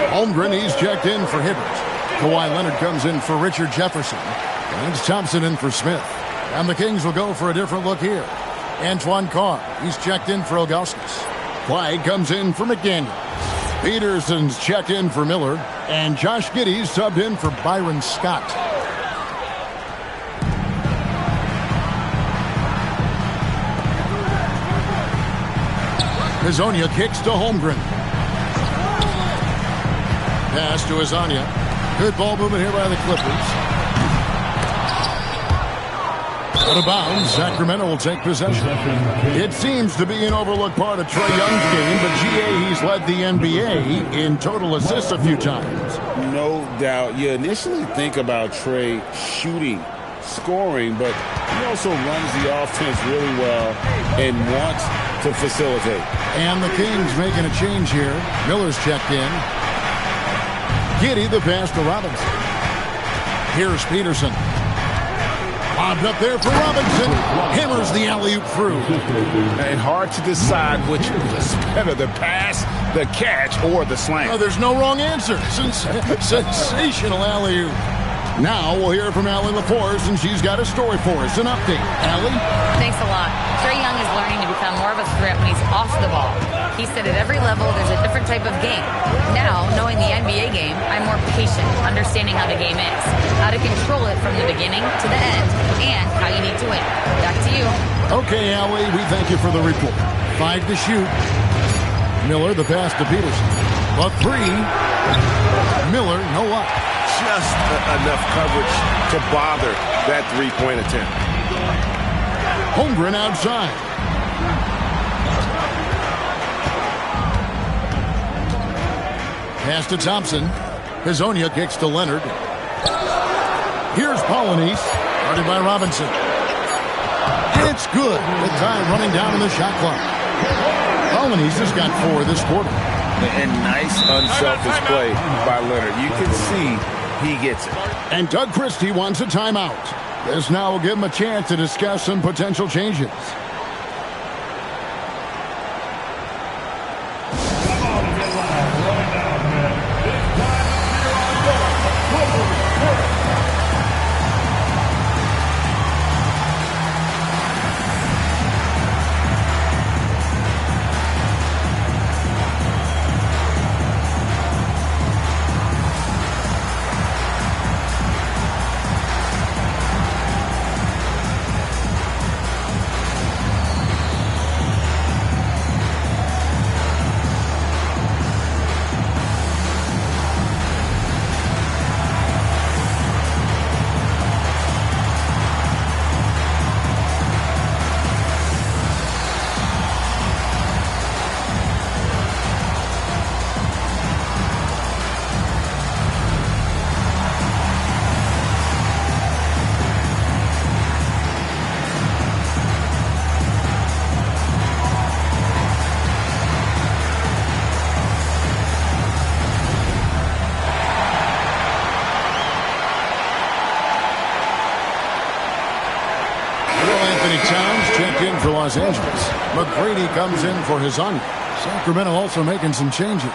Holmgren, he's checked in for Hibbert. Kawhi Leonard comes in for Richard Jefferson. And it's Thompson in for Smith. And the Kings will go for a different look here. Antoine Carr, he's checked in for Ilgauskas. Clyde comes in for McDaniel. Peterson's checked in for Miller. And Josh Giddey's subbed in for Byron Scott. Hazonia kicks to Holmgren. Pass to Azania. Good ball movement here by the Clippers. Out of bounds, Sacramento will take possession. It seems to be an overlooked part of Trae Young's game, but GA, he's led the NBA in total assists a few times. No doubt. You initially think about Trae shooting, scoring, but he also runs the offense really well and wants to facilitate. And the Kings making a change here. Miller's checked in. Giddey the pass to Robinson. Here's Peterson. Bobbed up there for Robinson. Hammers the alley-oop through. And hard to decide which was better, the pass, the catch, or the slam. Oh, there's no wrong answer. Sensational alley-oop. Now we'll hear from Allie LaForce, and she's got a story for us. An update. Allie? Thanks a lot. Trae Young is learning to become more of a threat when he's off the ball. He said at every level there's a different type of game. Now, knowing the NBA game, I'm more patient, understanding how the game is, how to control it from the beginning to the end, and how you need to win. Back to you. Okay, Allie, we thank you for the report. 5 to shoot. Miller, the pass to Peterson. A 3. Miller, no up. Just enough coverage to bother that three-point attempt. Holmgren outside. Pass to Thompson. Hazonia kicks to Leonard. Here's Polynice. Guarded by Robinson. It's good. With time running down in the shot clock. Polynice has got 4 this quarter. And nice unselfish play by Leonard. You can see he gets it. And Doug Christie wants a timeout. This now will give him a chance to discuss some potential changes. Towns checked in for Los Angeles. McGrady comes in for Hizania. Sacramento also making some changes.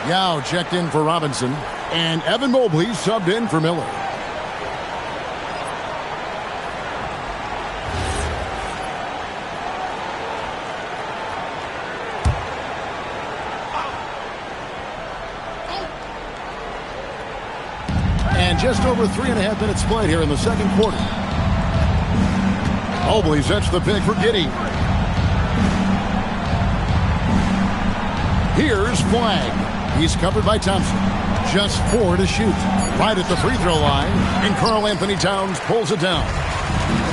Yao checked in for Robinson. And Evan Mobley subbed in for Miller. And just over 3.5 minutes played here in the second quarter. Mobley sets the pick for Giddey. Here's Flag. He's covered by Thompson. Just 4 to shoot. Right at the free throw line. And Karl-Anthony Towns pulls it down.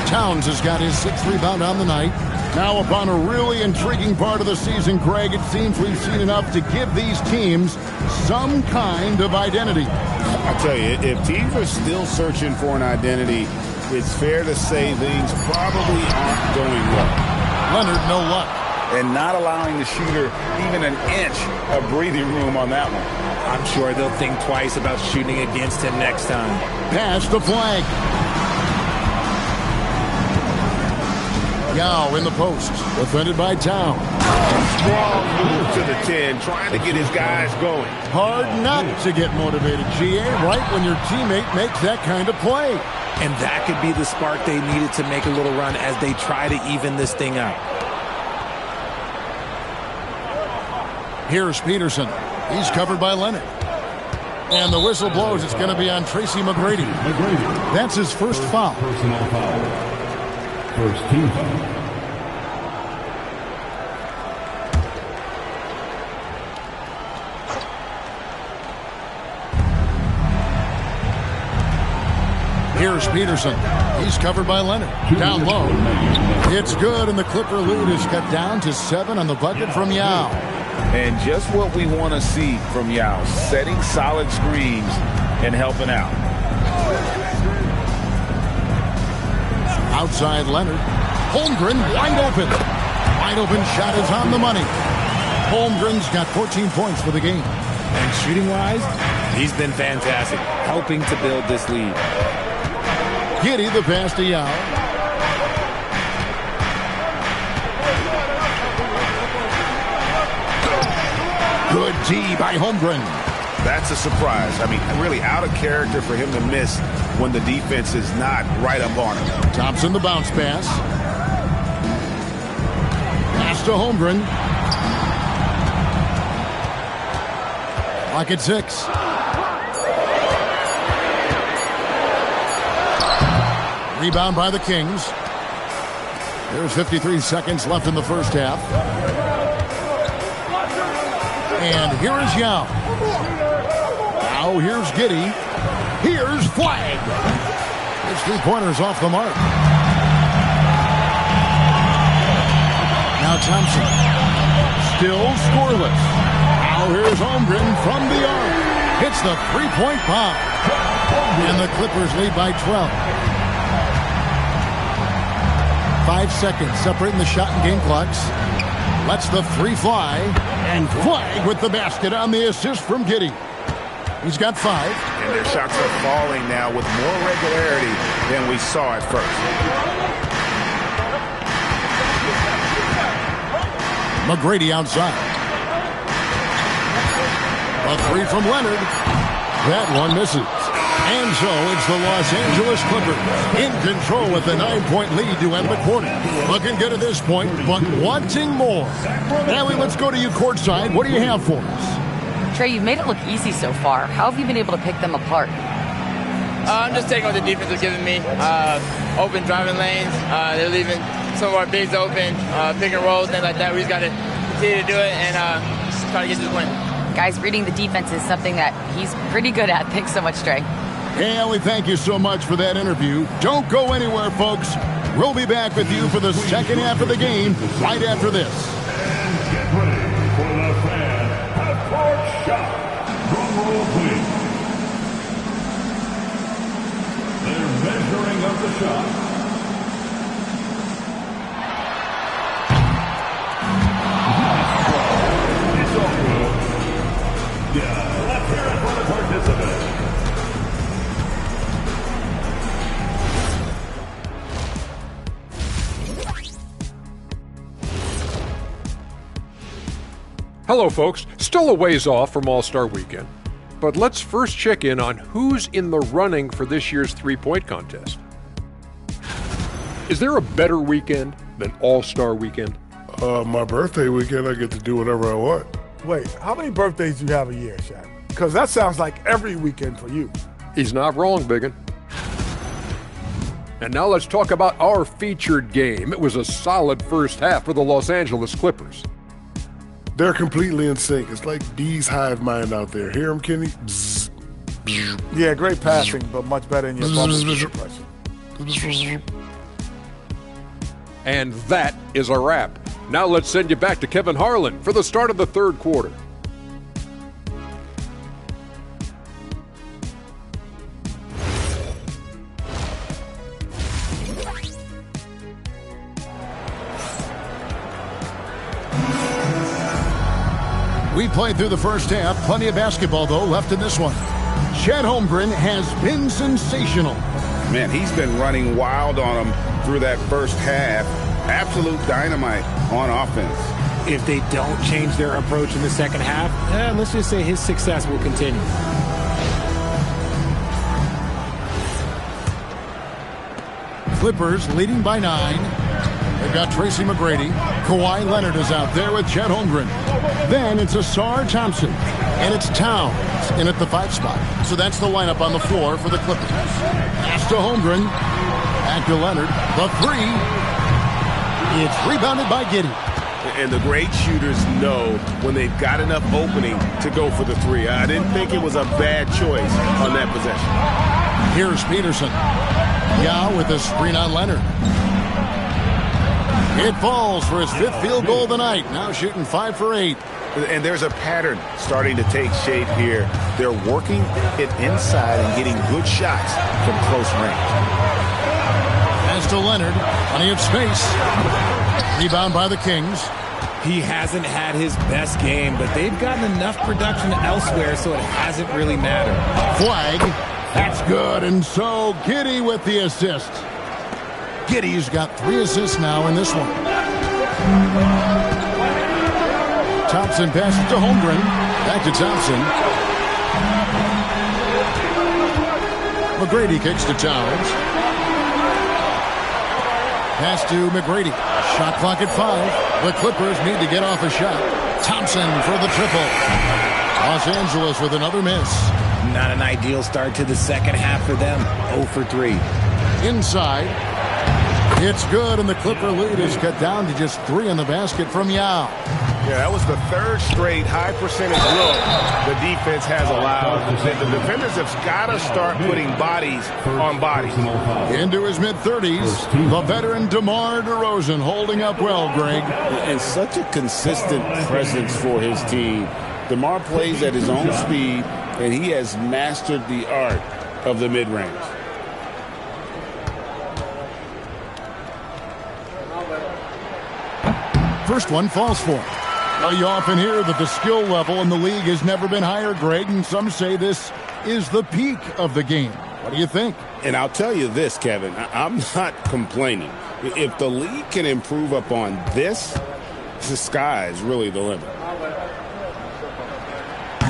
Towns has got his 6th rebound on the night. Now upon a really intriguing part of the season, Greg, it seems we've seen enough to give these teams some kind of identity. I tell you, if teams are still searching for an identity, it's fair to say things probably aren't going well. Leonard, no luck. And not allowing the shooter even an inch of breathing room on that one. I'm sure they'll think twice about shooting against him next time. Pass to Flag. Yao in the post. Defended by Towns. Strong move to the 10, trying to get his guys going. Hard not to get motivated, GA, right when your teammate makes that kind of play. And that could be the spark they needed to make a little run as they try to even this thing out. Here's Peterson. He's covered by Leonard. And the whistle blows. It's going to be on Tracy McGrady. That's his first foul. Personal foul. First team foul. Here's Peterson. He's covered by Leonard. Down low. It's good, and the Clipper lead is cut down to 7 on the bucket from Yao. And just what we want to see from Yao, setting solid screens and helping out. Outside Leonard. Holmgren wide open. Wide open shot is on the money. Holmgren's got 14 points for the game. And shooting-wise, he's been fantastic, helping to build this lead. Giddey the pass to Yao. Good D by Holmgren. That's a surprise. I mean, really out of character for him to miss when the defense is not right up on him. Thompson the bounce pass. Pass to Holmgren. Clock at 6. Rebound by the Kings. There's 53 seconds left in the first half. And here is Yao. Now here's Giddey. Here's Flag. His 3-pointer's off the mark. Now Thompson. Still scoreless. Now here's Holmgren from the arc. Hits the 3-point bomb. And the Clippers lead by 12. 5 seconds separating the shot and game clocks. Lets the 3 fly. And Flag with the basket on the assist from Giddey. He's got 5. And their shots are falling now with more regularity than we saw at first. McGrady outside. A 3 from Leonard. That one misses. And so it's the Los Angeles Clippers in control with a 9-point lead to end the quarter. Looking good at this point, but wanting more. Allie, let's go to you courtside. What do you have for us? Trey, you've made it look easy so far. How have you been able to pick them apart? I'm just taking what the defense is giving me. Open driving lanes. They're leaving some of our bigs open, pick and rolls, things like that. We just got to continue to do it and try to get this win. Guys, reading the defense is something that he's pretty good at. Thanks so much, Trey. Hey, Allie, thank you so much for that interview. Don't go anywhere, folks. We'll be back with you for the second half of the game right after this. Get ready for the fan half-court shot. Drum roll, please. They're measuring up the shot. It's all good. Yeah, let's hear it for the participants. Hello, folks. Still a ways off from All-Star Weekend. But let's first check in on who's in the running for this year's three-point contest. Is there a better weekend than All-Star Weekend? My birthday weekend, I get to do whatever I want. Wait, how many birthdays do you have a year, Shaq? Because that sounds like every weekend for you. He's not wrong, Biggin. And now let's talk about our featured game. It was a solid first half for the Los Angeles Clippers. They're completely in sync. It's like bees hive mind out there. Hear them, Kenny? Bzz, bzz. Yeah, great passing, but much better in your bumblebee impression. And that is a wrap. Now let's send you back to Kevin Harlan for the start of the third quarter. We played through the first half. Plenty of basketball, though, left in this one. Chet Holmgren has been sensational. Man, he's been running wild on him through that first half. Absolute dynamite on offense. If they don't change their approach in the second half, let's just say his success will continue. Clippers leading by 9. They've got Tracy McGrady. Kawhi Leonard is out there with Chet Holmgren. Then it's Asar Thompson. And it's Towns in at the 5 spot. So that's the lineup on the floor for the Clippers. Pass to Holmgren. Back to Leonard. The 3. It's rebounded by Giddey. And the great shooters know when they've got enough opening to go for the 3. I didn't think it was a bad choice on that possession. Here's Peterson. Yao with a screen on Leonard. It falls for his 5th field goal of the night. Now shooting 5 for 8. And there's a pattern starting to take shape here. They're working it inside and getting good shots from close range. Pass to Leonard. Plenty of space. Rebound by the Kings. He hasn't had his best game, but they've gotten enough production elsewhere, so it hasn't really mattered. Flag. That's good. And so Giddey with the assist. Giddey's got 3 assists now in this one. Thompson passes to Holmgren. Back to Thompson. McGrady kicks to Towns. Pass to McGrady. Shot clock at 5. The Clippers need to get off a shot. Thompson for the triple. Los Angeles with another miss. Not an ideal start to the second half for them. 0 for 3. Inside. It's good, and the Clipper lead is cut down to just 3 in the basket from Yao. Yeah, that was the 3rd straight high percentage look the defense has allowed. The defenders have got to start putting bodies on bodies. Into his mid-30s, the veteran DeMar DeRozan holding up well, Greg. And such a consistent presence for his team. DeMar plays at his own speed, and he has mastered the art of the mid-range. First one falls for him. Now you often hear that the skill level in the league has never been higher, Greg, and some say this is the peak of the game. What do you think? And I'll tell you this, Kevin, I'm not complaining. If the league can improve upon this, the sky is really the limit.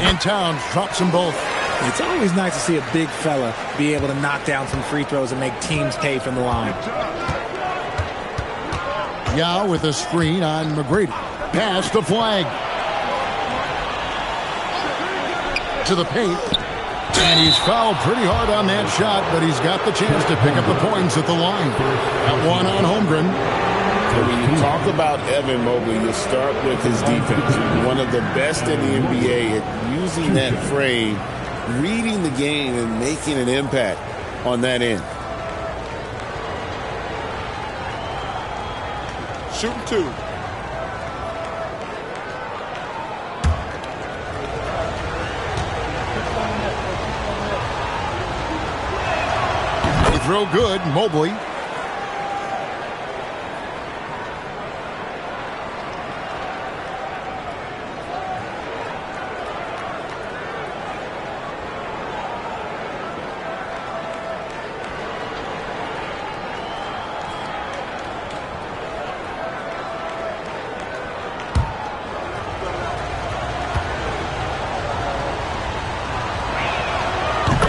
And Towns drops them both. It's always nice to see a big fella be able to knock down some free throws and make teams pay from the line. Yao with a screen on McGrady. Pass to Flag. To the paint. And he's fouled pretty hard on that shot, but he's got the chance to pick up the points at the line. That one on Holmgren. And when you talk about Evan Mobley, you start with his defense. One of the best in the NBA at using that frame, reading the game, and making an impact on that end. Shooting 2. They throw good. Mobley.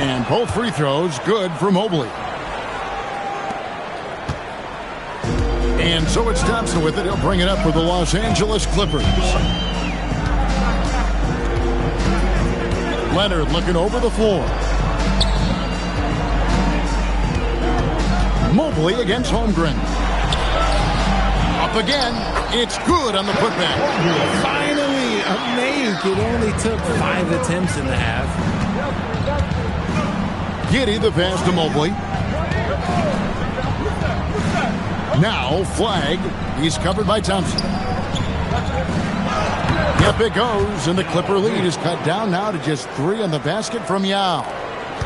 And both free throws good for Mobley. And so it's Thompson with it. He'll bring it up for the Los Angeles Clippers. Leonard looking over the floor. Mobley against Holmgren. Up again. It's good on the putback. Finally, a make. It only took 5 attempts in the half. Giddy the pass to Mobley. Now flag. He's covered by Thompson. Yep, it goes, and the Clipper lead is cut down now to just 3 on the basket from Yao.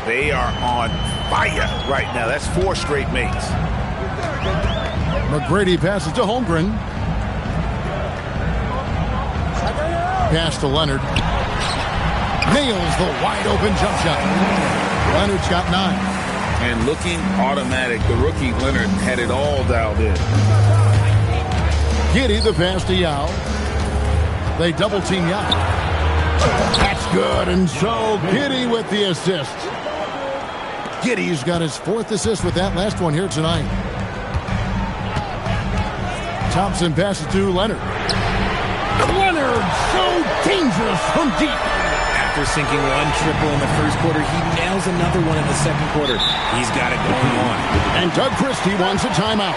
They are on fire right now. That's 4 straight makes. McGrady passes to Holmgren. Pass to Leonard. Nails the wide-open jump shot. Leonard's got 9. And looking automatic, the rookie Leonard had it all dialed in. Giddy the pass to Yao. They double team Yao. That's good, and so Giddy with the assist. Giddy's got his 4th assist with that last one here tonight. Thompson passes to Leonard. Leonard, so dangerous from deep. After sinking 1 triple in the first quarter, he nails another one in the second quarter. He's got it going on. And Doug Christie wants a timeout.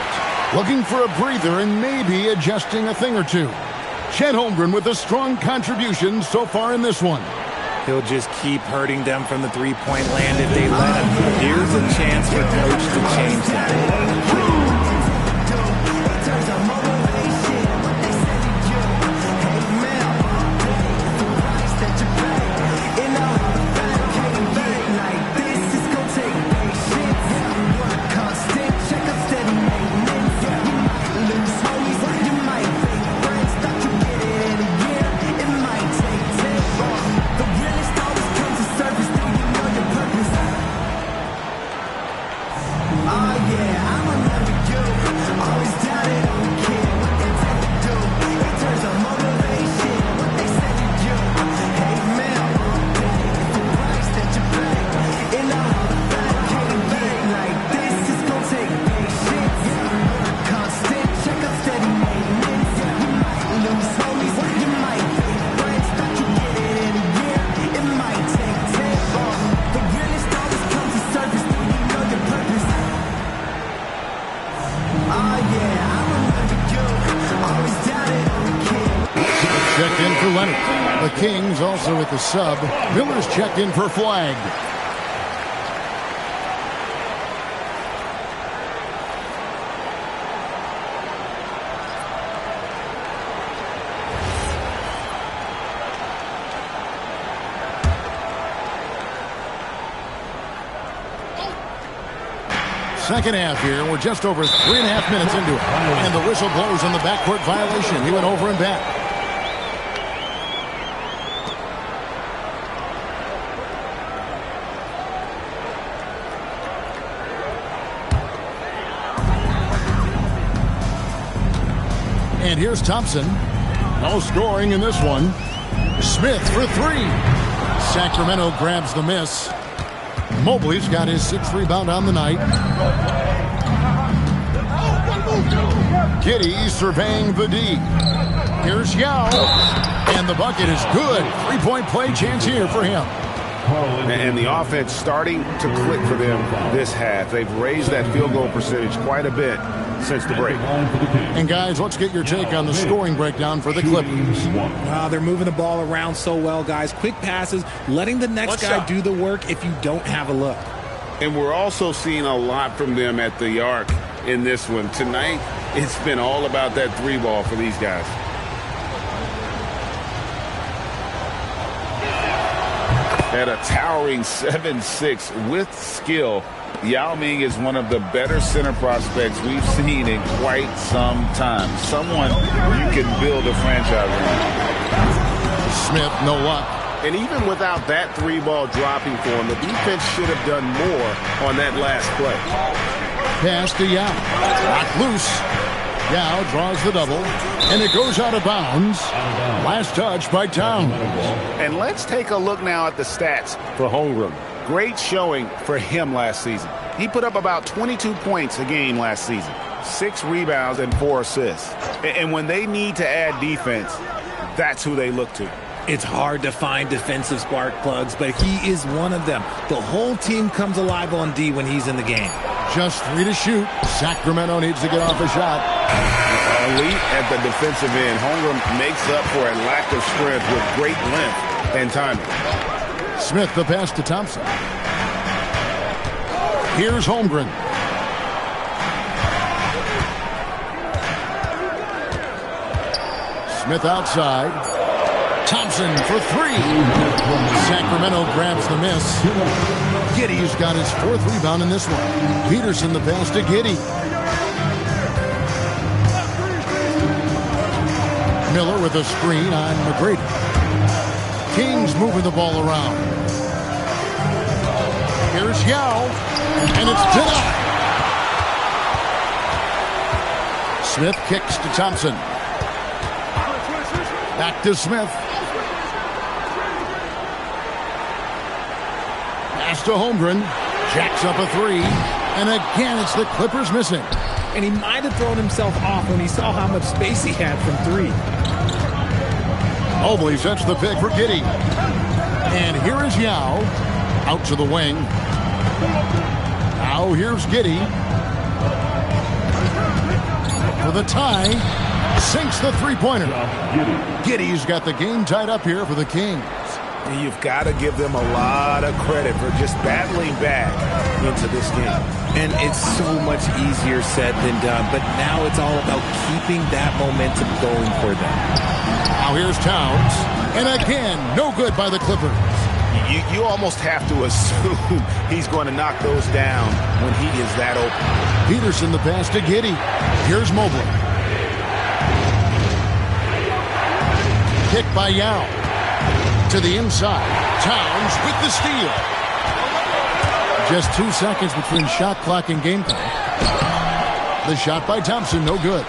Looking for a breather and maybe adjusting a thing or two. Chet Holmgren with a strong contribution so far in this one. He'll just keep hurting them from the three-point land if they let him. Here's a chance for Coach to change that. Checked in for Leonard. The Kings also with the sub. Miller's checked in for Flag. Second half here. We're just over 3.5 minutes into it. And the whistle blows on the backcourt violation. He went over and back. And here's Thompson. No scoring in this one. Smith for 3. Sacramento grabs the miss. Mobley's got his 6th rebound on the night. Giddy surveying the D. Here's Yao. And the bucket is good. 3-point play chance here for him. And the offense starting to click for them this half. They've raised that field goal percentage quite a bit since the break. And guys, let's get your take on the scoring breakdown for the Clippers. They're moving the ball around so well, guys. Quick passes, letting the next guy do the work if you don't have a look. And we're also seeing a lot from them at the arc in this one. Tonight, it's been all about that 3-ball for these guys. At a towering 7'6" with skill, Yao Ming is one of the better center prospects we've seen in quite some time. Someone you can build a franchise around. Smith, no luck. And even without that 3-ball dropping for him, the defense should have done more on that last play. Pass to Yao. Locked loose. Yao draws the double, and it goes out of bounds. Last touch by Towns. And let's take a look now at the stats for Holmgren. Great showing for him last season. He put up about 22 points a game last season, 6 rebounds and 4 assists. And when they need to add defense, that's who they look to. It's hard to find defensive spark plugs, but he is one of them. The whole team comes alive on D when he's in the game. Just 3 to shoot. Sacramento needs to get off a shot. Elite at the defensive end. Holmgren makes up for a lack of strength with great length and timing. Smith the pass to Thompson. Here's Holmgren. Smith outside. Thompson for 3. Sacramento grabs the miss. Giddey's got his 4th rebound in this one. Peterson the pass to Giddey. Miller with a screen on McGrady. Kings moving the ball around. Here's Yao, and it's denied. Smith kicks to Thompson. Back to Smith. Pass to Holmgren. Jacks up a 3. And again, it's the Clippers missing. And he might have thrown himself off when he saw how much space he had from 3. Mobley sets the pick for Giddey. And here is Yao. Out to the wing. Now here's Giddey. For the tie. Sinks the three-pointer. Giddey's got the game tied up here for the Kings. You've got to give them a lot of credit for just battling back into this game. And it's so much easier said than done, but now it's all about keeping that momentum going for them. Now here's Towns. And again, no good by the Clippers. You almost have to assume he's going to knock those down when he is that open. Peterson the pass to Giddey. Here's Mobley. Kick by Yao. To the inside. Towns with the steal. Just 2 seconds between shot clock and game time. The shot by Thompson, no good.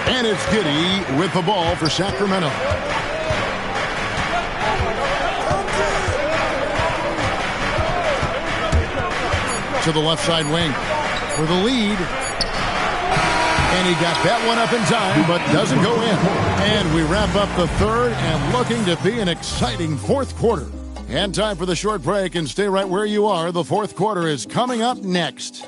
And it's Giddey with the ball for Sacramento. To the left side wing for the lead. And he got that one up in time, but doesn't go in. And we wrap up the third and looking to be an exciting 4th quarter. And time for the short break, and stay right where you are. The 4th quarter is coming up next.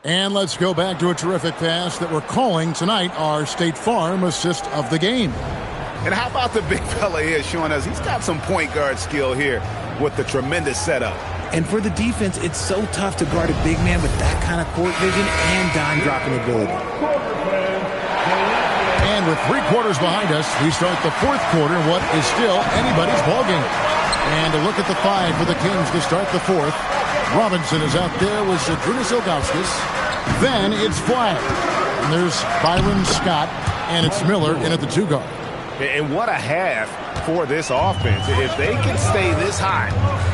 And let's go back to a terrific pass that we're calling tonight our State Farm assist of the game. And how about the big fella here showing us he's got some point guard skill here with the tremendous setup. And for the defense, it's so tough to guard a big man with that kind of court vision and dime dropping ability. And with 3 quarters behind us, we start the 4th quarter, what is still anybody's ballgame. And a look at the 5 for the Kings to start the 4th. Robinson is out there with Zydrunas Ilgauskas. Then it's Flag. And there's Byron Scott, and it's Miller in at the 2 guard. And what a half for this offense. If they can stay this high,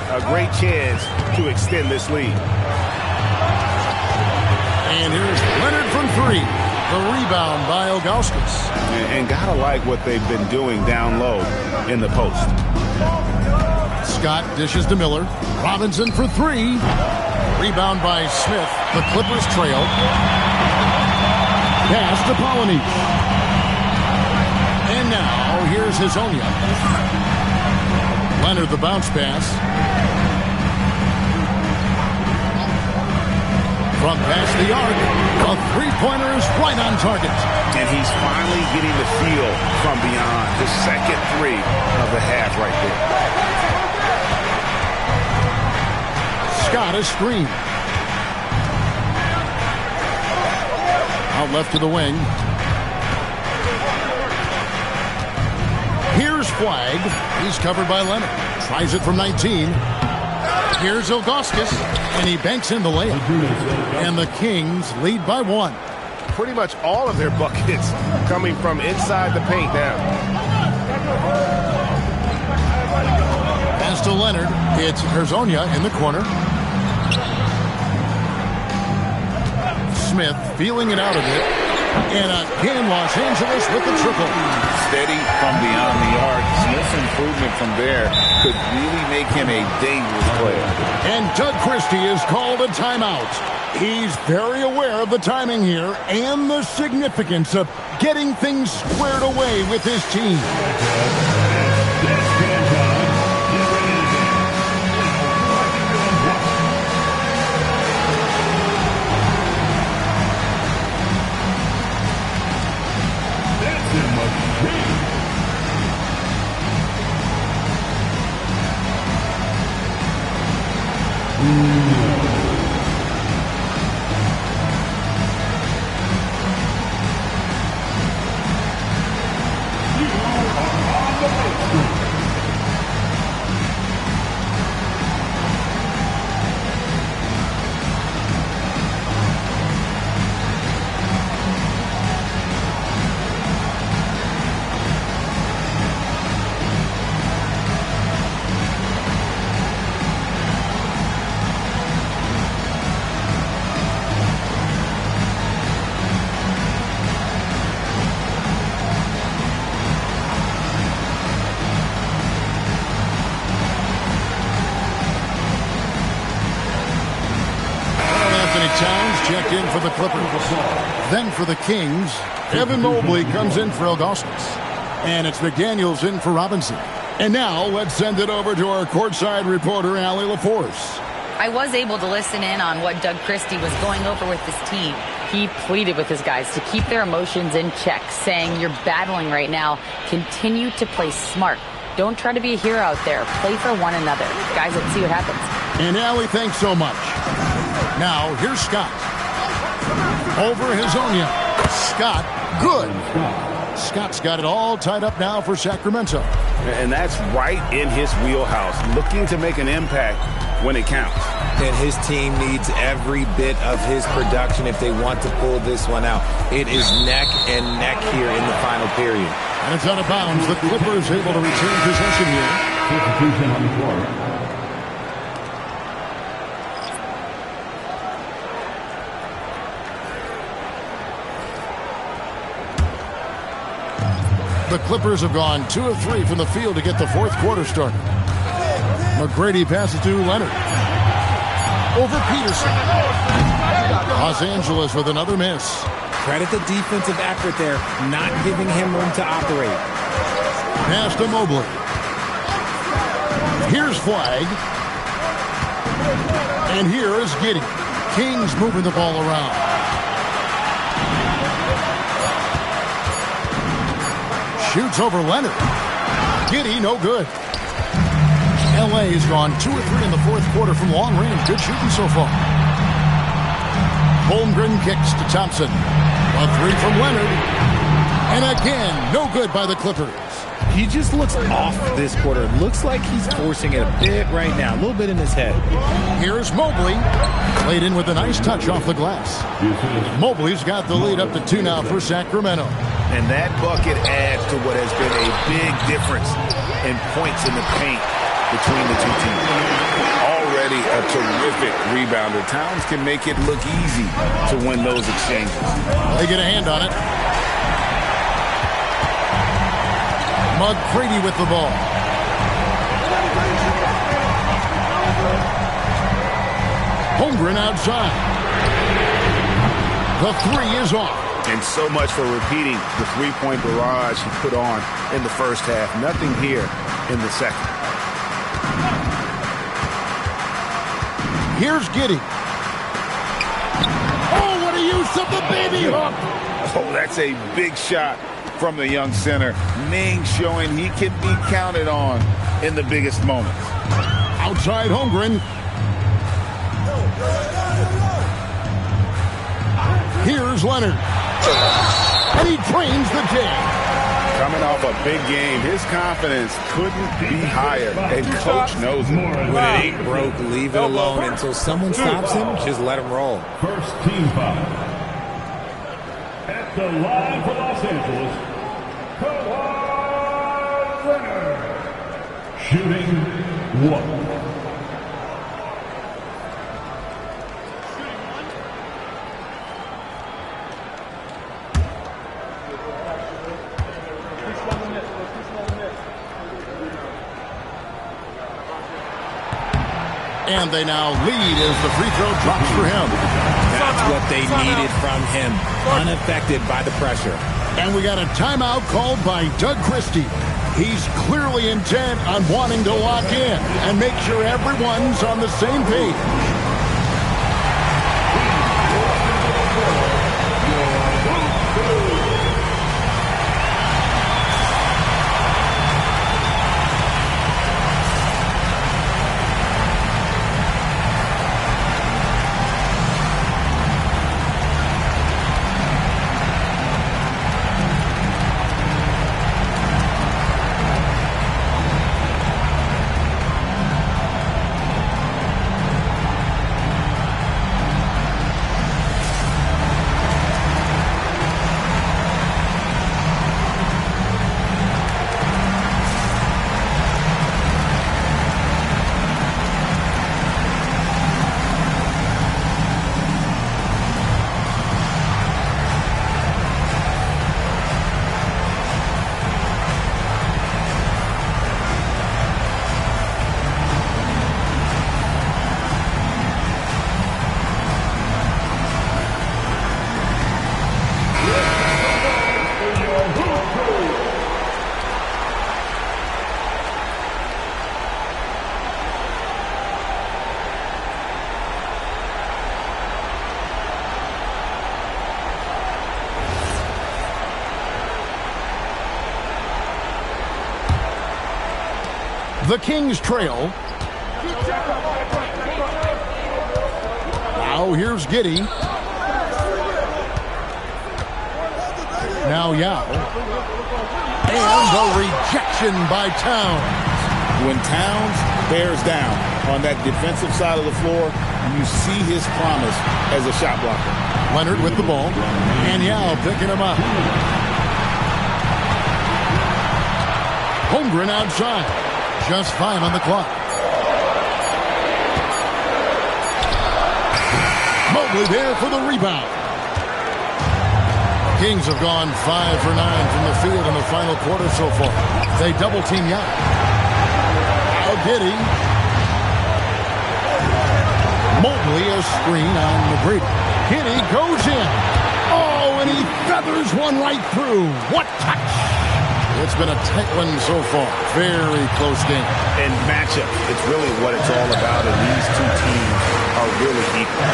a great chance to extend this lead. And here's Leonard from 3. The rebound by Ilgauskas. And gotta like what they've been doing down low in the post. Scott dishes to Miller. Robinson for 3. Rebound by Smith. The Clippers trail. Pass to Polonich. And now here's Hazonia. Leonard the bounce pass. From past the arc. The three-pointer is right on target. And he's finally getting the feel from beyond. The second 3 of the half right there. Scott is screened. Out left to the wing. Here's Flag. He's covered by Leonard. Tries it from 19. Here's Ilgauskas, and he banks in the layup. And the Kings lead by 1. Pretty much all of their buckets coming from inside the paint now. Pass to Leonard. It's Hezonja in the corner. Smith feeling it out of it. And again, Los Angeles with the triple. Steady from beyond the arc. Smith's improvement from there could really make him a dangerous player. And Doug Christie is called a timeout. He's very aware of the timing here and the significance of getting things squared away with his team. Checked in for the Clippers. Then for the Kings, Evan Mobley comes in for Ilgauskas. And it's McDaniels in for Robinson. And now let's send it over to our courtside reporter, Allie LaForce. I was able to listen in on what Doug Christie was going over with this team. He pleaded with his guys to keep their emotions in check, saying, you're battling right now. Continue to play smart. Don't try to be a hero out there. Play for one another. Guys, let's see what happens. And Allie, thanks so much. Now, here's Scott. Over Hezonja. Scott, good. Scott's got it all tied up now for Sacramento. And that's right in his wheelhouse, looking to make an impact when it counts. And his team needs every bit of his production if they want to pull this one out. It is neck and neck here in the final period. And it's out of bounds. The Clippers able to retain possession here. On the floor. The Clippers have gone 2 of 3 from the field to get the fourth quarter started. McGrady passes to Leonard. Over Peterson. Los Angeles with another miss. Credit the defensive effort there, not giving him room to operate. Pass to Mobley. Here's Flag. And here is Giddey. Kings moving the ball around. Shoots over Leonard. Giddey, no good. LA's gone 2 of 3 in the fourth quarter from long range. Good shooting so far. Holmgren kicks to Thompson. A 3 from Leonard. And again, no good by the Clippers. He just looks off this quarter. Looks like he's forcing it a bit right now. A little bit in his head. Here's Mobley. Played in with a nice touch off the glass. Mobley's got the lead up to 2 now for Sacramento. And that bucket adds to what has been a big difference in points in the paint between the two teams. Already a terrific rebounder. Towns can make it look easy to win those exchanges. They get a hand on it. McGrady with the ball. Holmgren outside. The 3 is off. And so much for repeating the three-point barrage he put on in the first half. Nothing here in the second. Here's Giddey. Oh, what a use of the baby hook. Oh, that's a big shot from the young center. Ning showing he can be counted on in the biggest moments. Outside Holmgren. Here's Leonard. And he drains the dig. Coming off a big game, his confidence couldn't be higher, and Coach knows it. When it ain't broke, leave it alone until someone stops him. Just let him roll. First team foul. At the line for Los Angeles, Kawhi Leonard. Shooting 1. And they now lead as the free throw drops for him. That's what they needed from him. Unaffected by the pressure. And we got a timeout called by Doug Christie. He's clearly intent on wanting to lock in and make sure everyone's on the same page. The Kings trail. Now here's Giddey. Now Yao. And the rejection by Towns. When Towns bears down on that defensive side of the floor, you see his promise as a shot blocker. Leonard with the ball. And Yao picking him up. Holmgren outside. Just 5 on the clock. Mobley there for the rebound. Kings have gone 5 for 9 from the field in the final quarter so far. They double team Yao. Now Giddey. Mobley a screen on McGrady. Giddey goes in. Oh, and he feathers one right through. What touch! It's been a tight one so far. Very close game. And matchup, it's really what it's all about, and these two teams are really equal.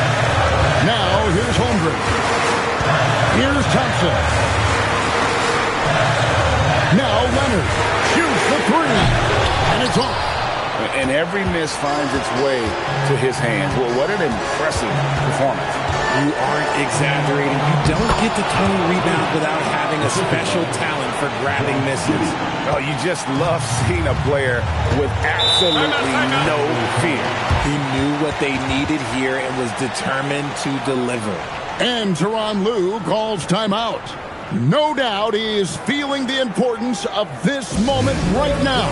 Now, here's Holmgren. Here's Thompson. Now Leonard shoots the three. And it's off. And every miss finds its way to his hands. Well, what an impressive performance. You aren't exaggerating. You don't get to 20 rebounds without having a special talent for grabbing misses. Oh, you just love seeing a player with absolutely no fear. He knew what they needed here and was determined to deliver. And Tyronn Lue calls timeout. No doubt he is feeling the importance of this moment right now.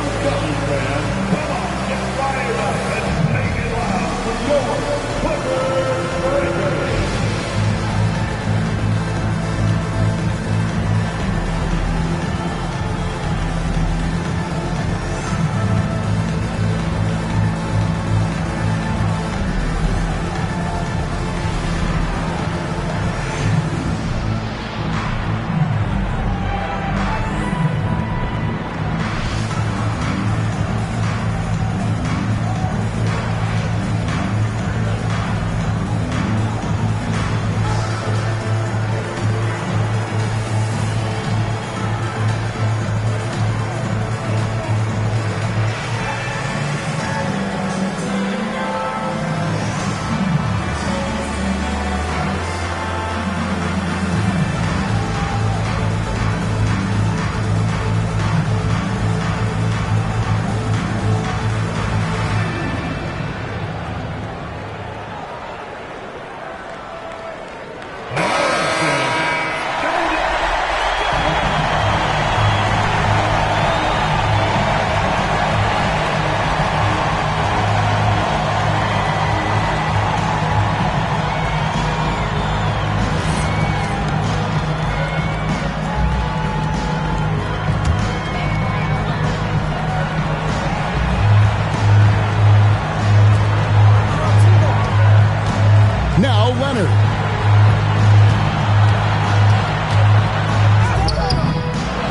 Leonard.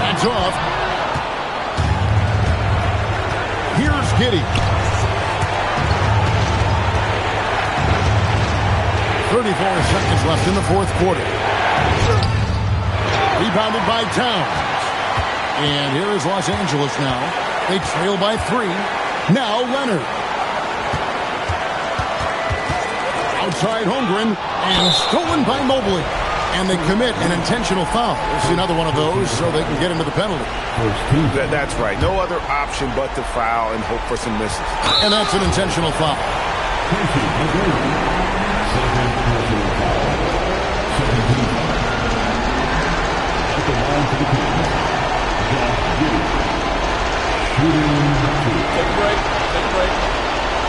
That's off. Here's Giddey. 34 seconds left in the fourth quarter. Rebounded by Towns. And here is Los Angeles now. They trail by 3. Now Leonard. Outside Holmgren. And stolen by Mobley. And they commit an intentional foul. It's another one of those so they can get into the penalty. That's right. No other option but to foul and hope for some misses. And that's an intentional foul. Take a break.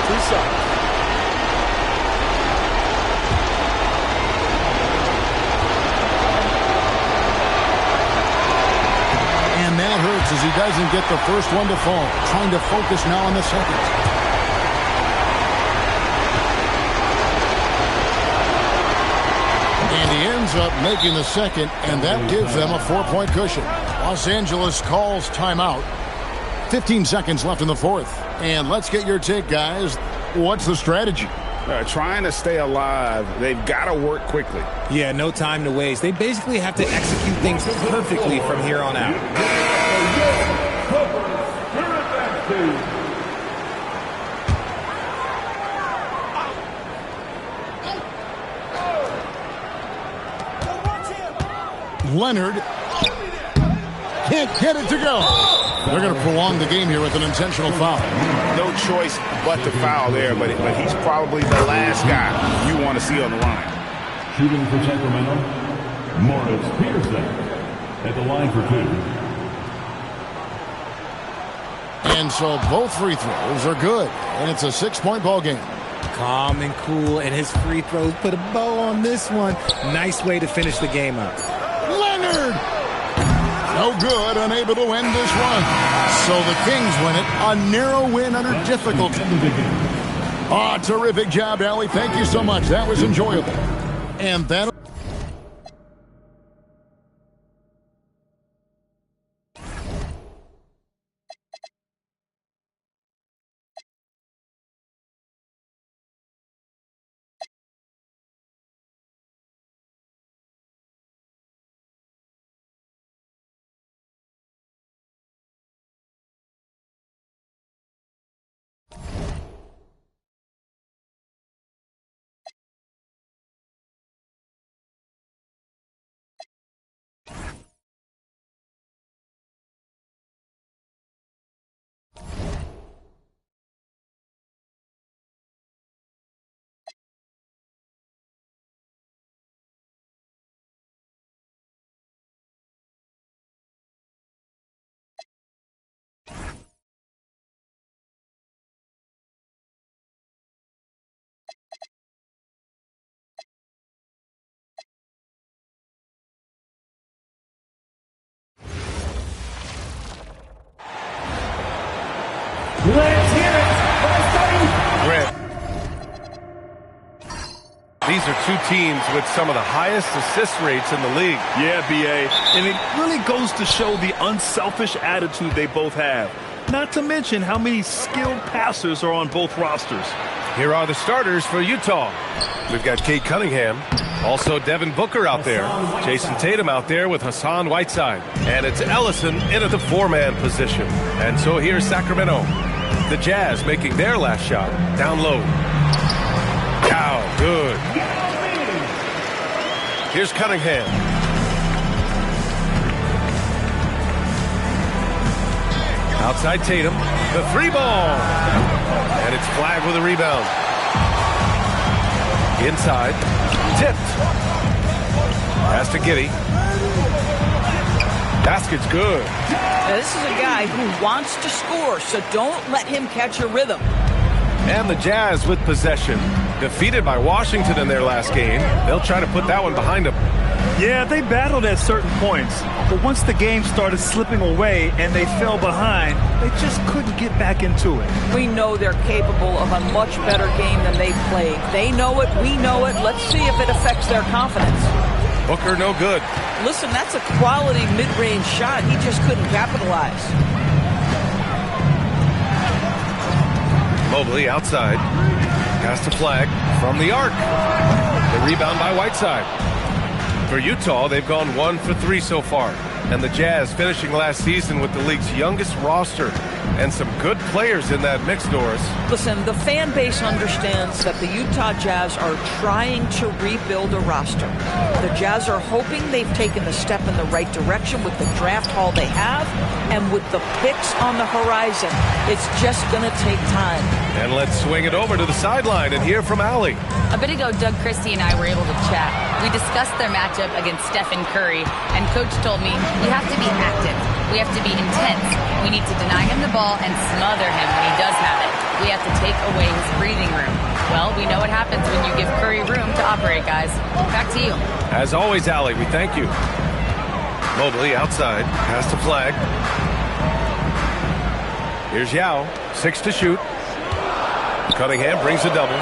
2 seconds. And that hurts as he doesn't get the first one to fall. Trying to focus now on the second. And he ends up making the second, and that gives them a 4-point cushion. Los Angeles calls timeout. 15 seconds left in the fourth. And let's get your take, guys. What's the strategy? Trying to stay alive. They've got to work quickly. Yeah, no time to waste. They basically have to execute things perfectly from here on out. Leonard can't get it to go. They're going to prolong the game here with an intentional foul. No choice but to foul there, but he's probably the last guy you want to see on the line. Shooting for Sacramento, Morris Peterson at the line for 2. And so both free throws are good, and it's a 6-point ball game. Calm and cool, and his free throws put a bow on this one. Nice way to finish the game up. Leonard! No good, unable to win this one. So the Kings win it. A narrow win under difficulty. Oh, terrific job, Allie. Thank you so much. That was enjoyable. And that... Let's hear it for the starting. Grant. These are two teams with some of the highest assist rates in the league. Yeah, B.A. And it really goes to show the unselfish attitude they both have. Not to mention how many skilled passers are on both rosters. Here are the starters for Utah. We've got Kate Cunningham, also Devin Booker out there, Jason Tatum out there with Hassan Whiteside, and it's Ellison in at the 4-man position. And so here's Sacramento. The Jazz making their last shot, down low. Wow, good. Here's Cunningham. Outside Tatum, the 3-ball. And it's flagged with a rebound. Inside, tipped. Pass to Giddey. Basket's good. Now, this is a guy who wants to score, so don't let him catch a rhythm. And the Jazz with possession. Defeated by Washington in their last game. They'll try to put that one behind them. Yeah, they battled at certain points, but once the game started slipping away and they fell behind, they just couldn't get back into it. We know they're capable of a much better game than they've played. They know it, we know it. Let's see if it affects their confidence. Booker, no good. Listen, that's a quality mid-range shot. He just couldn't capitalize. Mobley outside. Pass to Flag from the arc. The rebound by Whiteside. For Utah, they've gone 1 for 3 so far. And the Jazz finishing last season with the league's youngest roster. And some good players in that mix, Doris. Listen, the fan base understands that the Utah Jazz are trying to rebuild a roster. The Jazz are hoping they've taken a step in the right direction with the draft haul they have and with the picks on the horizon. It's just going to take time. And let's swing it over to the sideline and hear from Allie. A bit ago, Doug Christie and I were able to chat. We discussed their matchup against Stephen Curry, and Coach told me, we have to be active. We have to be intense. We need to deny him the ball and smother him when he does have it. We have to take away his breathing room. Well, we know what happens when you give Curry room to operate, guys. Back to you. As always, Allie, we thank you. Mobley outside. Pass to Flag. Here's Yao. 6 to shoot. Cunningham brings a double.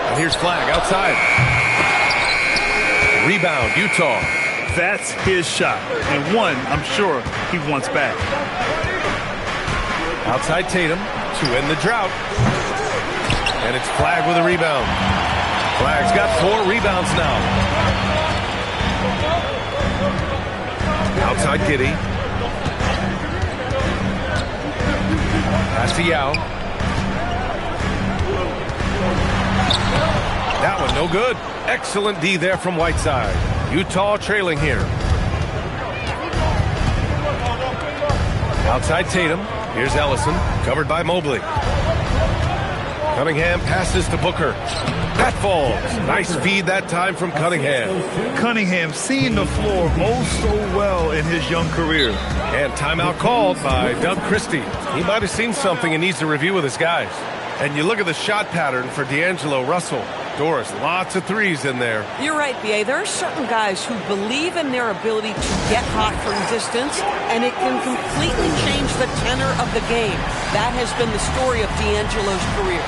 And here's Flag outside. Rebound, Utah. That's his shot, and one I'm sure he wants back. Outside Tatum to end the drought. And it's Flag with a rebound. Flag's got 4 rebounds now. Outside Giddey. Pass to Yao. That one no good. Excellent D there from Whiteside. Utah trailing here. Outside Tatum. Here's Ellison. Covered by Mobley. Cunningham passes to Booker. That falls. Nice feed that time from Cunningham. Cunningham seeing the floor oh so well in his young career. And timeout called by Doug Christie. He might have seen something and needs to review with his guys. And you look at the shot pattern for D'Angelo Russell. Doris, lots of threes in there. You're right, B.A. There are certain guys who believe in their ability to get hot from distance, and it can completely change the tenor of the game. That has been the story of D'Angelo's career.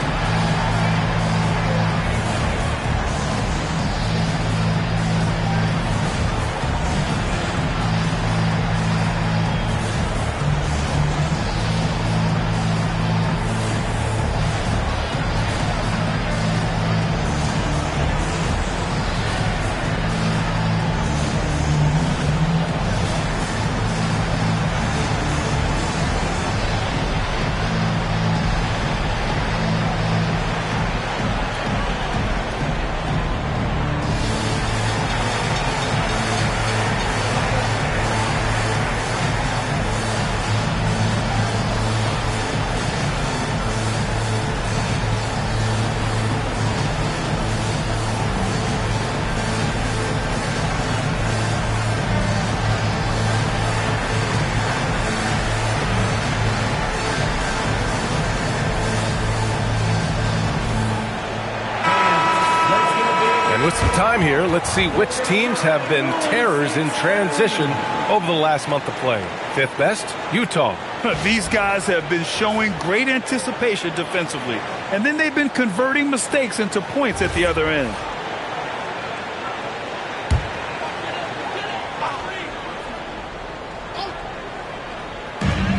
With some time here, let's see which teams have been terrors in transition over the last month of play. 5th best, Utah. These guys have been showing great anticipation defensively, and then they've been converting mistakes into points at the other end.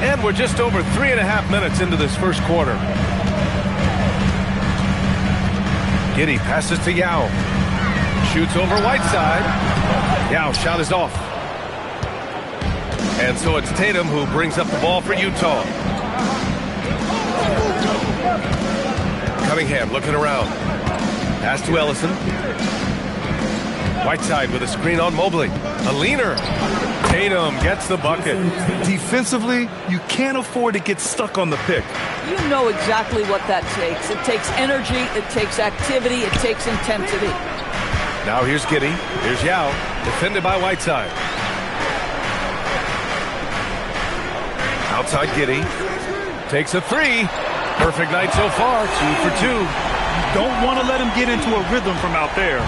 And we're just over 3.5 minutes into this first quarter. Giddey passes to Yao. Shoots over Whiteside. Yao shot is off. And so it's Tatum who brings up the ball for Utah. Cunningham looking around. Pass to Ellison. Whiteside with a screen on Mobley. A leaner. Tatum gets the bucket. Defensively, you can't afford to get stuck on the pick. You know exactly what that takes. It takes energy, it takes activity, it takes intensity. Now here's Giddey. Here's Yao. Defended by Whiteside. Outside Giddey. Takes a 3. Perfect night so far. 2 for 2. You don't want to let him get into a rhythm from out there.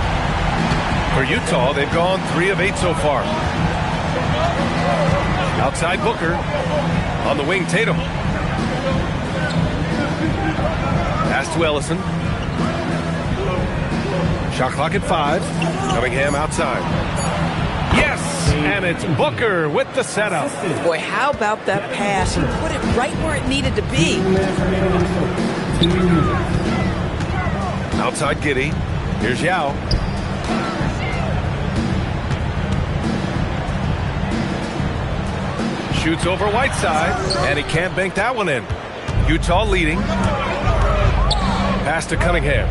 For Utah, they've gone 3 of 8 so far. Outside Booker. On the wing, Tatum. Pass to Ellison. Shot clock at 5. Cunningham outside. Yes! And it's Booker with the setup. Boy, how about that pass? He put it right where it needed to be. Outside Giddey. Here's Yao. Shoots over Whiteside, and he can't bank that one in. Utah leading. Pass to Cunningham.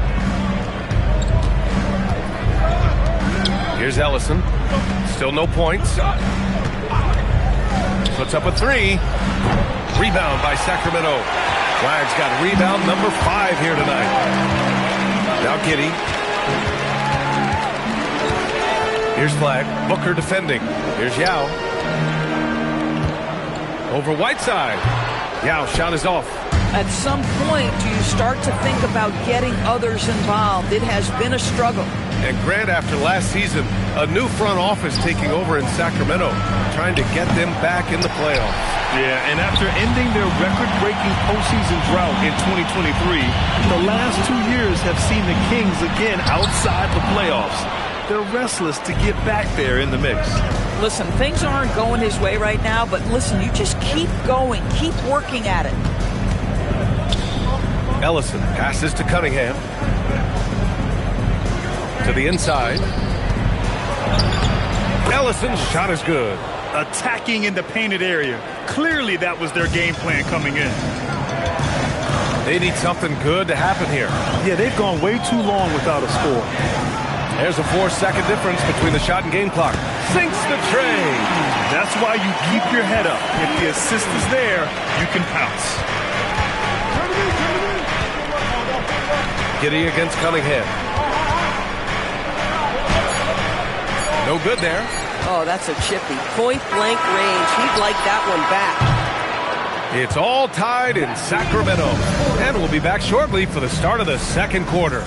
Here's Ellison. Still no points. Puts up a 3. Rebound by Sacramento. Flags got rebound number 5 here tonight. Now Giddey. Here's Flag. Booker defending. Here's Yao. Over Whiteside. Yao shot is off. At some point, do you start to think about getting others involved? It has been a struggle. And Grant, after last season, a new front office taking over in Sacramento, trying to get them back in the playoffs. Yeah, and after ending their record-breaking postseason drought in 2023, the last 2 years have seen the Kings again outside the playoffs. They're restless to get back there in the mix. Listen, things aren't going his way right now, but listen, you just keep going, keep working at it. Ellison passes to Cunningham. To the inside. Ellison's shot is good. Attacking in the painted area. Clearly that was their game plan coming in. They need something good to happen here. Yeah, they've gone way too long without a score. There's a 4-second difference between the shot and game clock. Sinks the tray. That's why you keep your head up. If the assist is there, you can pounce. Giddey against Cunningham. No good there. Oh, that's a chippy. Point-blank range. He'd like that one back. It's all tied in Sacramento. And we'll be back shortly for the start of the second quarter.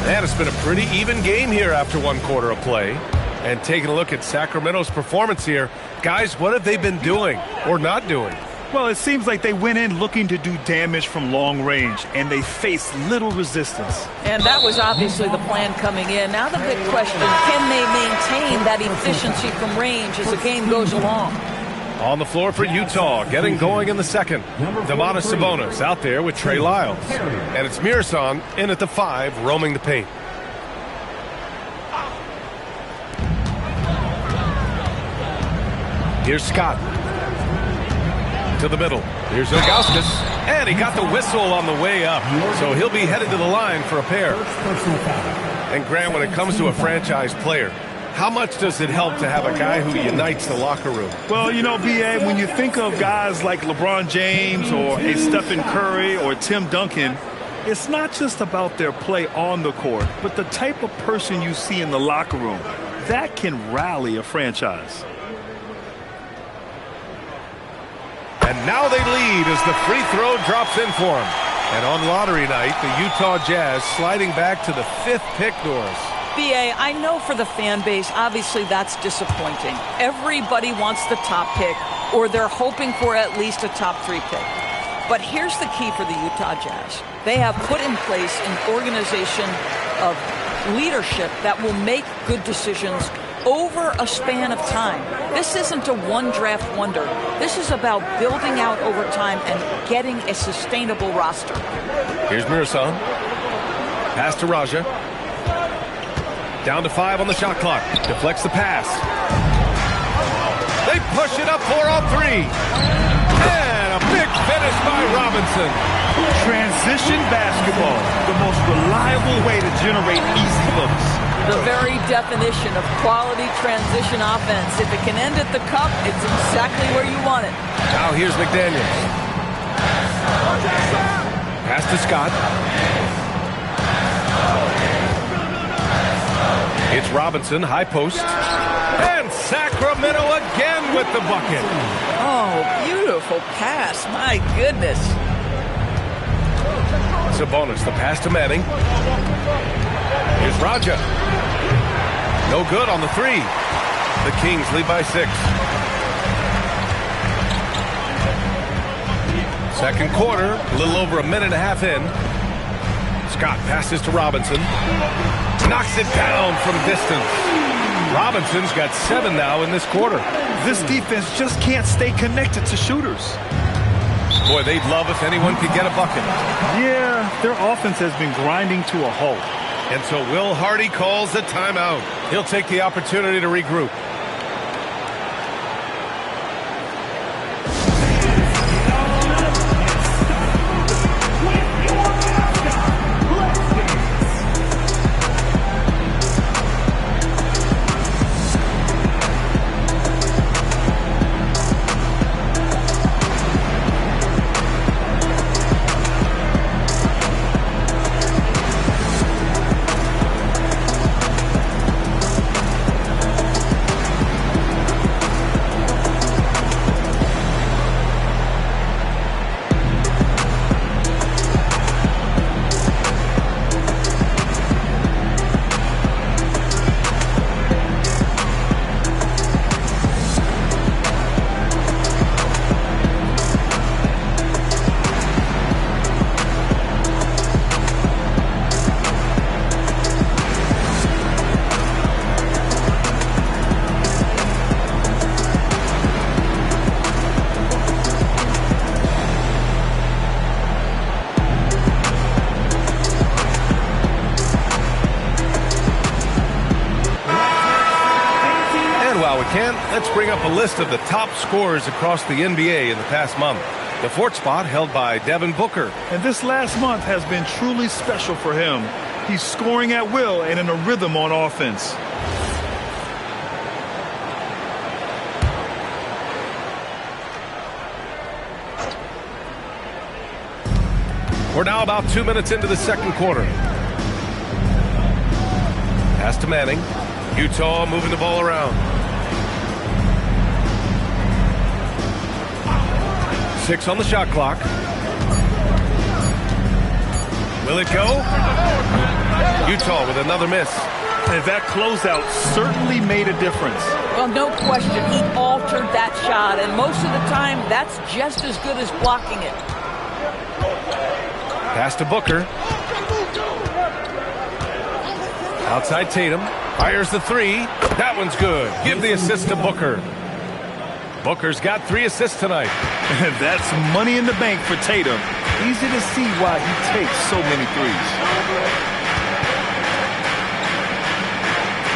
And it's been a pretty even game here after 1 quarter of play. And taking a look at Sacramento's performance here, guys, what have they been doing or not doing? Well, it seems like they went in looking to do damage from long range, and they faced little resistance. And that was obviously the plan coming in. Now the big question, can they maintain that efficiency from range as the game goes along? On the floor for Utah, getting going in the second. Domantas Sabonis out there with Trey Lyles. And it's Mirasan in at the 5, roaming the paint. Here's Scott. To the middle. Here's Ilgauskas. And he got the whistle on the way up. So he'll be headed to the line for a pair. And Grant, when it comes to a franchise player, how much does it help to have a guy who unites the locker room? Well, you know, B.A., when you think of guys like LeBron James or a Stephen Curry or Tim Duncan, it's not just about their play on the court, but the type of person you see in the locker room. That can rally a franchise. And now they lead as the free throw drops in for them. And on lottery night, the Utah Jazz sliding back to the 5th pick, Norris. B.A., I know for the fan base, obviously that's disappointing. Everybody wants the top pick, or they're hoping for at least a top 3 pick. But here's the key for the Utah Jazz. They have put in place an organization of leadership that will make good decisions over a span of time. This isn't a one-draft wonder. This is about building out over time and getting a sustainable roster. Here's Mirasan. Pass to Raja. Down to 5 on the shot clock. Deflects the pass. They push it up 4 on 3. And a big finish by Robinson. Transition basketball, the most reliable way to generate easy looks. The very definition of quality transition offense. If it can end at the cup, it's exactly where you want it. Now here's McDaniels. Pass to Scott. It's Robinson, high post. And Sacramento again with the bucket. Oh, beautiful pass. My goodness. Sabonis, the pass to Manning. Here's Raja. No good on the three. The Kings lead by 6. Second quarter, a little over a minute and a half in. Scott passes to Robinson. Knocks it down from distance. Robinson's got 7 now in this quarter. This defense just can't stay connected to shooters. Boy, they'd love if anyone could get a bucket. Yeah, their offense has been grinding to a halt. And so Will Hardy calls a timeout. He'll take the opportunity to regroup. Let's bring up a list of the top scorers across the NBA in the past month. The 4th spot held by Devin Booker. And this last month has been truly special for him. He's scoring at will and in a rhythm on offense. We're now about 2 minutes into the second quarter. Pass to Manning. Utah moving the ball around. 6 on the shot clock. Will it go? Utah with another miss. And that closeout certainly made a difference. Well, no question. He altered that shot, and most of the time, that's just as good as blocking it. Pass to Booker. Outside Tatum. Fires the 3. That one's good. Give the assist to Booker. Booker's got 3 assists tonight. And that's money in the bank for Tatum. Easy to see why he takes so many threes.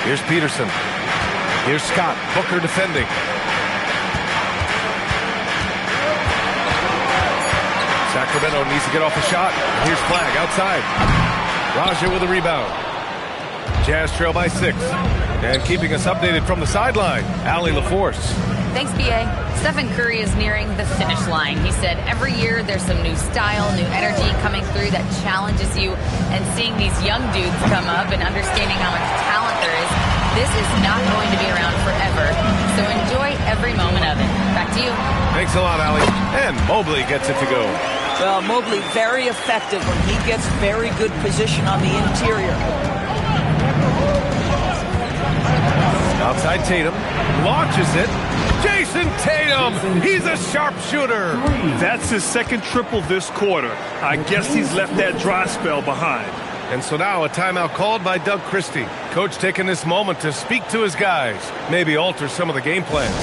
Here's Peterson. Here's Scott. Booker defending. Sacramento needs to get off a shot. Here's Flag outside. Raja with a rebound. Jazz trail by 6. And keeping us updated from the sideline, Allie LaForce. Thanks, BA. Stephen Curry is nearing the finish line. He said every year there's some new style, new energy coming through that challenges you. And seeing these young dudes come up and understanding how much talent there is, this is not going to be around forever. So enjoy every moment of it. Back to you. Thanks a lot, Allie. And Mobley gets it to go. Well, Mobley very effective when he gets very good position on the interior. Outside Tatum. Launches it. Jason Tatum. He's a sharpshooter. That's his second triple this quarter. I guess he's left that dry spell behind. And so now a timeout called by Doug Christie. Coach taking this moment to speak to his guys. Maybe alter some of the game plans.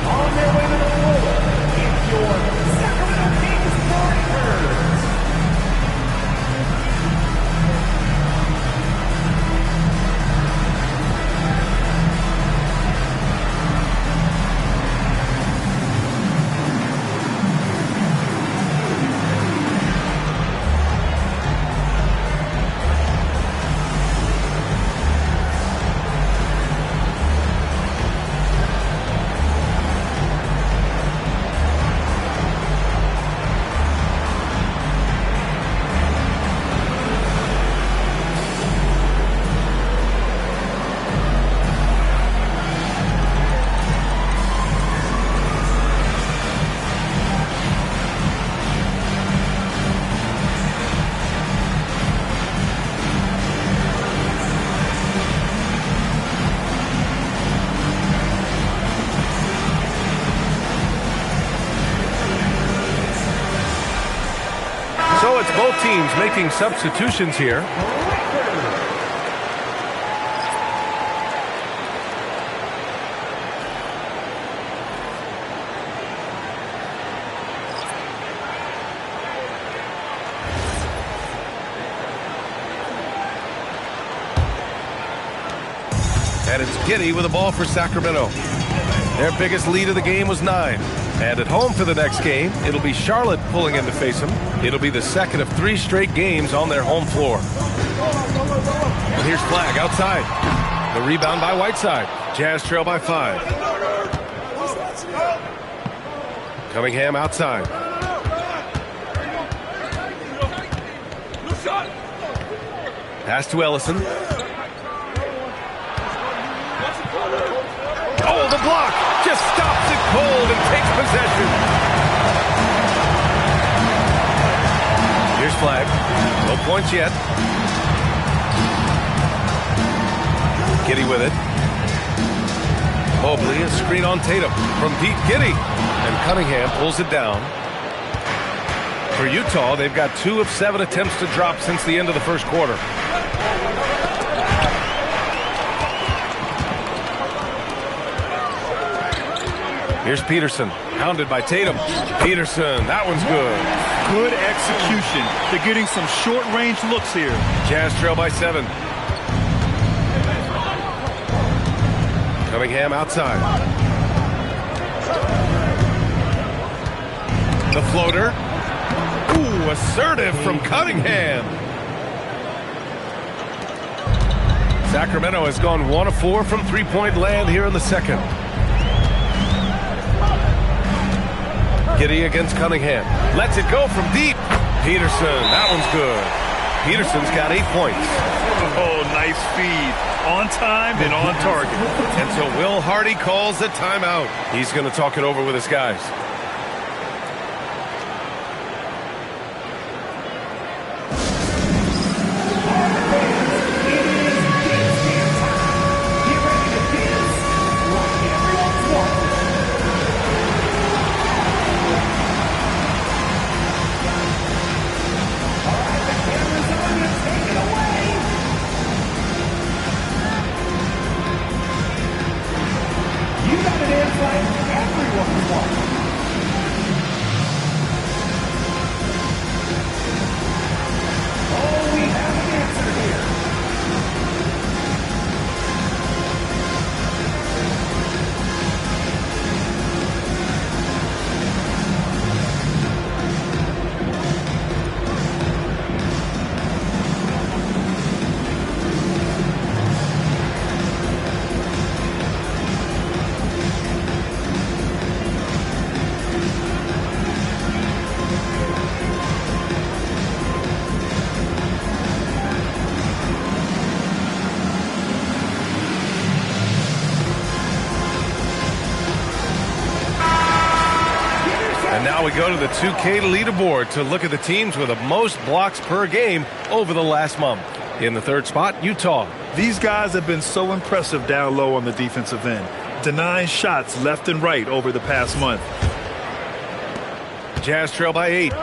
On their way to the floor, it's your Sacramento Kings Warriors. So it's both teams making substitutions here. And it's Giddy with the ball for Sacramento. Their biggest lead of the game was 9. And at home for the next game, it'll be Charlotte pulling in to face them. It'll be the second of 3 straight games on their home floor. And here's Flagg outside. The rebound by Whiteside. Jazz trail by 5. Cunningham outside. Pass to Ellison. Oh, the block just stops it cold and takes possession. Here's Flagg. No points yet. Giddy with it. Mobley, a screen on Tatum from Pete Giddy. And Cunningham pulls it down. For Utah, they've got 2 of 7 attempts to drop since the end of the first quarter. Here's Peterson, hounded by Tatum. Peterson, that one's good. Good execution. They're getting some short-range looks here. Jazz trail by 7. Cunningham outside. The floater. Ooh, assertive from Cunningham. Sacramento has gone 1 of 4 from three-point land here in the second. Giddy against Cunningham. Lets it go from deep. Peterson, that one's good. Peterson's got 8 points. Oh, nice feed. On time and on target. And so Will Hardy calls the timeout. He's going to talk it over with his guys. And now we go to the 2K leaderboard to look at the teams with the most blocks per game over the last month. In the third spot, Utah. These guys have been so impressive down low on the defensive end, denying shots left and right over the past month. Jazz trail by 8.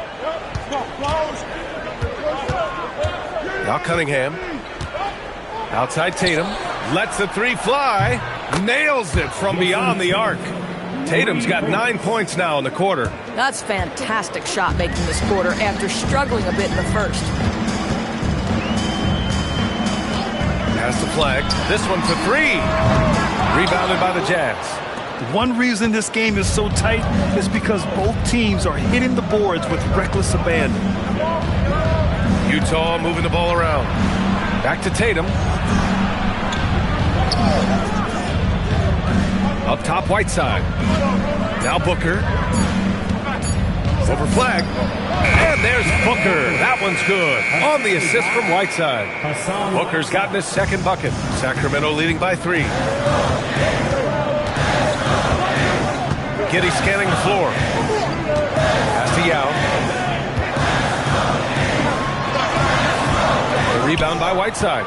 Now Cunningham. Outside Tatum. Lets the 3 fly. Nails it from beyond the arc. Tatum's got 9 points now in the quarter. That's fantastic shot making this quarter after struggling a bit in the first. Pass to Flagg. This one for 3. Rebounded by the Jazz. One reason this game is so tight is because both teams are hitting the boards with reckless abandon. Utah moving the ball around. Back to Tatum. Up top, Whiteside. Now Booker. Over Flagg. And there's Booker. That one's good. On the assist from Whiteside. Booker's gotten his second bucket. Sacramento leading by 3. Giddy scanning the floor. Pass to Yao. The rebound by Whiteside.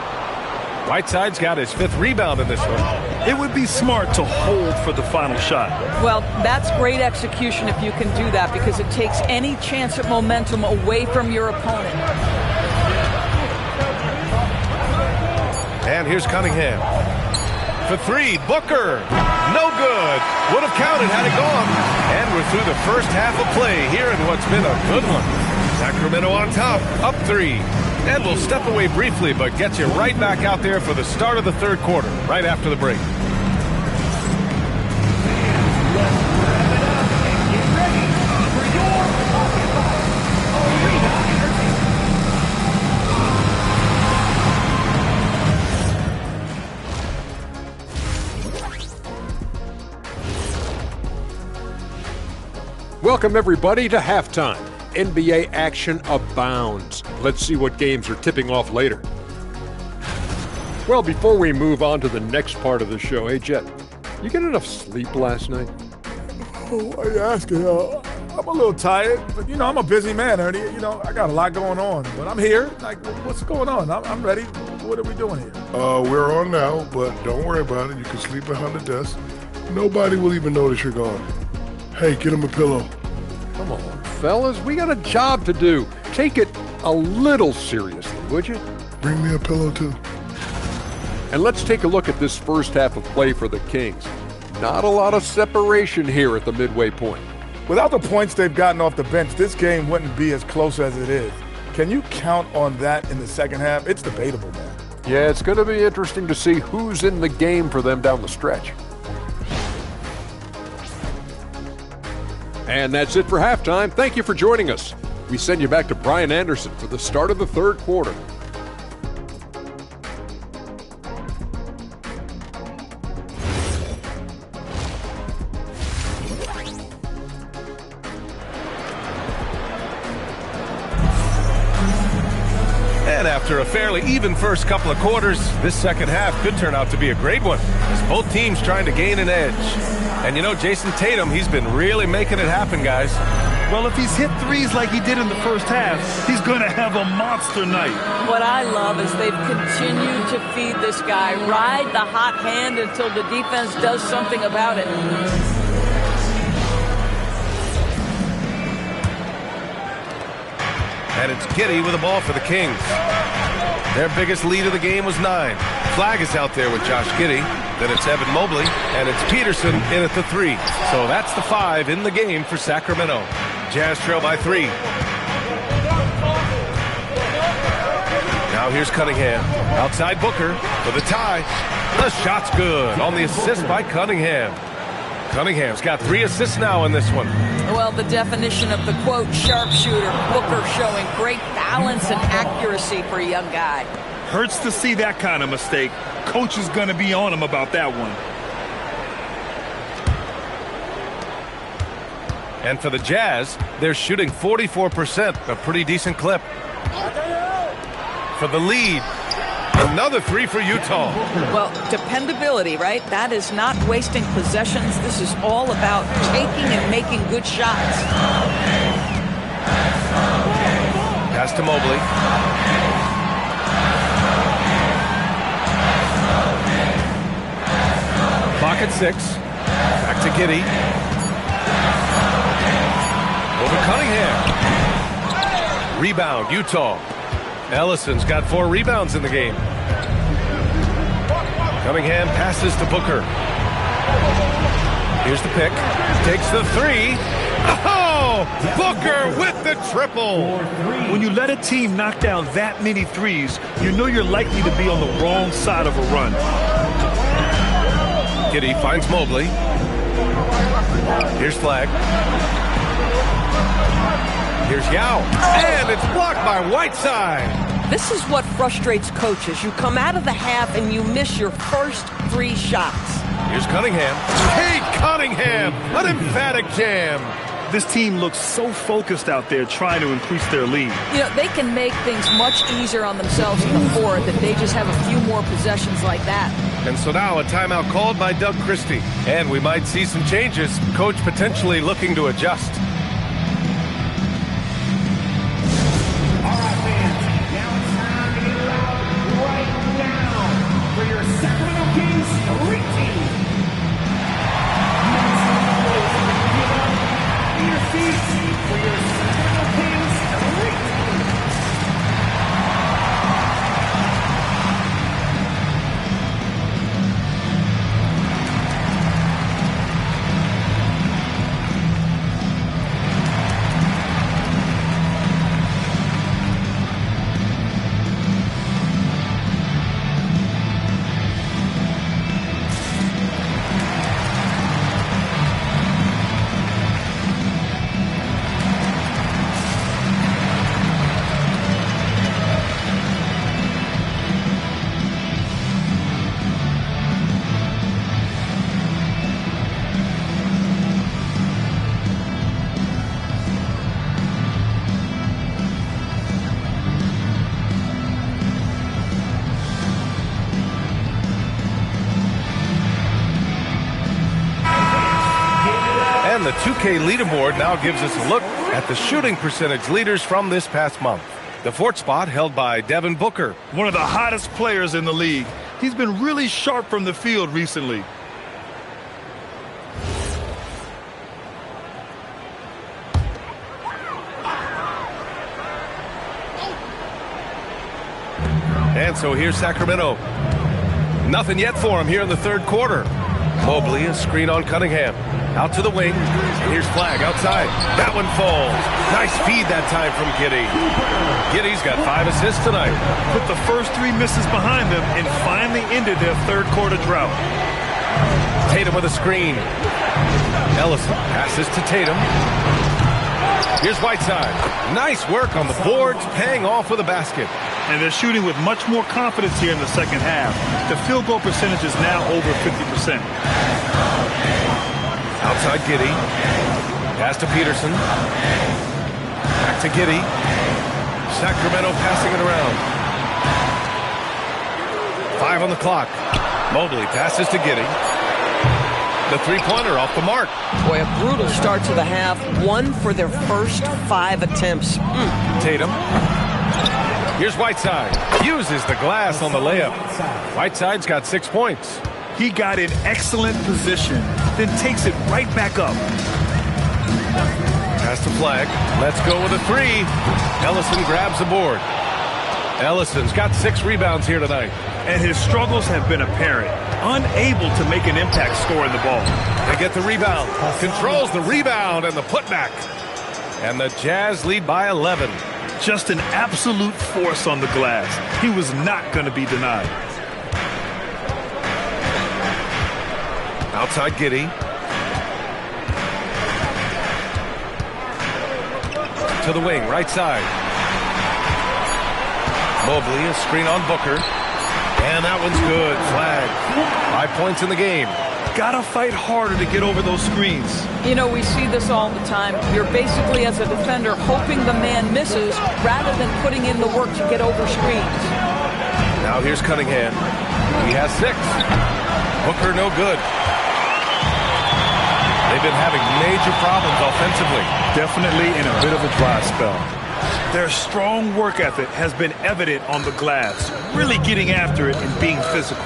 Whiteside's got his 5th rebound in this one. it would be smart to hold for the final shot. Well, that's great execution if you can do that, because it takes any chance at momentum away from your opponent. And here's Cunningham. For three, Booker. No good. Would have counted had it gone. And we're through the first half of play here in what's been a good one. Sacramento on top, up 3. And we'll step away briefly, but get you right back out there for the start of the third quarter, right after the break. Welcome, everybody, to halftime. NBA action abounds. Let's see what games are tipping off later. Well, before we move on to the next part of the show, hey, Jet, you get enough sleep last night? Oh, why are you asking? I'm a little tired, but, I'm a busy man, Ernie. I got a lot going on, but I'm here. Like, what's going on? I'm ready. What are we doing here? We're on now, but don't worry about it. You can sleep behind the desk. Nobody will even notice you're gone. Hey, get him a pillow. Come on, fellas. We got a job to do. Take it a little seriously, would you? Bring me a pillow, too. And let's take a look at this first half of play for the Kings. Not a lot of separation here at the midway point. Without the points they've gotten off the bench, this game wouldn't be as close as it is. Can you count on that in the second half? It's debatable, man. Yeah, it's going to be interesting to see who's in the game for them down the stretch. And that's it for halftime. Thank you for joining us. We send you back to Brian Anderson for the start of the third quarter. And after a fairly even first couple of quarters, this second half could turn out to be a great one, as both teams trying to gain an edge. And Jason Tatum, he's been really making it happen, guys. Well, if he's hit threes like he did in the first half, he's going to have a monster night. What I love is they've continued to feed this guy, ride the hot hand until the defense does something about it. And it's Giddey with the ball for the Kings. Their biggest lead of the game was 9. Flag is out there with Josh Giddey. Then it's Evan Mobley, and it's Peterson in at the 3. So that's the 5 in the game for Sacramento. Jazz trail by 3. Now here's Cunningham. Outside Booker for the tie. The shot's good on the assist by Cunningham. Cunningham's got 3 assists now in this one. Well, the definition of the, quote, sharpshooter. Booker showing great balance and accuracy for a young guy. Hurts to see that kind of mistake. Coach is going to be on him about that one. And for the Jazz, they're shooting 44%, a pretty decent clip. For the lead, another 3 for Utah. Well, dependability, right? That is not wasting possessions. This is all about taking and making good shots. Pass to Mobley. Clock at 6. Back to Giddey. Over Cunningham. Rebound, Utah. Ellison's got 4 rebounds in the game. Cunningham passes to Booker. Here's the pick. Takes the 3. Oh! Booker with the triple. When you let a team knock down that many threes, you know you're likely to be on the wrong side of a run. Giddey finds Mobley. Here's Flag. Here's Yao. And it's blocked by Whiteside. This is what frustrates coaches. You come out of the half and you miss your first 3 shots. Here's Cunningham. Hey, Cunningham! An emphatic jam. This team looks so focused out there trying to increase their lead. They can make things much easier on themselves in the fourth if they just have a few more possessions like that. And so now a timeout called by Doug Christie. And we might see some changes. Coach potentially looking to adjust. All right, fans. Now it's time to get loud right now for your Sacramento Kings 3 teams. the 2K leaderboard now gives us a look at the shooting percentage leaders from this past month. The fourth spot held by Devin Booker. One of the hottest players in the league. He's been really sharp from the field recently. And so here's Sacramento. Nothing yet for him here in the third quarter. Mobley, a screen on Cunningham. Out to the wing. Here's Flag outside. That one falls. Nice feed that time from Giddey. Giddey's got 5 assists tonight. Put the first 3 misses behind them and finally ended their third quarter drought. Tatum with a screen. Ellison passes to Tatum. Here's Whiteside. Nice work on the boards, paying off with a basket. And they're shooting with much more confidence here in the second half. The field goal percentage is now over 50%. Outside Giddey. Pass to Peterson. Back to Giddey. Sacramento passing it around. 5 on the clock. Mobley passes to Giddey. The three-pointer off the mark. Boy, a brutal start to the half. 1 for their first 5 attempts. Tatum. Here's Whiteside. Uses the glass on the layup. Whiteside's got 6 points. He got in excellent position, then takes it right back up. Pass to Flag. Let's go with a 3. Ellison grabs the board. Ellison's got 6 rebounds here tonight. And his struggles have been apparent. Unable to make an impact scoring the ball. They get the rebound. Controls the rebound and the putback. And the Jazz lead by 11. Just an absolute force on the glass. He was not going to be denied. Outside Giddey. To the wing, right side. Mobley, a screen on Booker. And that one's good. Flag. 5 points in the game. Gotta fight harder to get over those screens. You know, we see this all the time. You're basically, as a defender, hoping the man misses rather than putting in the work to get over screens. Now here's Cunningham. He has 6. Booker no good. They've been having major problems offensively. Definitely in a bit of a dry spell. Their strong work ethic has been evident on the glass, really getting after it and being physical.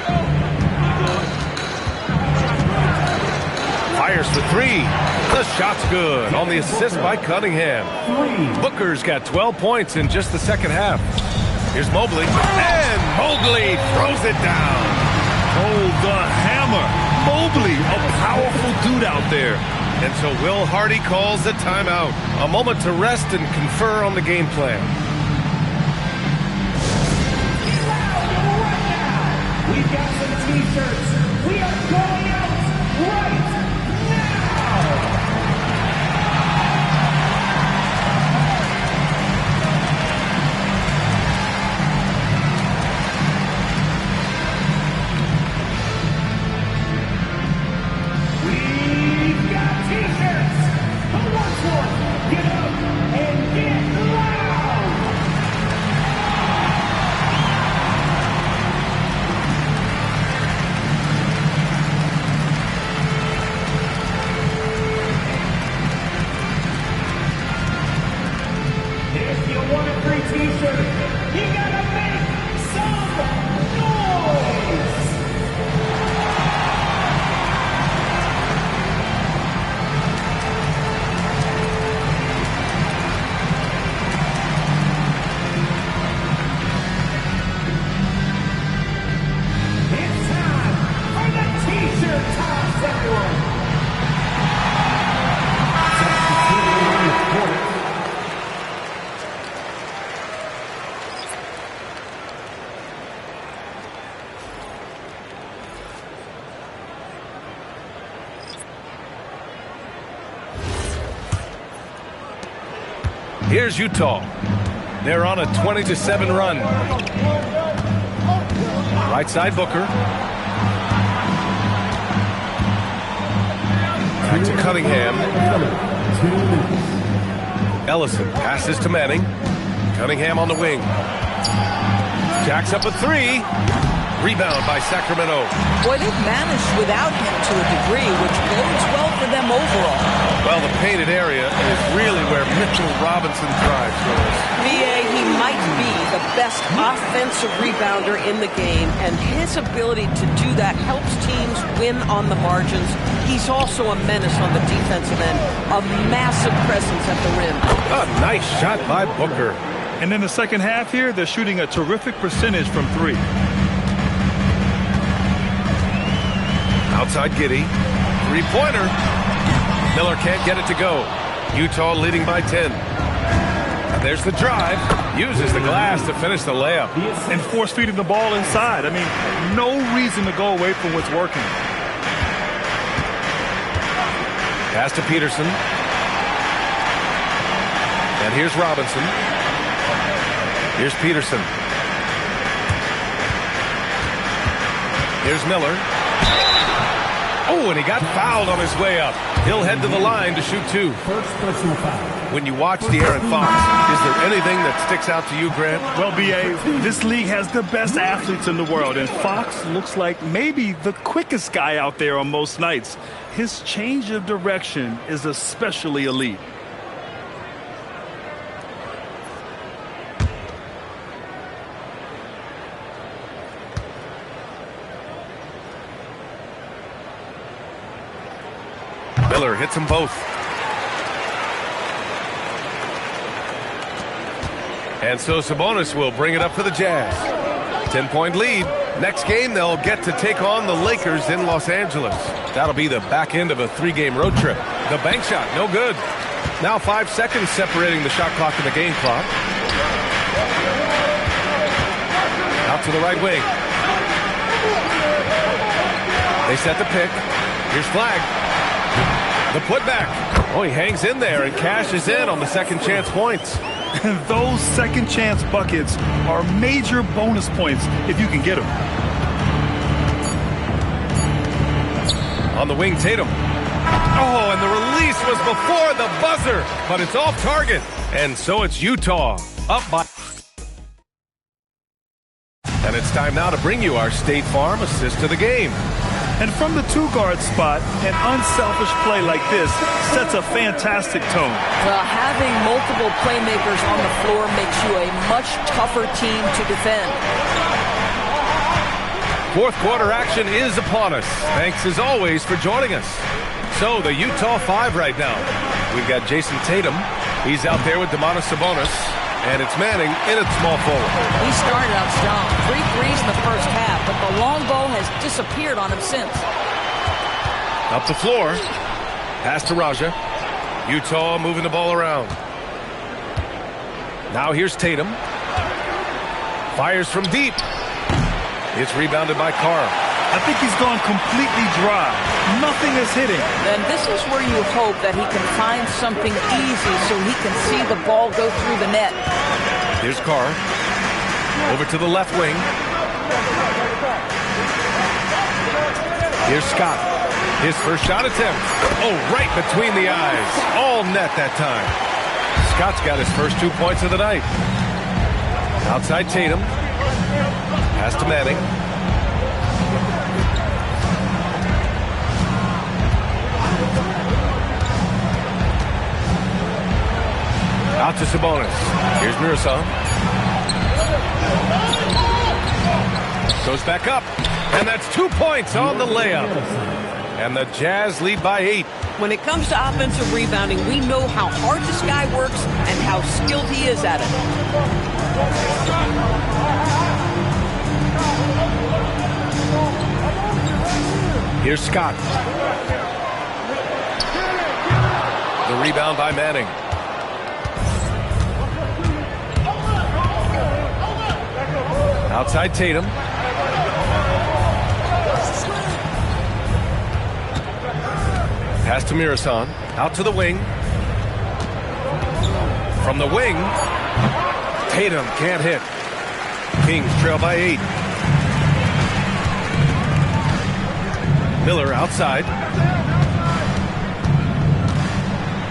Fires for 3. The shot's good on the assist by Cunningham. Booker's got 12 points in just the second half. Here's Mobley. And Mobley throws it down. Oh, the hammer. Mobley, a powerful dude out there. And so Will Hardy calls the timeout. A moment to rest and confer on the game plan. We've got some t-shirts. We are going out right now. We've got t-shirts. Who wants one? Get up and get loud. If you want a free t-shirt, you gotta make some noise. It's time for the t-shirt toss, everyone. Here's Utah. They're on a 20-7 run. Right side Booker. Back to Cunningham. Ellison passes to Manning. Cunningham on the wing. Jacks up a 3. Rebound by Sacramento. Boy, they've managed without him to a degree, which bodes well for them overall. Well, the painted area is really where Mitchell Robinson thrives, Rose. VA, he might be the best offensive rebounder in the game, and his ability to do that helps teams win on the margins. He's also a menace on the defensive end, a massive presence at the rim. A nice shot by Booker. And in the second half here, they're shooting a terrific percentage from three. Outside Giddey. Three-pointer. Miller can't get it to go. Utah leading by 10. There's the drive. Uses the glass to finish the layup. And force-feeding the ball inside. I mean, no reason to go away from what's working. Pass to Peterson. And here's Robinson. Here's Peterson. Here's Miller. Oh, and he got fouled on his way up. He'll head to the line to shoot two. First personal foul. When you watch De'Aaron Fox, is there anything that sticks out to you, Grant? Well, B.A., this league has the best athletes in the world, and Fox looks like maybe the quickest guy out there on most nights. His change of direction is especially elite. Miller hits them both. And so Sabonis will bring it up for the Jazz. 10-point lead. Next game, they'll get to take on the Lakers in Los Angeles. That'll be the back end of a 3-game road trip. The bank shot, no good. Now 5 seconds separating the shot clock and the game clock. Out to the right wing. They set the pick. Here's Flag. The putback. Oh, he hangs in there and cashes in on the second chance points. And those second chance buckets are major bonus points if you can get them. On the wing, Tatum. Oh, and the release was before the buzzer, but it's off target. And so it's Utah up by. And it's time now to bring you our State Farm assist to the game. And from the two-guard spot, an unselfish play like this sets a fantastic tone. Well, having multiple playmakers on the floor makes you a much tougher team to defend. Fourth quarter action is upon us. Thanks as always for joining us. So the Utah 5 right now. We've got Jason Tatum. He's out there with Domantas Sabonis. And it's Manning in at small forward. He started out strong. 3 threes in the first half, but the long ball has disappeared on him since. Up the floor. Pass to Raja. Utah moving the ball around. Now here's Tatum. Fires from deep. It's rebounded by Carr. I think he's gone completely dry. Nothing is hitting. And this is where you hope that he can find something easy so he can see the ball go through the net. Here's Carr. Over to the left wing. Here's Scott. His first shot attempt. Oh, right between the eyes. All net that time. Scott's got his first 2 points of the night. Outside Tatum. Pass to Manning. Out to Sabonis. Here's Mirasan. Goes back up. And that's 2 points on the layup. And the Jazz lead by 8. When it comes to offensive rebounding, we know how hard this guy works and how skilled he is at it. Here's Scott. The rebound by Manning. Outside Tatum. Pass to Mirasan. Out to the wing. From the wing. Tatum can't hit. Kings trail by 8. Miller outside.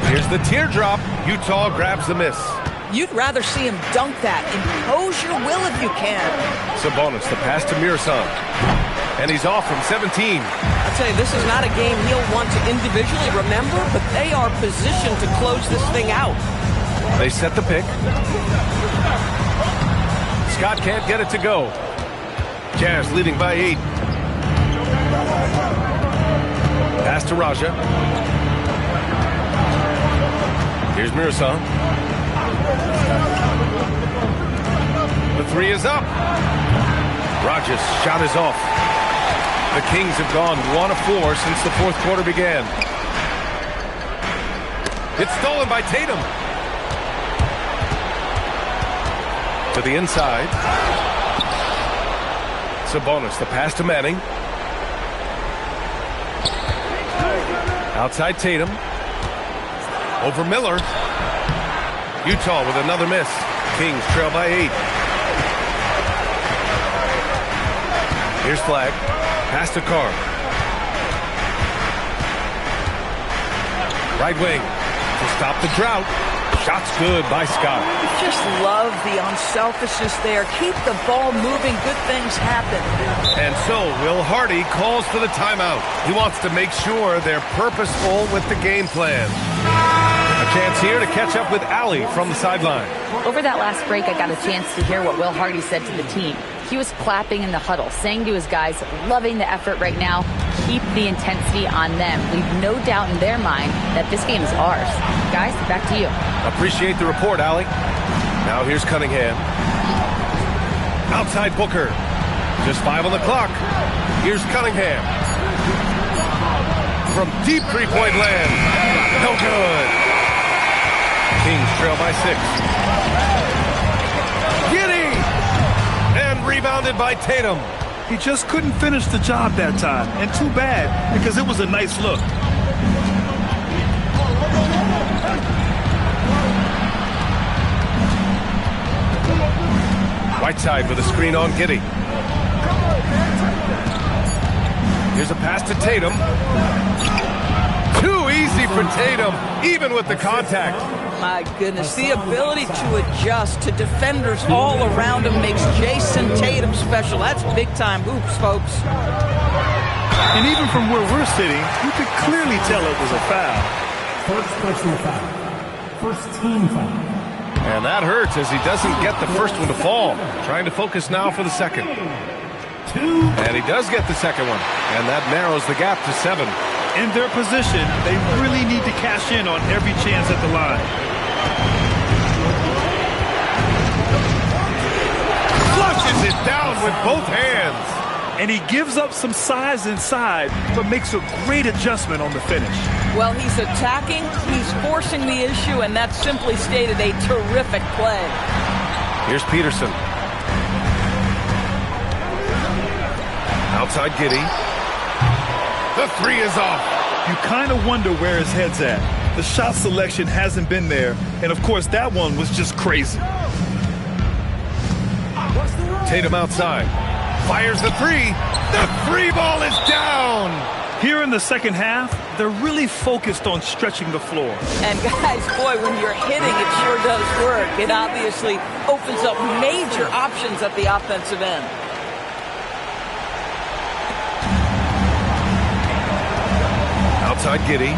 Here's the teardrop. Utah grabs the miss. You'd rather see him dunk that. Impose your will if you can. Sabonis, the pass to Mirsan. And he's off from 17. I'll tell you, this is not a game he'll want to individually remember, but they are positioned to close this thing out. They set the pick. Scott can't get it to go. Jazz leading by 8. Pass to Raja. Here's Mirsan. The 3 is up. Raja's shot is off. The Kings have gone 1 of 4 since the fourth quarter began. It's stolen by Tatum. To the inside. Sabonis, the pass to Manning. Outside Tatum. Over Miller. Utah with another miss. Kings trail by 8. Here's Flag. Pass to Carr. Right wing to stop the drought. Shots good by Scott. Just love the unselfishness there. Keep the ball moving. Good things happen. And so Will Hardy calls for the timeout. He wants to make sure they're purposeful with the game plan. A chance here to catch up with Allie from the sideline. Over that last break, I got a chance to hear what Will Hardy said to the team. He was clapping in the huddle, saying to his guys, loving the effort right now, keep the intensity on them. Leave no doubt in their mind that this game is ours. Guys, back to you. Appreciate the report, Allie. Now here's Cunningham. Outside Booker. Just 5 on the clock. Here's Cunningham. From deep three-point land. No good. Kings trail by 6. Giddy! And rebounded by Tatum. He just couldn't finish the job that time. And too bad, because it was a nice look. Whiteside with a screen on Giddy. Here's a pass to Tatum. Too easy for Tatum, even with the contact. My goodness, the ability to adjust to defenders all around him makes Jason Tatum special. That's big-time hoops, folks. And even from where we're sitting, you could clearly tell it was a foul. First personal foul. First team foul. And that hurts as he doesn't get the first one to fall. Trying to focus now for the second. And he does get the second one. And that narrows the gap to 7. In their position, they really need to cash in on every chance at the line. Flushes it down with both hands. And he gives up some size inside, but makes a great adjustment on the finish. Well, he's attacking, he's forcing the issue, and that's simply stated a terrific play. Here's Peterson. Outside Giddy. The 3 is off. You kind of wonder where his head's at. The shot selection hasn't been there, and of course that one was just crazy. Tatum outside. Fires the 3. The 3 ball is down. Here in the second half, they're really focused on stretching the floor. And guys, boy, when you're hitting, it sure does work. It obviously opens up major options at the offensive end. Outside Giddy.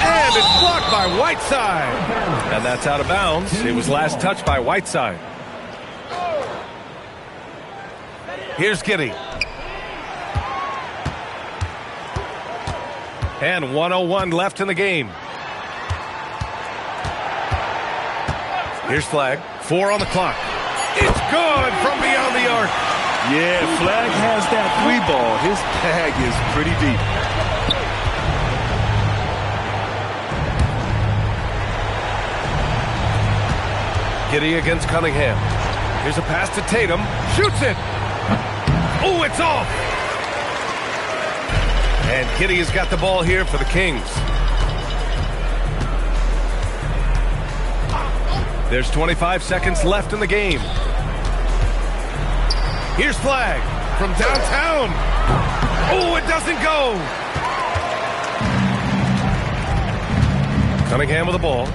And it's blocked by Whiteside. And that's out of bounds. It was last touched by Whiteside. Here's Giddy. And 1:01 left in the game. Here's Flag. 4 on the clock. It's good from beyond the arc. Yeah, Flag has that 3 ball. His bag is pretty deep. Giddy against Cunningham. Here's a pass to Tatum. Shoots it. Oh, it's off. And Giddy has got the ball here for the Kings. There's 25 seconds left in the game. Here's Flag from downtown. Oh, it doesn't go. Cunningham with the ball.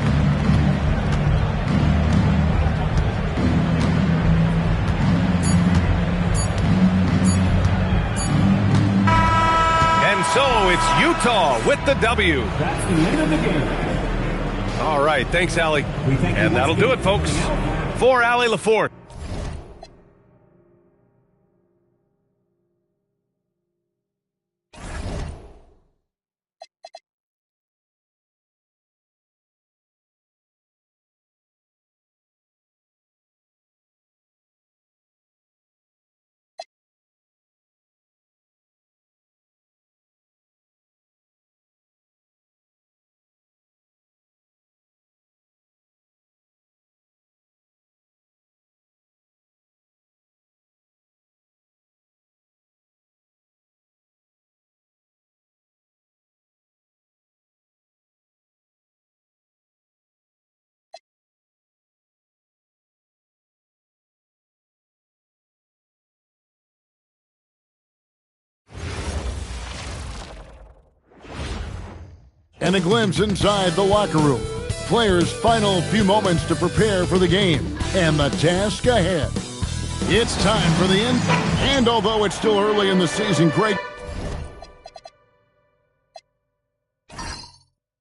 And so it's Utah with the W. That's the end of the game. All right, thanks, Allie. And that'll do it, folks. For Allie LaForce. And a glimpse inside the locker room. Players' final few moments to prepare for the game and the task ahead. It's time for the end. And although it's still early in the season, Greg,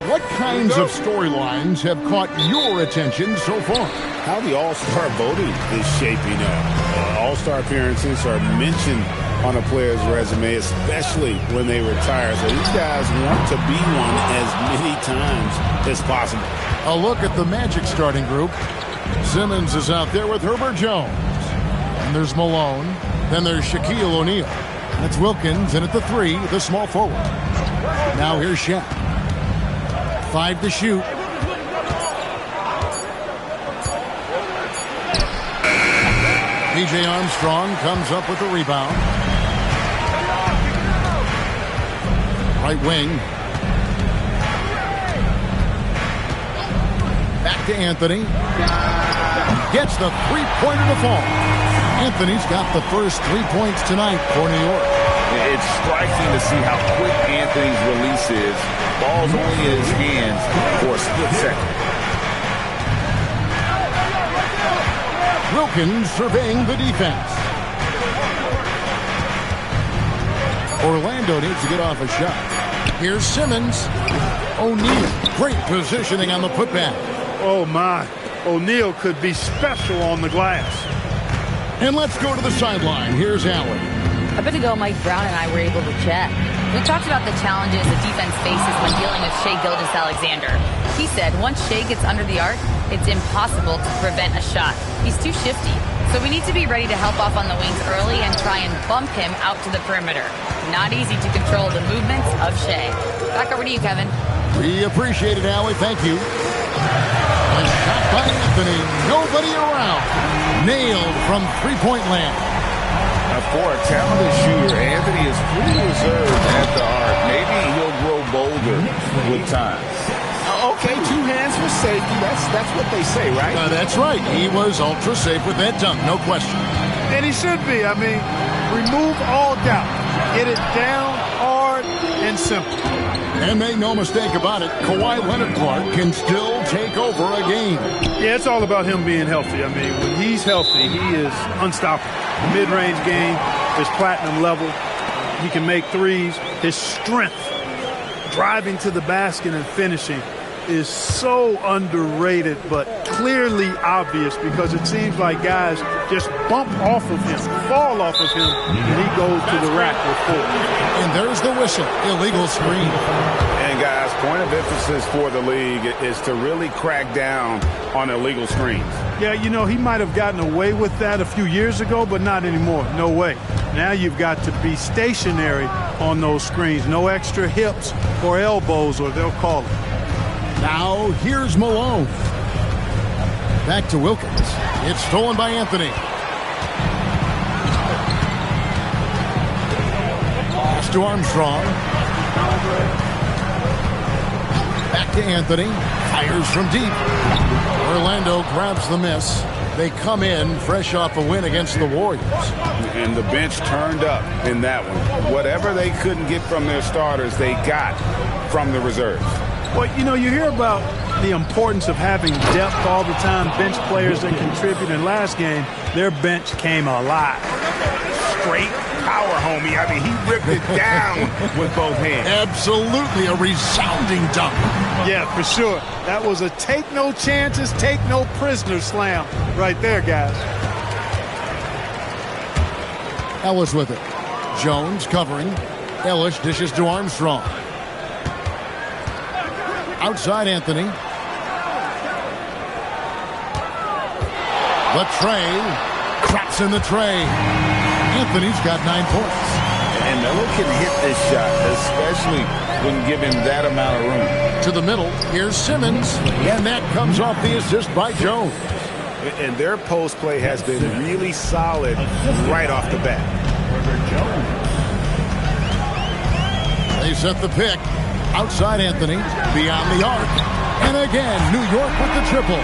what kinds of storylines have caught your attention so far? How the All-Star voting is shaping up. All-Star appearances are mentioned on a player's resume, especially when they retire. So these guys want to be one as many times as possible. A look at the Magic starting group. Simmons is out there with Herbert Jones. And there's Malone. Then there's Shaquille O'Neal. That's Wilkins, and at the 3, the small forward. Now here's Shaq. 5 to shoot. P.J. Armstrong comes up with the rebound. Right wing. Back to Anthony. Gets the three-pointer to fall. Anthony's got the first 3 points tonight for New York. It's striking to see how quick Anthony's release is. Ball's only in his hands for a split second. Wilkins surveying the defense. Orlando needs to get off a shot. Here's Simmons. O'Neal. Great positioning on the putback. Oh, my. O'Neal could be special on the glass. And let's go to the sideline. Here's Allen. A bit ago, Mike Brown and I were able to chat. We talked about the challenges the defense faces when dealing with Shai Gilgeous-Alexander. He said once Shai gets under the arc, it's impossible to prevent a shot. He's too shifty. So we need to be ready to help off on the wings early and try and bump him out to the perimeter. Not easy to control the movements of Shai. Back over to you, Kevin. We appreciate it, Allie. Thank you. And shot by Anthony. Nobody around. Nailed from three-point land. For a talented shooter, Anthony is pretty reserved at the arc. Maybe he'll grow bolder with time. Okay, 2 hands for safety. That's what they say, right? That's right. He was ultra safe with that dunk, no question. And he should be. I mean, remove all doubt. Get it down, hard, and simple. And make no mistake about it, Kawhi Leonard-Clark can still take over a game. Yeah, it's all about him being healthy. I mean, when he's healthy, he is unstoppable. The mid-range game is platinum level. He can make threes. His strength, driving to the basket and finishing, is so underrated but clearly obvious because it seems like guys just bump off of him, fall off of him, and he goes to the rack with 4. And there's the whistle. Illegal screen. And guys, point of emphasis for the league is to really crack down on illegal screens. Yeah, you know, he might have gotten away with that a few years ago, but not anymore. No way. Now you've got to be stationary on those screens. No extra hips or elbows, or they'll call it. Now, here's Malone. Back to Wilkins. It's stolen by Anthony. Pass to Armstrong. Back to Anthony. Fires from deep. Orlando grabs the miss. They come in fresh off a win against the Warriors. And the bench turned up in that one. Whatever they couldn't get from their starters, they got from the reserves. Well, you know, you hear about the importance of having depth all the time, bench players that contribute. In last game, their bench came alive. straight power, homie. I mean, he ripped it down with both hands. Absolutely a resounding dunk. Yeah, for sure. That was a take no chances, take no prisoners slam right there, guys. Ellis with it. Jones covering. Ellis dishes to Armstrong. Outside Anthony. The tray. Traps in the tray. Anthony's got 9 points. And Melo can hit this shot, especially when given that amount of room. To the middle. Here's Simmons. And that comes off the assist by Jones. And their post play has been really solid right off the bat. They set the pick. Outside Anthony. Beyond the arc. And again, New York with the triple.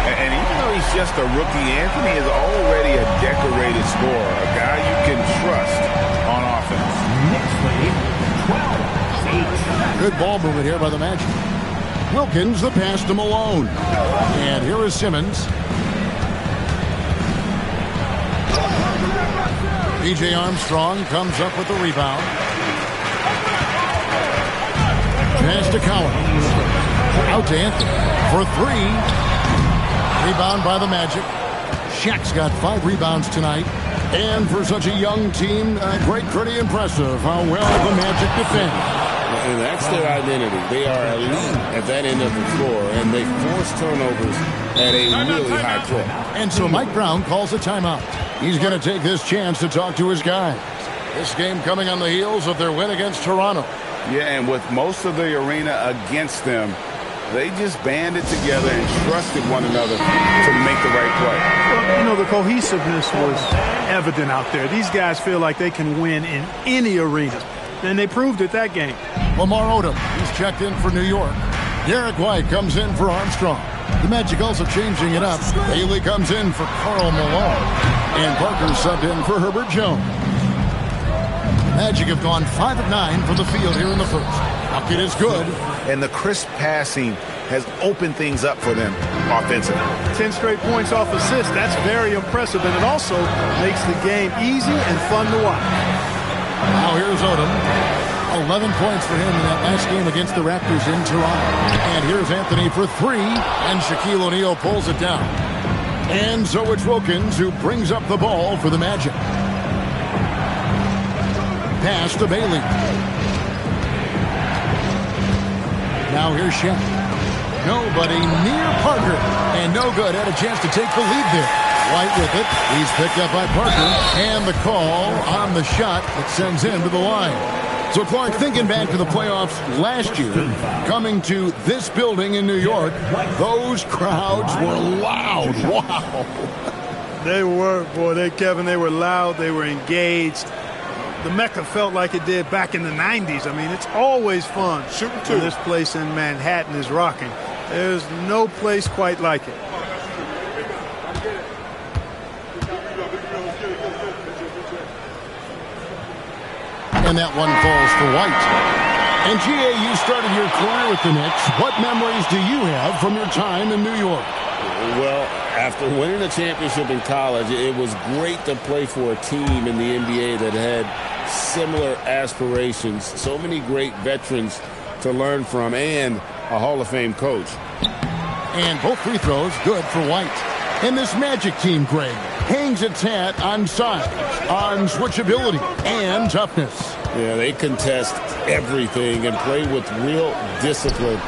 And even though he's just a rookie, Anthony is already a decorated scorer, a guy you can trust on offense. Good ball movement here by the Magic. Wilkins, the pass to Malone. And here is Simmons. B.J. Armstrong comes up with the rebound. Pass to Collins. Out to Anthony for 3. Rebound by the Magic. Shaq's got 5 rebounds tonight. And for such a young team, pretty impressive how well the Magic defend. And that's their identity. They are elite at that end of the floor, and they force turnovers at a really high clip. And so Mike Brown calls a timeout. He's going to take this chance to talk to his guys. This game coming on the heels of their win against Toronto. Yeah, and with most of the arena against them, they just banded together and trusted one another to make the right play. Well, you know, the cohesiveness was evident out there. These guys feel like they can win in any arena, and they proved it that game. Lamar Odom, he's checked in for New York. Derek White comes in for Armstrong. The Magic also changing it up. Haley comes in for Karl Malone. And Parker subbed in for Herbert Jones. Magic have gone 5 of 9 from the field here in the first. Bucket is good. And the crisp passing has opened things up for them offensively. 10 straight points off assists. That's very impressive, and it also makes the game easy and fun to watch. Now here's Odom. 11 points for him in that last game against the Raptors in Toronto. And here's Anthony for 3, and Shaquille O'Neal pulls it down. And so it's Wilkins who brings up the ball for the Magic. Pass to Bailey. Now here's Shaq. Nobody near Parker. And no good. Had a chance to take the lead there. White with it. He's picked up by Parker. And the call on the shot that sends him to the line. So, Clark, thinking back to the playoffs last year, coming to this building in New York, those crowds were loud. Wow. They were, boy, Kevin, they were loud. They were engaged. The Mecca felt like it did back in the 90s. I mean, it's always fun. And this place in Manhattan is rocking. There's no place quite like it. And that one falls for White. And G.A., you started your career with the Knicks. What memories do you have from your time in New York? Well, after winning a championship in college, it was great to play for a team in the NBA that had similar aspirations. So many great veterans to learn from, and a Hall of Fame coach. And both free throws good for White. And this Magic team, Greg, hangs its hat on size, on switchability, and toughness. Yeah, they contest everything and play with real discipline.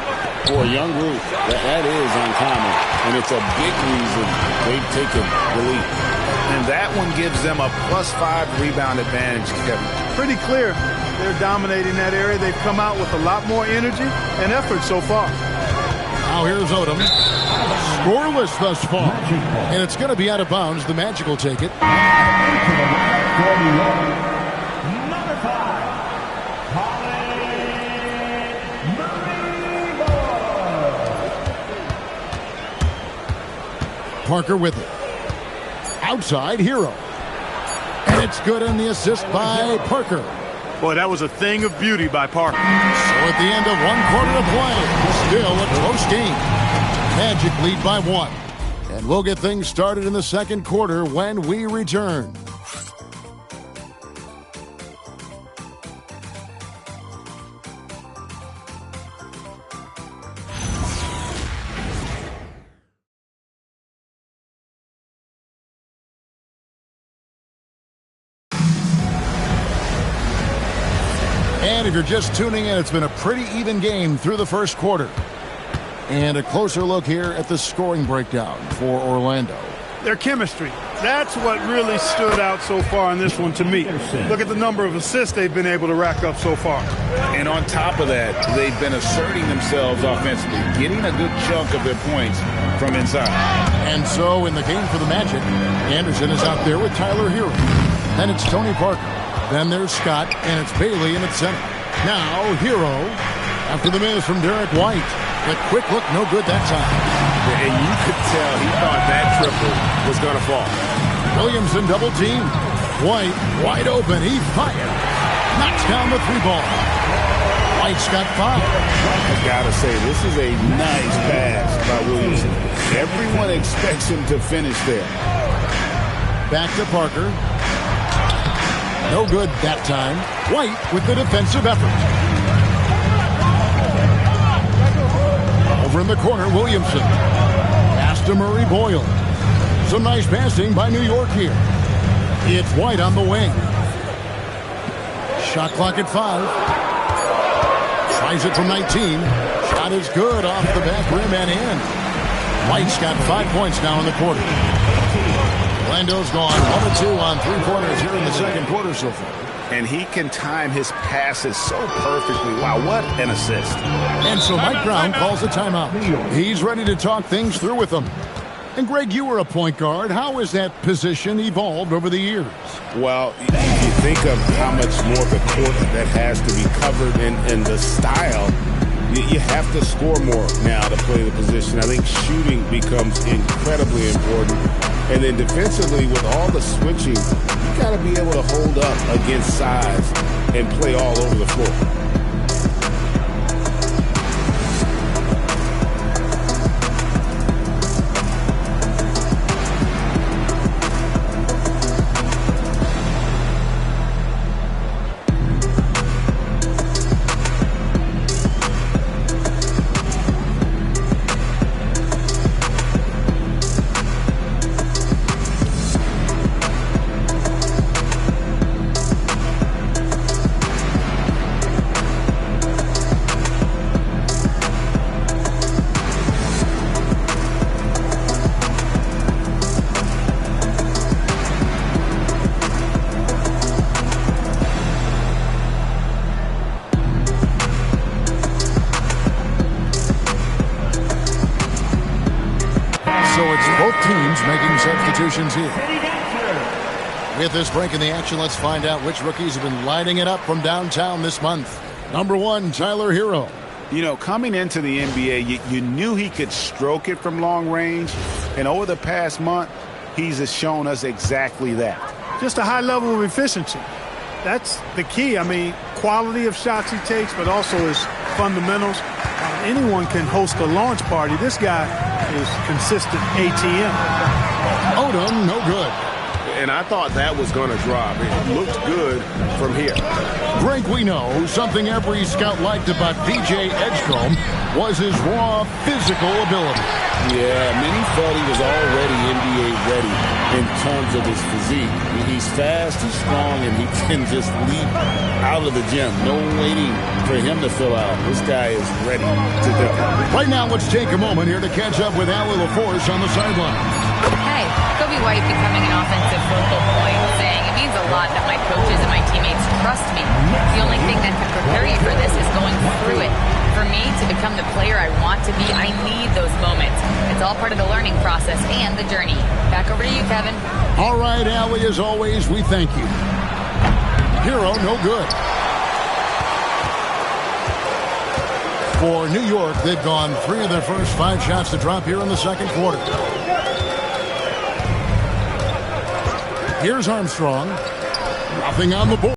For a young group, that is uncommon, and it's a big reason they've taken the lead. And that one gives them a +5 rebound advantage, Kevin. Pretty clear. They're dominating that area. They've come out with a lot more energy and effort so far. Now here's Odom. Scoreless thus far. And it's going to be out of bounds. The Magic will take it. Number 5. Parker with it. Outside, Hero. And it's good in the assist by Parker. Boy, that was a thing of beauty by Parker. So at the end of 1 quarter of play, still a close game. Magic lead by 1. And we'll get things started in the second quarter when we return. if you're just tuning in, it's been a pretty even game through the first quarter. And a closer look here at the scoring breakdown for Orlando. Their chemistry. That's what really stood out so far in this one to me. Look at the number of assists they've been able to rack up so far. And on top of that, they've been asserting themselves offensively, getting a good chunk of their points from inside. And so in the game for the Magic, Anderson is out there with Tyler Hero. Then it's Tony Parker. Then there's Scott, and it's Bailey in its center. Now Hero after the miss from Derek White. The quick look, no good that time. And you could tell he thought that triple was going to fall. Williamson double team. White wide open. He fired. Knocks down the 3-ball. White's got 5. I got to say, this is a nice pass by Williamson. Everyone expects him to finish there. Back to Parker. No good that time. White with the defensive effort. Over in the corner, Williamson. Pass to Murray Boyle. Some nice passing by New York here. It's White on the wing. Shot clock at 5. Tries it from 19. Shot is good off the back rim and in. White's got 5 points now in the quarter. Orlando's gone 1-2 on 3-pointers here in the second quarter so far. And he can time his passes so perfectly. Wow, what an assist. And so Mike Brown calls a timeout. He's ready to talk things through with them. And Greg, you were a point guard. How has that position evolved over the years? Well, if you think of how much more of the court that has to be covered and the style, you have to score more now to play the position. I think shooting becomes incredibly important. And then defensively, with all the switching, you got to be able to hold up against size and play all over the floor. Substitutions here. With this break in the action, let's find out which rookies have been lighting it up from downtown this month. Number 1, Tyler Hero. You know, coming into the NBA, you knew he could stroke it from long range. And over the past month, he's shown us exactly that. Just a high level of efficiency. That's the key. I mean, quality of shots he takes, but also his fundamentals. Anyone can host a launch party. This guy is consistent ATM. Odom, no good. And I thought that was going to drop. It looked good from here. Greg, we know something every scout liked about PJ Edgecombe was his raw physical ability. Yeah, many felt he was already NBA ready in terms of his physique. He's fast, he's strong, and he can just leap out of the gym. No waiting for him to fill out. This guy is ready to go. Right now, let's take a moment here to catch up with Allie LaForce on the sideline. Hey, Kobe White becoming an offensive focal point, saying it means a lot that my coaches and my teammates trust me. The only thing that can prepare you for this is going through it. For me to become the player I want to be, I need those moments. It's all part of the learning process and the journey. Back over to you, Kevin. All right, Allie, as always, we thank you. Hero, no good. For New York, they've gone 3 of their first 5 shots to drop here in the second quarter. Here's Armstrong. Nothing on the board.